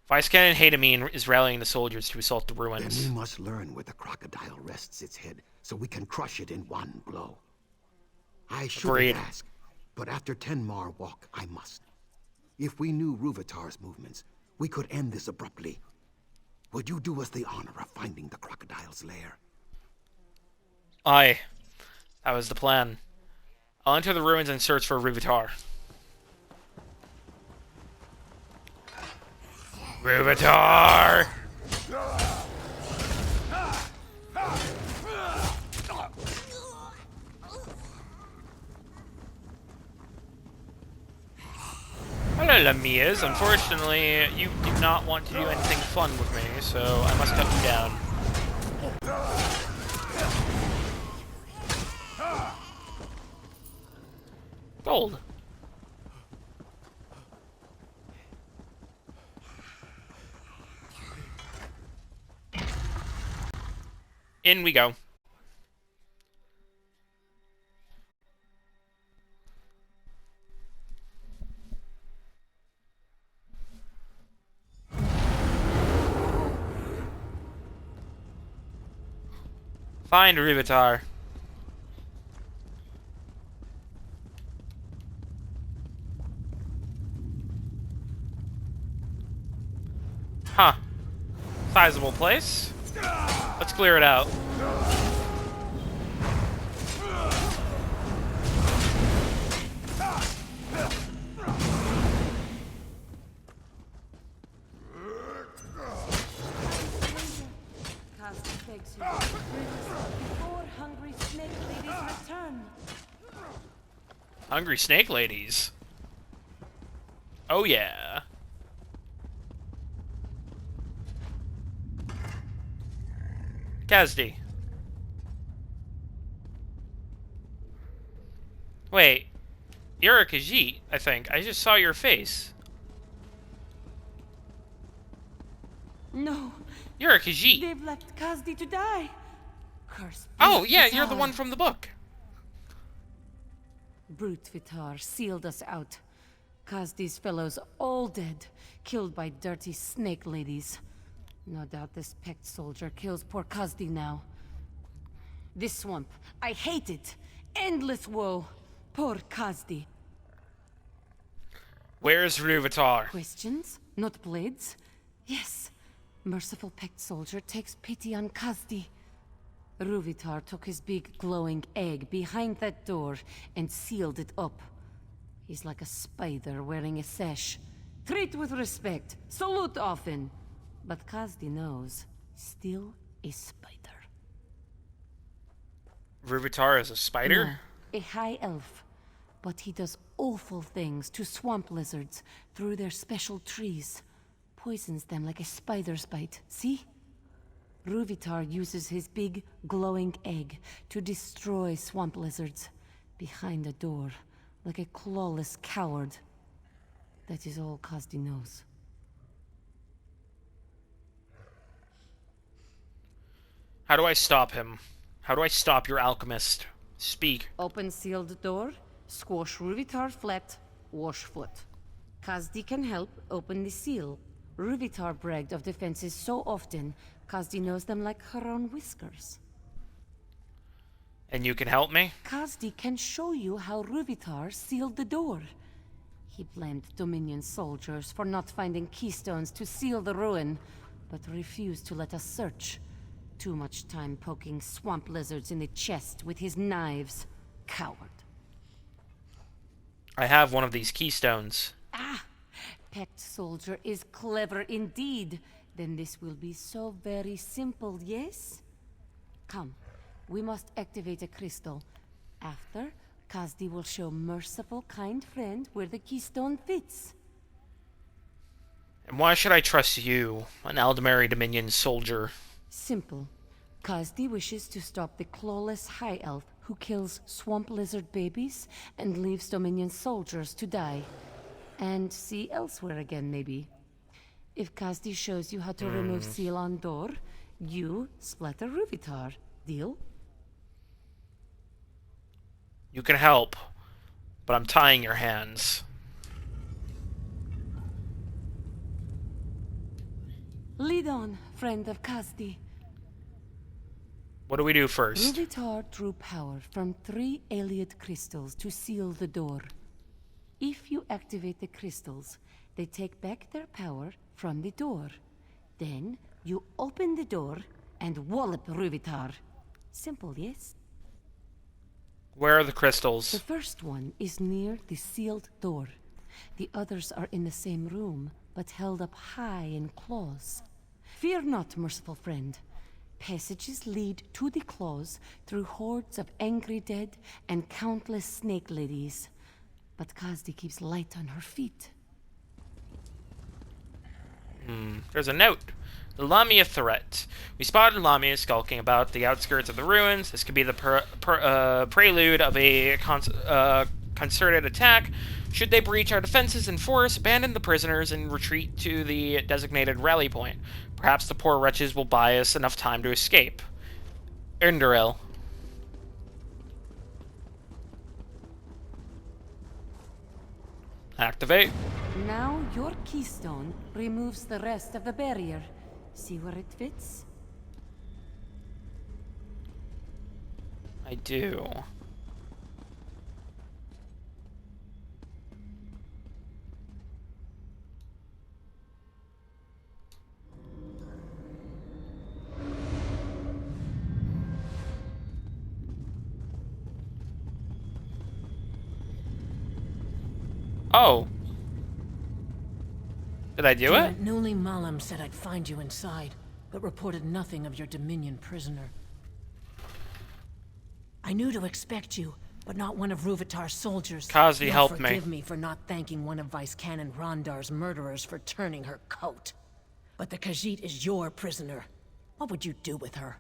Vice Cannon Hademin is rallying the soldiers to assault the ruins. Then we must learn where the crocodile rests its head, so we can crush it in one blow. I should ask, but after Tenmar Walk, I must. If we knew Ruuvitar's movements, we could end this abruptly. Would you do us the honor of finding the crocodile's lair? Aye. That was the plan. I'll enter the ruins and search for Ruuvitar. Ruuvitar! Hello, Well, Amias, unfortunately, you did not want to do anything fun with me, so I must cut you down. Gold. In we go. Find Ruuvitar. Huh. Sizable place. Let's clear it out. Before hungry snake ladies return. Hungry snake ladies. Oh yeah. Kazdi. Wait. You're a Khajiit, I think. I just saw your face. No. You're a Khajiit. They've left Kazdi to die. Curse. Oh, yeah, you're the one from the book. Ruuvitar sealed us out. Kazdi's fellows all dead, killed by dirty snake ladies. No doubt this Pecked soldier kills poor Kazdi now. This swamp, I hate it. Endless woe. Poor Kazdi. Where's Ruuvitar? Questions? Not blades? Yes. Merciful Pecked soldier takes pity on Kazdi. Ruuvitar took his big glowing egg behind that door and sealed it up. He's like a spider wearing a sash. Treat with respect, salute often. But Kazdi knows, still a spider. Ruuvitar is a spider? No, a high elf. But he does awful things to swamp lizards through their special trees. Poisons them like a spider's bite, see? Ruuvitar uses his big, glowing egg to destroy swamp lizards behind a door, like a clawless coward. That is all Kazdi knows. How do I stop him? How do I stop your alchemist? Speak. Open sealed door, squash Ruuvitar flat, wash foot. Kazdi can help open the seal. Ruuvitar bragged of defenses so often, Kazdi knows them like her own whiskers. And you can help me? Kazdi can show you how Ruuvitar sealed the door. He blamed Dominion soldiers for not finding keystones to seal the ruin, but refused to let us search. Too much time poking swamp lizards in the chest with his knives. Coward. I have one of these keystones. Ah! Pecked soldier is clever indeed. Then this will be so very simple, yes? Come, we must activate a crystal. After, Kazdi will show merciful, kind friend where the keystone fits. And why should I trust you, an Aldemary Dominion soldier? Simple. Kazdi wishes to stop the clawless high elf who kills swamp lizard babies and leaves Dominion soldiers to die. And see elsewhere again, maybe. If Kazdi shows you how to remove seal on door, you splatter Ruuvitar. Deal? You can help, but I'm tying your hands. Lead on, friend of Kazdi. What do we do first? Ruuvitar drew power from 3 Ayleid crystals to seal the door. If you activate the crystals, they take back their power from the door. Then, you open the door and wallop Ruuvitar. Simple, yes? Where are the crystals? The first one is near the sealed door. The others are in the same room, but held up high in claws. Fear not, merciful friend. Passages lead to the claws through hordes of angry dead and countless snake ladies. But Kazdi keeps light on her feet. There's a note. The Lamia threat. We spotted Lamia skulking about the outskirts of the ruins. This could be the prelude of a concerted attack. Should they breach our defenses and force, abandon the prisoners, and retreat to the designated rally point? Perhaps the poor wretches will buy us enough time to escape. Unduril. Activate. Now your keystone removes the rest of the barrier. See where it fits? I do. Oh. Did I do it? Newly Malam said I'd find you inside, but reported nothing of your Dominion prisoner. I knew to expect you, but not one of Ruuvitar's soldiers. Kazi helped me. Forgive me for not thanking one of Vice Canon Rondar's murderers for turning her coat. But the Khajiit is your prisoner. What would you do with her?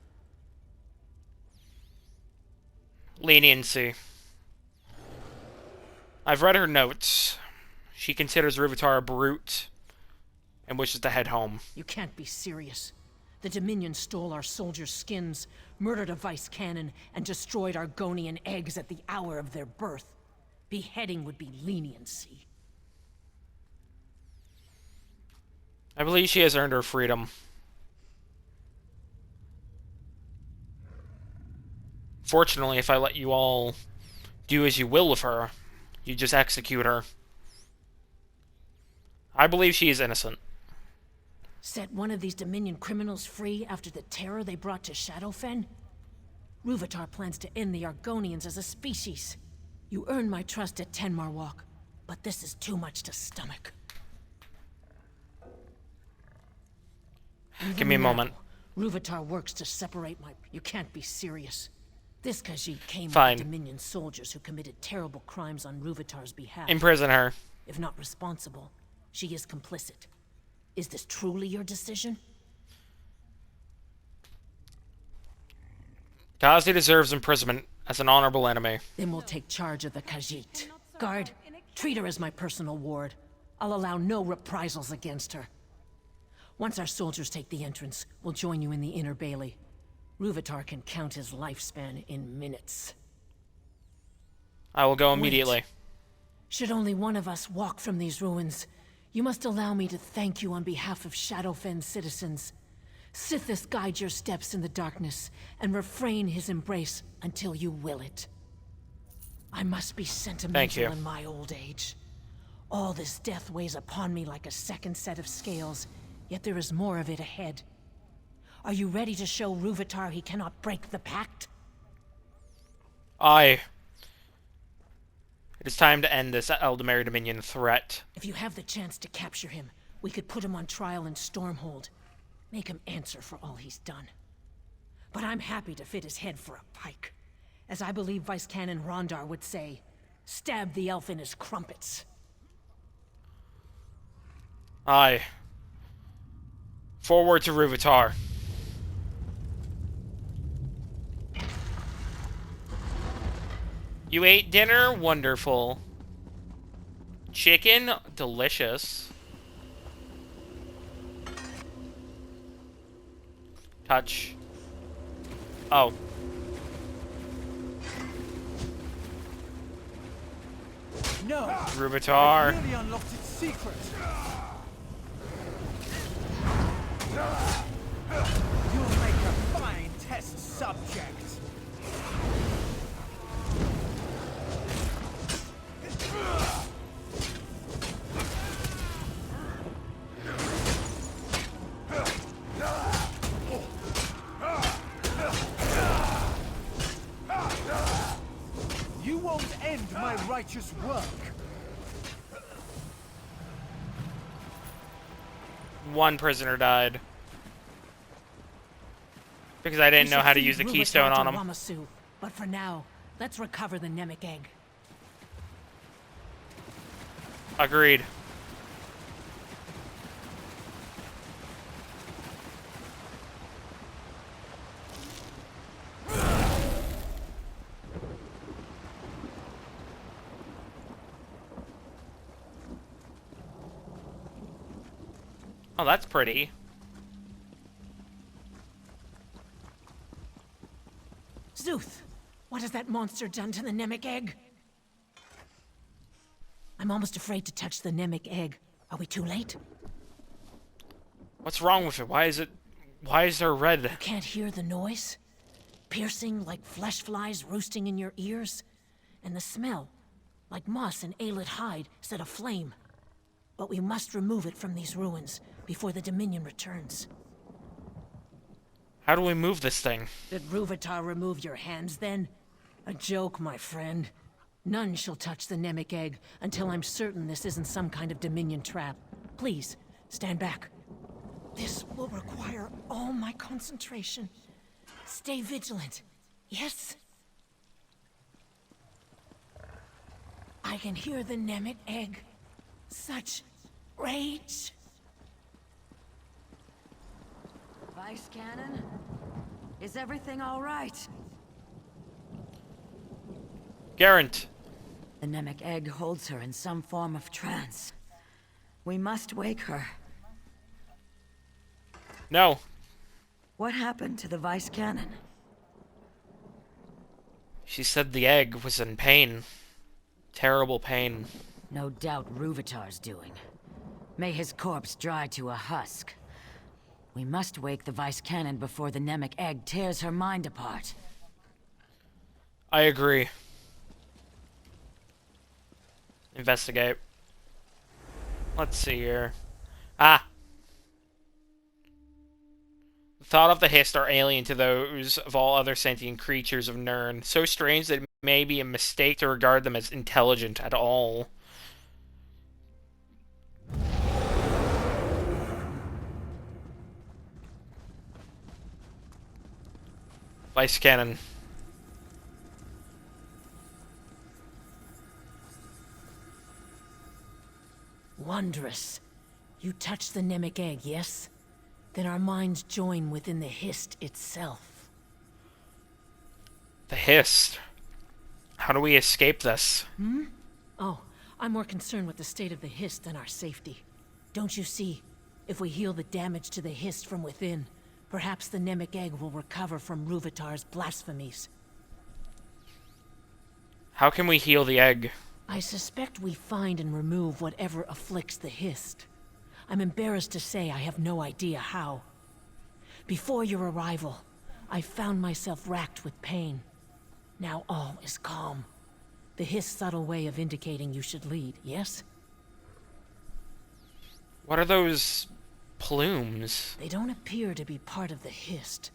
Leniency. I've read her notes. She considers Ruuvitar a brute and wishes to head home. You can't be serious. The Dominion stole our soldiers' skins, murdered a vice cannon, and destroyed Argonian eggs at the hour of their birth. Beheading would be leniency. I believe she has earned her freedom. Fortunately, if I let you all do as you will with her, you just execute her. I believe she is innocent. Set one of these Dominion criminals free after the terror they brought to Shadowfen? Ruuvitar plans to end the Argonians as a species. You earned my trust at Tenmarwalk, but this is too much to stomach. Give me a moment. Ruuvitar works to separate my... You can't be serious. This Khajiit came Fine. with Dominion soldiers who committed terrible crimes on Ruuvitar's behalf. Imprison her. If not responsible, she is complicit. Is this truly your decision? Kazi deserves imprisonment as an honorable enemy. Then we'll take charge of the Khajiit. Guard, treat her as my personal ward. I'll allow no reprisals against her. Once our soldiers take the entrance, we'll join you in the Inner Bailey. Ruuvitar can count his lifespan in minutes. I will go immediately. Wait. Should only one of us walk from these ruins, you must allow me to thank you on behalf of Shadowfen citizens. Sithis guide your steps in the darkness, and refrain his embrace until you will it. I must be sentimental in my old age. All this death weighs upon me like a second set of scales, yet there is more of it ahead. Are you ready to show Ruuvitar he cannot break the pact? Aye. It is time to end this Eldameri Dominion threat. If you have the chance to capture him, we could put him on trial in Stormhold. Make him answer for all he's done. But I'm happy to fit his head for a pike. As I believe Vice Canon Rondar would say, stab the elf in his crumpets. Aye. Forward to Ruuvitar. You ate dinner? Wonderful. Chicken? Delicious. Touch. Oh. No! Ruuvitar. Really unlocked its secret. You'll make a fine test subject. You won't end my righteous work. One prisoner died. Because I didn't know how to use the keystone on him. Wamasu, but for now, let's recover the Nemec egg. Agreed. Oh, that's pretty. Zuth, what has that monster done to the Namek egg? I'm almost afraid to touch the Namek egg. Are we too late? What's wrong with it? Why is there red? You can't hear the noise? Piercing like flesh flies roosting in your ears? And the smell, like moss and ailed hide set aflame. But we must remove it from these ruins before the Dominion returns. How do we move this thing? Did Ruuvitar remove your hands then? A joke, my friend. None shall touch the Namek egg until I'm certain this isn't some kind of Dominion trap. Please, stand back. This will require all my concentration. Stay vigilant, yes? I can hear the Namek egg. Such rage. Vice Cannon? Is everything all right? Garant. The Namek egg holds her in some form of trance. We must wake her. No. What happened to the Vice Cannon? She said the egg was in pain. Terrible pain. No doubt Ruuvitar's doing. May his corpse dry to a husk. We must wake the Vice Cannon before the Namek egg tears her mind apart. I agree. Investigate. Let's see here. Ah! The thought of the Hist are alien to those of all other sentient creatures of Nirn. So strange that it may be a mistake to regard them as intelligent at all. Vice Cannon. Wondrous. You touch the Namek egg, yes? Then our minds join within the Hist itself. The Hist? How do we escape this? Hmm? Oh, I'm more concerned with the state of the Hist than our safety. Don't you see? If we heal the damage to the Hist from within, perhaps the Namek egg will recover from Ruuvitar's blasphemies. How can we heal the egg? I suspect we find and remove whatever afflicts the Hist. I'm embarrassed to say I have no idea how. Before your arrival, I found myself racked with pain. Now all is calm. The Hist's subtle way of indicating you should lead, yes? What are those plumes? They don't appear to be part of the Hist.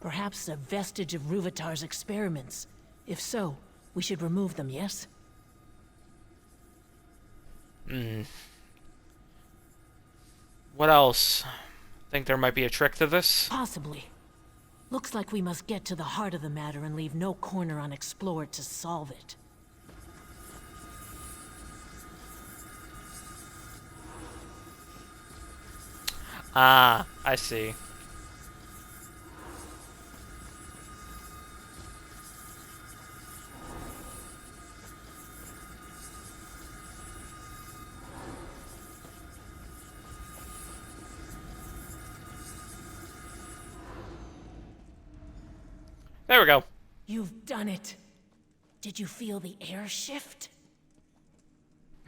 Perhaps a vestige of Ruuvitar's experiments. If so, we should remove them, yes? Hmm. What else? Think there might be a trick to this? Possibly. Looks like we must get to the heart of the matter and leave no corner unexplored to solve it. Ah, I see. There we go. You've done it. Did you feel the air shift?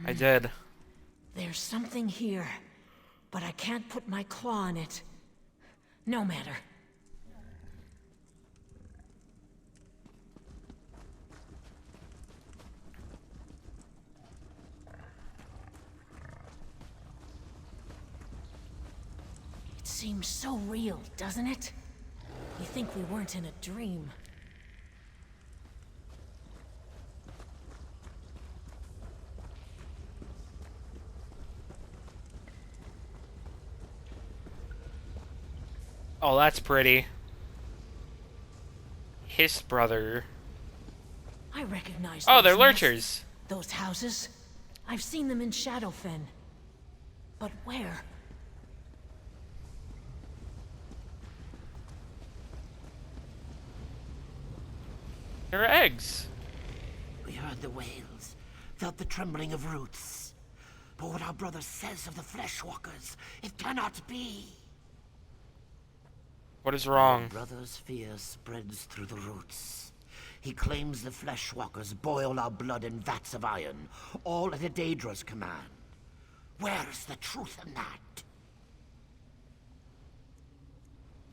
I did. There's something here, but I can't put my claw on it. No matter. It seems so real, doesn't it? You think we weren't in a dream. Oh, that's pretty. His brother. I recognize Oh, those they're nests, lurchers. those houses. I've seen them in Shadowfen. But where? They're eggs. We heard the wails, felt the trembling of roots. But what our brother says of the Fleshwalkers, it cannot be. What is wrong? Our brother's fear spreads through the roots. He claims the Fleshwalkers boil our blood in vats of iron, all at a Daedra's command. Where is the truth in that?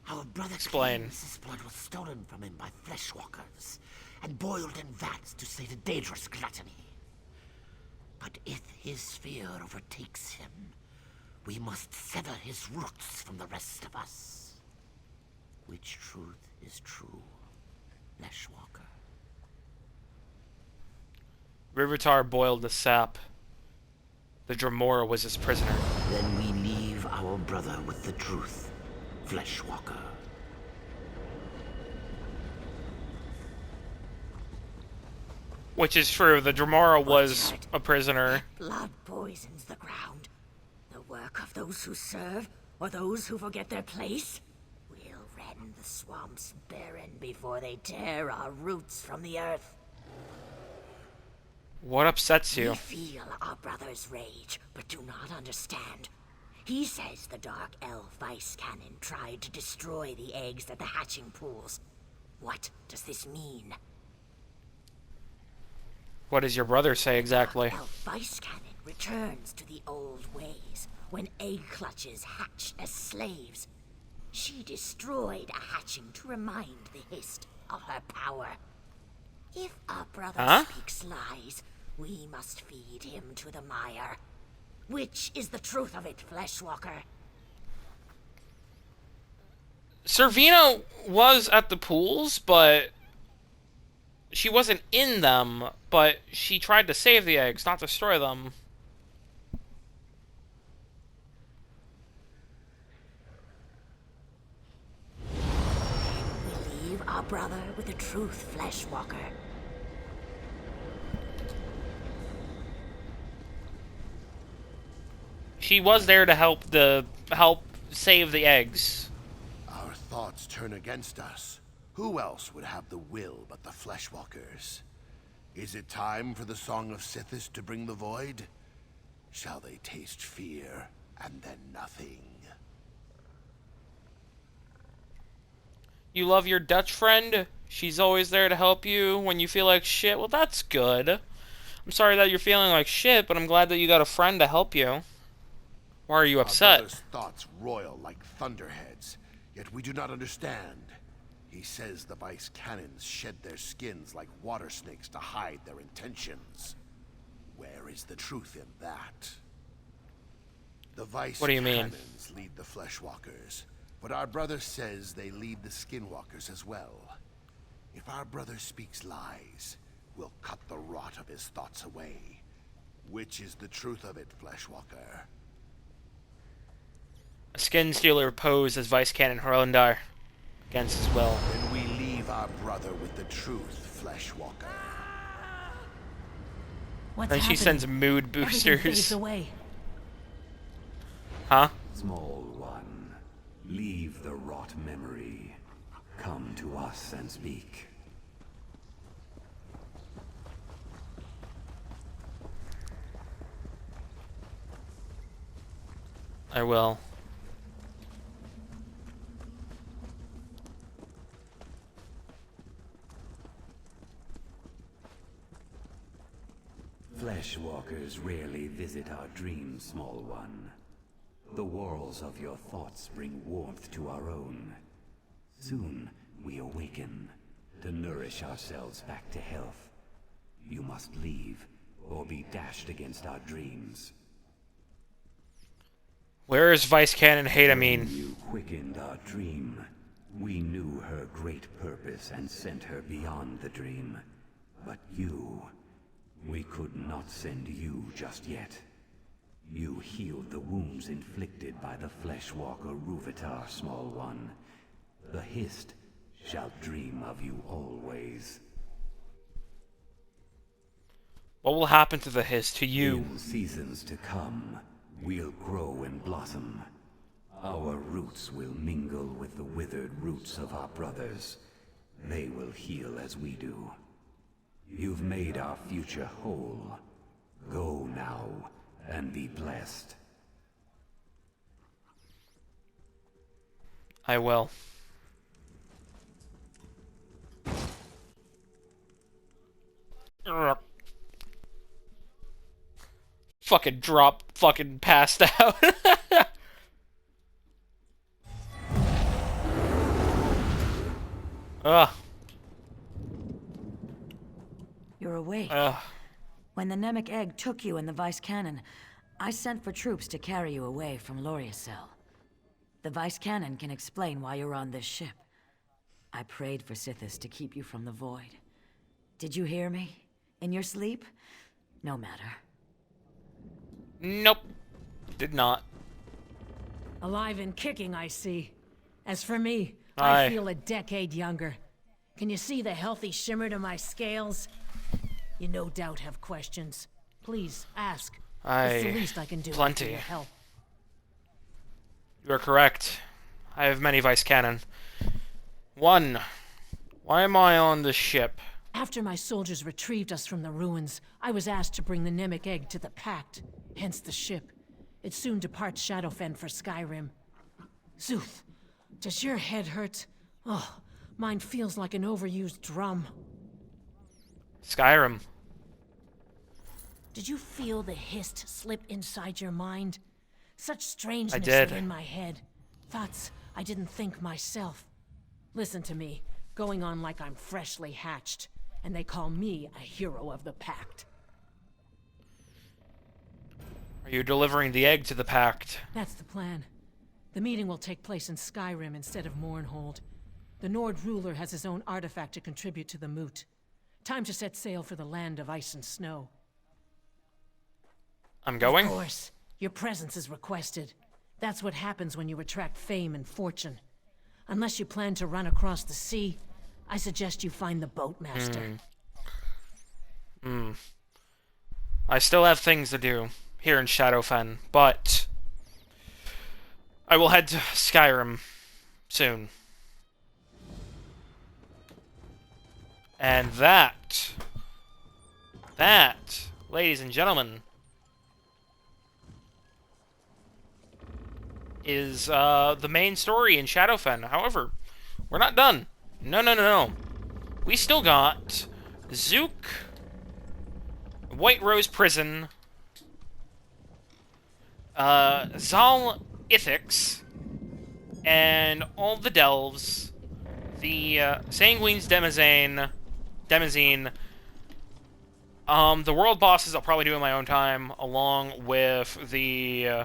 Our brother claims his blood was stolen from him by Fleshwalkers and boiled in vats to sate a Daedra's gluttony. But if his fear overtakes him, we must sever his roots from the rest of us. Which truth is true, Fleshwalker? Ruuvitar boiled the sap. The Dremora was his prisoner. Then we leave our brother with the truth, Fleshwalker. Which is true. The Dremora was a prisoner. Blood poisons the ground. The work of those who serve, or those who forget their place, will rend the swamps barren before they tear our roots from the earth. What upsets you? We feel our brother's rage, but do not understand. He says the Dark Elf Vice Cannon tried to destroy the eggs at the hatching pools. What does this mean? What does your brother say exactly? Elf Vice Cannon returns to the old ways, when egg clutches hatched as slaves. She destroyed a hatching to remind the Hist of her power. If our brother speaks lies, we must feed him to the mire. Which is the truth of it, Fleshwalker? Servina was at the pools, but she wasn't in them, but she tried to save the eggs, not destroy them. We leave our brother with the truth, Fleshwalker. She was there to help save the eggs. Our thoughts turn against us. Who else would have the will but the Fleshwalkers? Is it time for the Song of Sithis to bring the void? Shall they taste fear and then nothing? You love your Dutch friend? She's always there to help you when you feel like shit? Well, that's good. I'm sorry that you're feeling like shit, but I'm glad that you got a friend to help you. Why are you upset? Our brother's thoughts roil like thunderheads, yet we do not understand. He says the Vice Cannons shed their skins like water snakes to hide their intentions. Where is the truth in that? The Vice Cannons lead the Fleshwalkers, but our brother says they lead the Skinwalkers as well. If our brother speaks lies, we'll cut the rot of his thoughts away. Which is the truth of it, Fleshwalker? A skin stealer posed as Vice Cannon Horlendar against his will. Then we leave our brother with the truth, Fleshwalker. And she sends mood boosters. Fades away. Huh? Small one, leave the rot memory. Come to us and speak. I will. Fleshwalkers rarely visit our dreams, small one. The walls of your thoughts bring warmth to our own. Soon we awaken to nourish ourselves back to health. You must leave or be dashed against our dreams. Where is Vice Cannon Hadamine? You quickened our dream. We knew her great purpose and sent her beyond the dream. But you... we could not send you just yet. You healed the wounds inflicted by the Fleshwalker Ruuvitar, small one. The Hist shall dream of you always. What will happen to the Hist, to you? In seasons to come, we'll grow and blossom. Our roots will mingle with the withered roots of our brothers. They will heal as we do. You've made our future whole. Go now, and be blessed. I will. Ugh. Fucking drop, fucking passed out. Ugh. You're awake. When the Nemec egg took you and the Vice Cannon, I sent for troops to carry you away from Loriacel. The Vice Cannon can explain why you're on this ship. I prayed for Sithis to keep you from the Void. Did you hear me? In your sleep? No matter. Nope. Did not. Alive and kicking, I see. As for me, Aye. I feel a decade younger. Can you see the healthy shimmer to my scales? You no doubt have questions. Please, ask. It's the least I can do. Plenty. For your help. You are correct. I have many Vice Cannon. 1. Why am I on this ship? After my soldiers retrieved us from the ruins, I was asked to bring the Nemec egg to the Pact, hence the ship. It soon departs Shadowfen for Skyrim. Zuth, does your head hurt? Oh, mine feels like an overused drum. Skyrim. Did you feel the hist slip inside your mind? Such strangeness I did. in my head. Thoughts I didn't think myself. Listen to me, going on like I'm freshly hatched, and they call me a hero of the Pact. Are you delivering the egg to the Pact? That's the plan. The meeting will take place in Skyrim instead of Mournhold. The Nord ruler has his own artifact to contribute to the moot. Time to set sail for the land of ice and snow. I'm going? Of course. Your presence is requested. That's what happens when you attract fame and fortune. Unless you plan to run across the sea, I suggest you find the boatmaster. I still have things to do here in Shadowfen, but I will head to Skyrim soon. And that, ladies and gentlemen, is the main story in Shadowfen. However, we're not done. No. We still got Zook, White Rose Prison, Zal Ithix, and all the Delves, the Sanguine's Demazine, the world bosses I'll probably do in my own time, along with the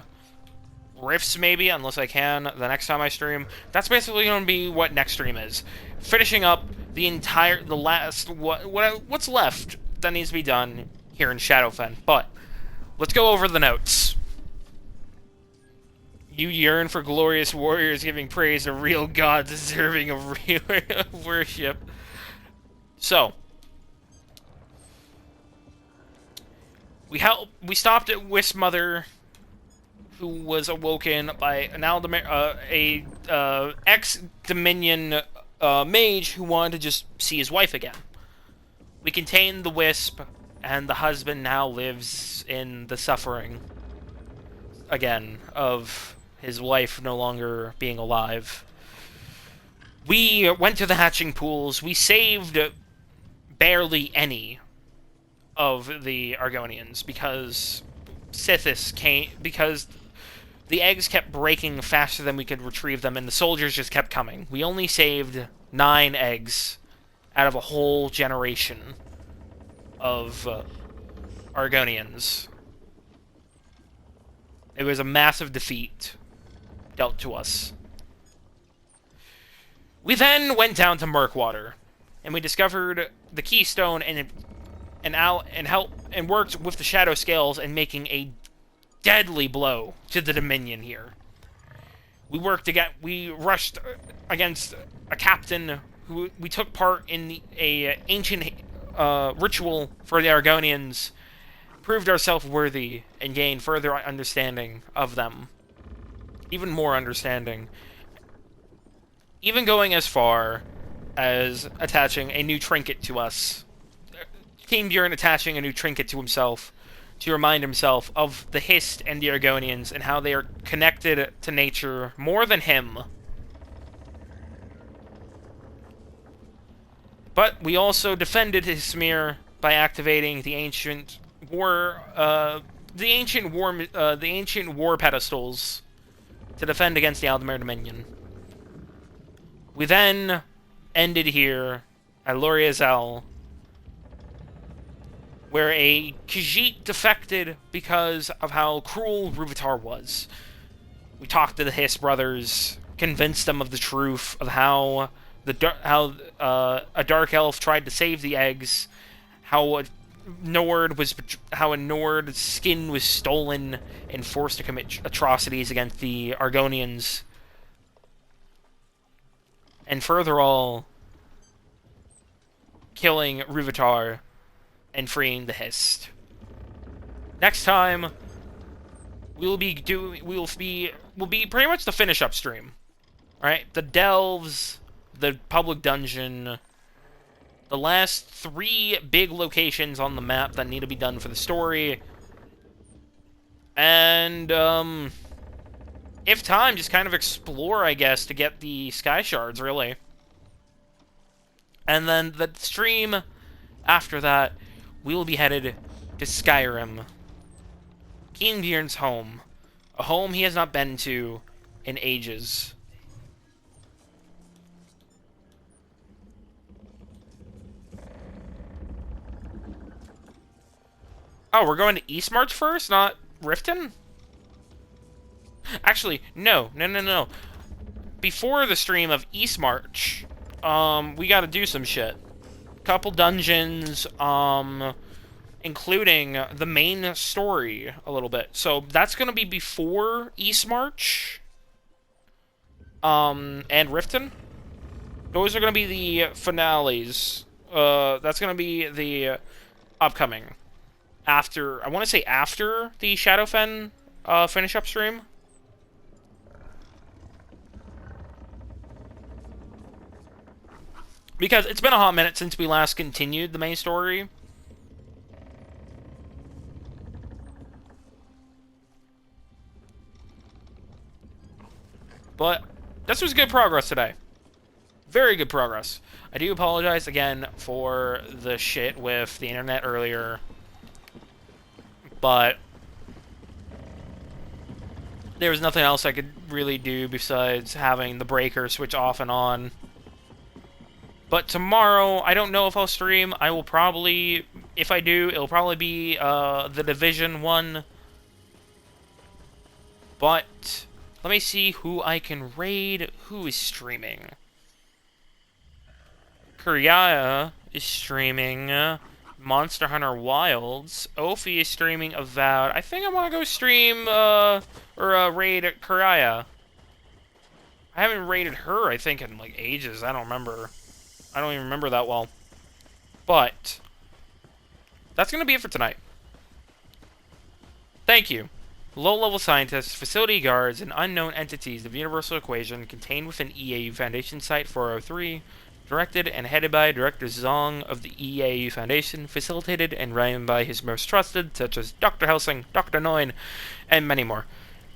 Rifts, maybe, unless I can, the next time I stream. That's basically going to be what next stream is. Finishing up what's left that needs to be done here in Shadowfen. But, let's go over the notes. You yearn for glorious warriors giving praise to real gods deserving of real worship. So, we stopped at Wismother, who was awoken by an ex-Dominion mage who wanted to just see his wife again. We contained the Wisp, and the husband now lives in the suffering again of his wife no longer being alive. We went to the hatching pools. We saved barely any of the Argonians because Sithis came, because the eggs kept breaking faster than we could retrieve them, and the soldiers just kept coming. We only saved 9 eggs out of a whole generation of Argonians. It was a massive defeat dealt to us. We then went down to Murkwater, and we discovered the Keystone and worked with the Shadow Scales in making a deadly blow to the Dominion here. We rushed against a captain who we took part in a ancient ritual for the Argonians, proved ourselves worthy, and gained further understanding of them. Even more understanding. Even going as far as attaching a new trinket to us. Kynbjörn attaching a new trinket to himself to remind himself of the Hist and the Argonians and how they are connected to nature more than him. But we also defended Hismir by activating the ancient war pedestals to defend against the Aldemir Dominion. We then ended here at Loriazel, where a Khajiit defected because of how cruel Ruuvitar was. We talked to the Hiss brothers, convinced them of the truth of how a dark elf tried to save the eggs, how a Nord's skin was stolen and forced to commit atrocities against the Argonians, and further all, killing Ruuvitar and freeing the Hist. Next time, we'll be pretty much the finish up stream. Alright, the delves, the public dungeon, the last 3 big locations on the map that need to be done for the story, and, if time, just kind of explore, I guess, to get the Sky Shards, really. And then the stream after that, we will be headed to Skyrim. Kynbjörn's home. A home he has not been to in ages. Oh, we're going to Eastmarch first, not Riften? Actually, no. Before the stream of Eastmarch, we gotta do some shit. Couple dungeons, including the main story a little bit. So that's gonna be before Eastmarch, and Riften. Those are gonna be the finales. That's gonna be the upcoming. After, I want to say after the Shadowfen finish up stream. Because it's been a hot minute since we last continued the main story. But this was good progress today. Very good progress. I do apologize again for the shit with the internet earlier. But there was nothing else I could really do besides having the breaker switch off and on. But tomorrow, I don't know if I'll stream. I will probably, if I do, it'll probably be the Division 1. But let me see who I can raid. Who is streaming? Kuryaya is streaming. Monster Hunter Wilds. Ophi is streaming Avowed. I think I want to go stream, raid Kuryaya. I haven't raided her, I think, in, like, ages. I don't remember. I don't even remember that well. But that's going to be it for tonight. Thank you. Low-level scientists, facility guards, and unknown entities of Universal Equation contained within EAU Foundation Site 403, directed and headed by Director Zong of the EAU Foundation, facilitated and ran by his most trusted, such as Dr. Helsing, Dr. Noin, and many more.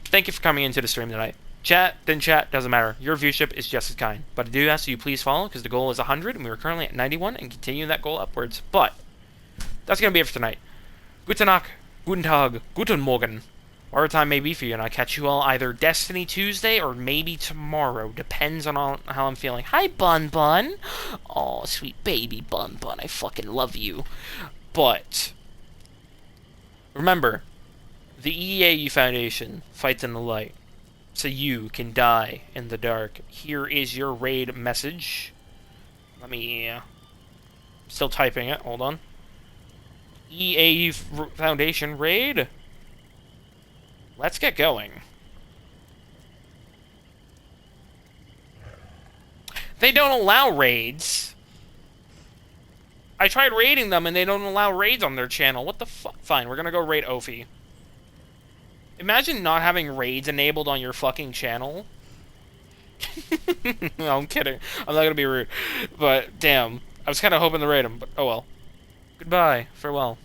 Thank you for coming into the stream tonight. Chat, didn't chat, doesn't matter. Your viewship is just as kind. But I do ask that you please follow, because the goal is 100, and we are currently at 91, and continue that goal upwards. But that's going to be it for tonight. Guten Nacht, Guten Tag, Guten Morgen. Whatever time may be for you, and I'll catch you all either Destiny Tuesday or maybe tomorrow. Depends on how I'm feeling. Hi, Bun Bun. Oh, sweet baby Bun Bun. I fucking love you. But remember, the EAU Foundation fights in the light, so you can die in the dark. Here is your raid message. Let me... still typing it. Hold on. EAU Foundation raid. Let's get going. They don't allow raids. I tried raiding them and they don't allow raids on their channel. What the fuck? Fine, we're gonna go raid Ophi. Imagine not having raids enabled on your fucking channel. No, I'm kidding. I'm not gonna be rude. But, damn. I was kind of hoping to raid them, but oh well. Goodbye. Farewell.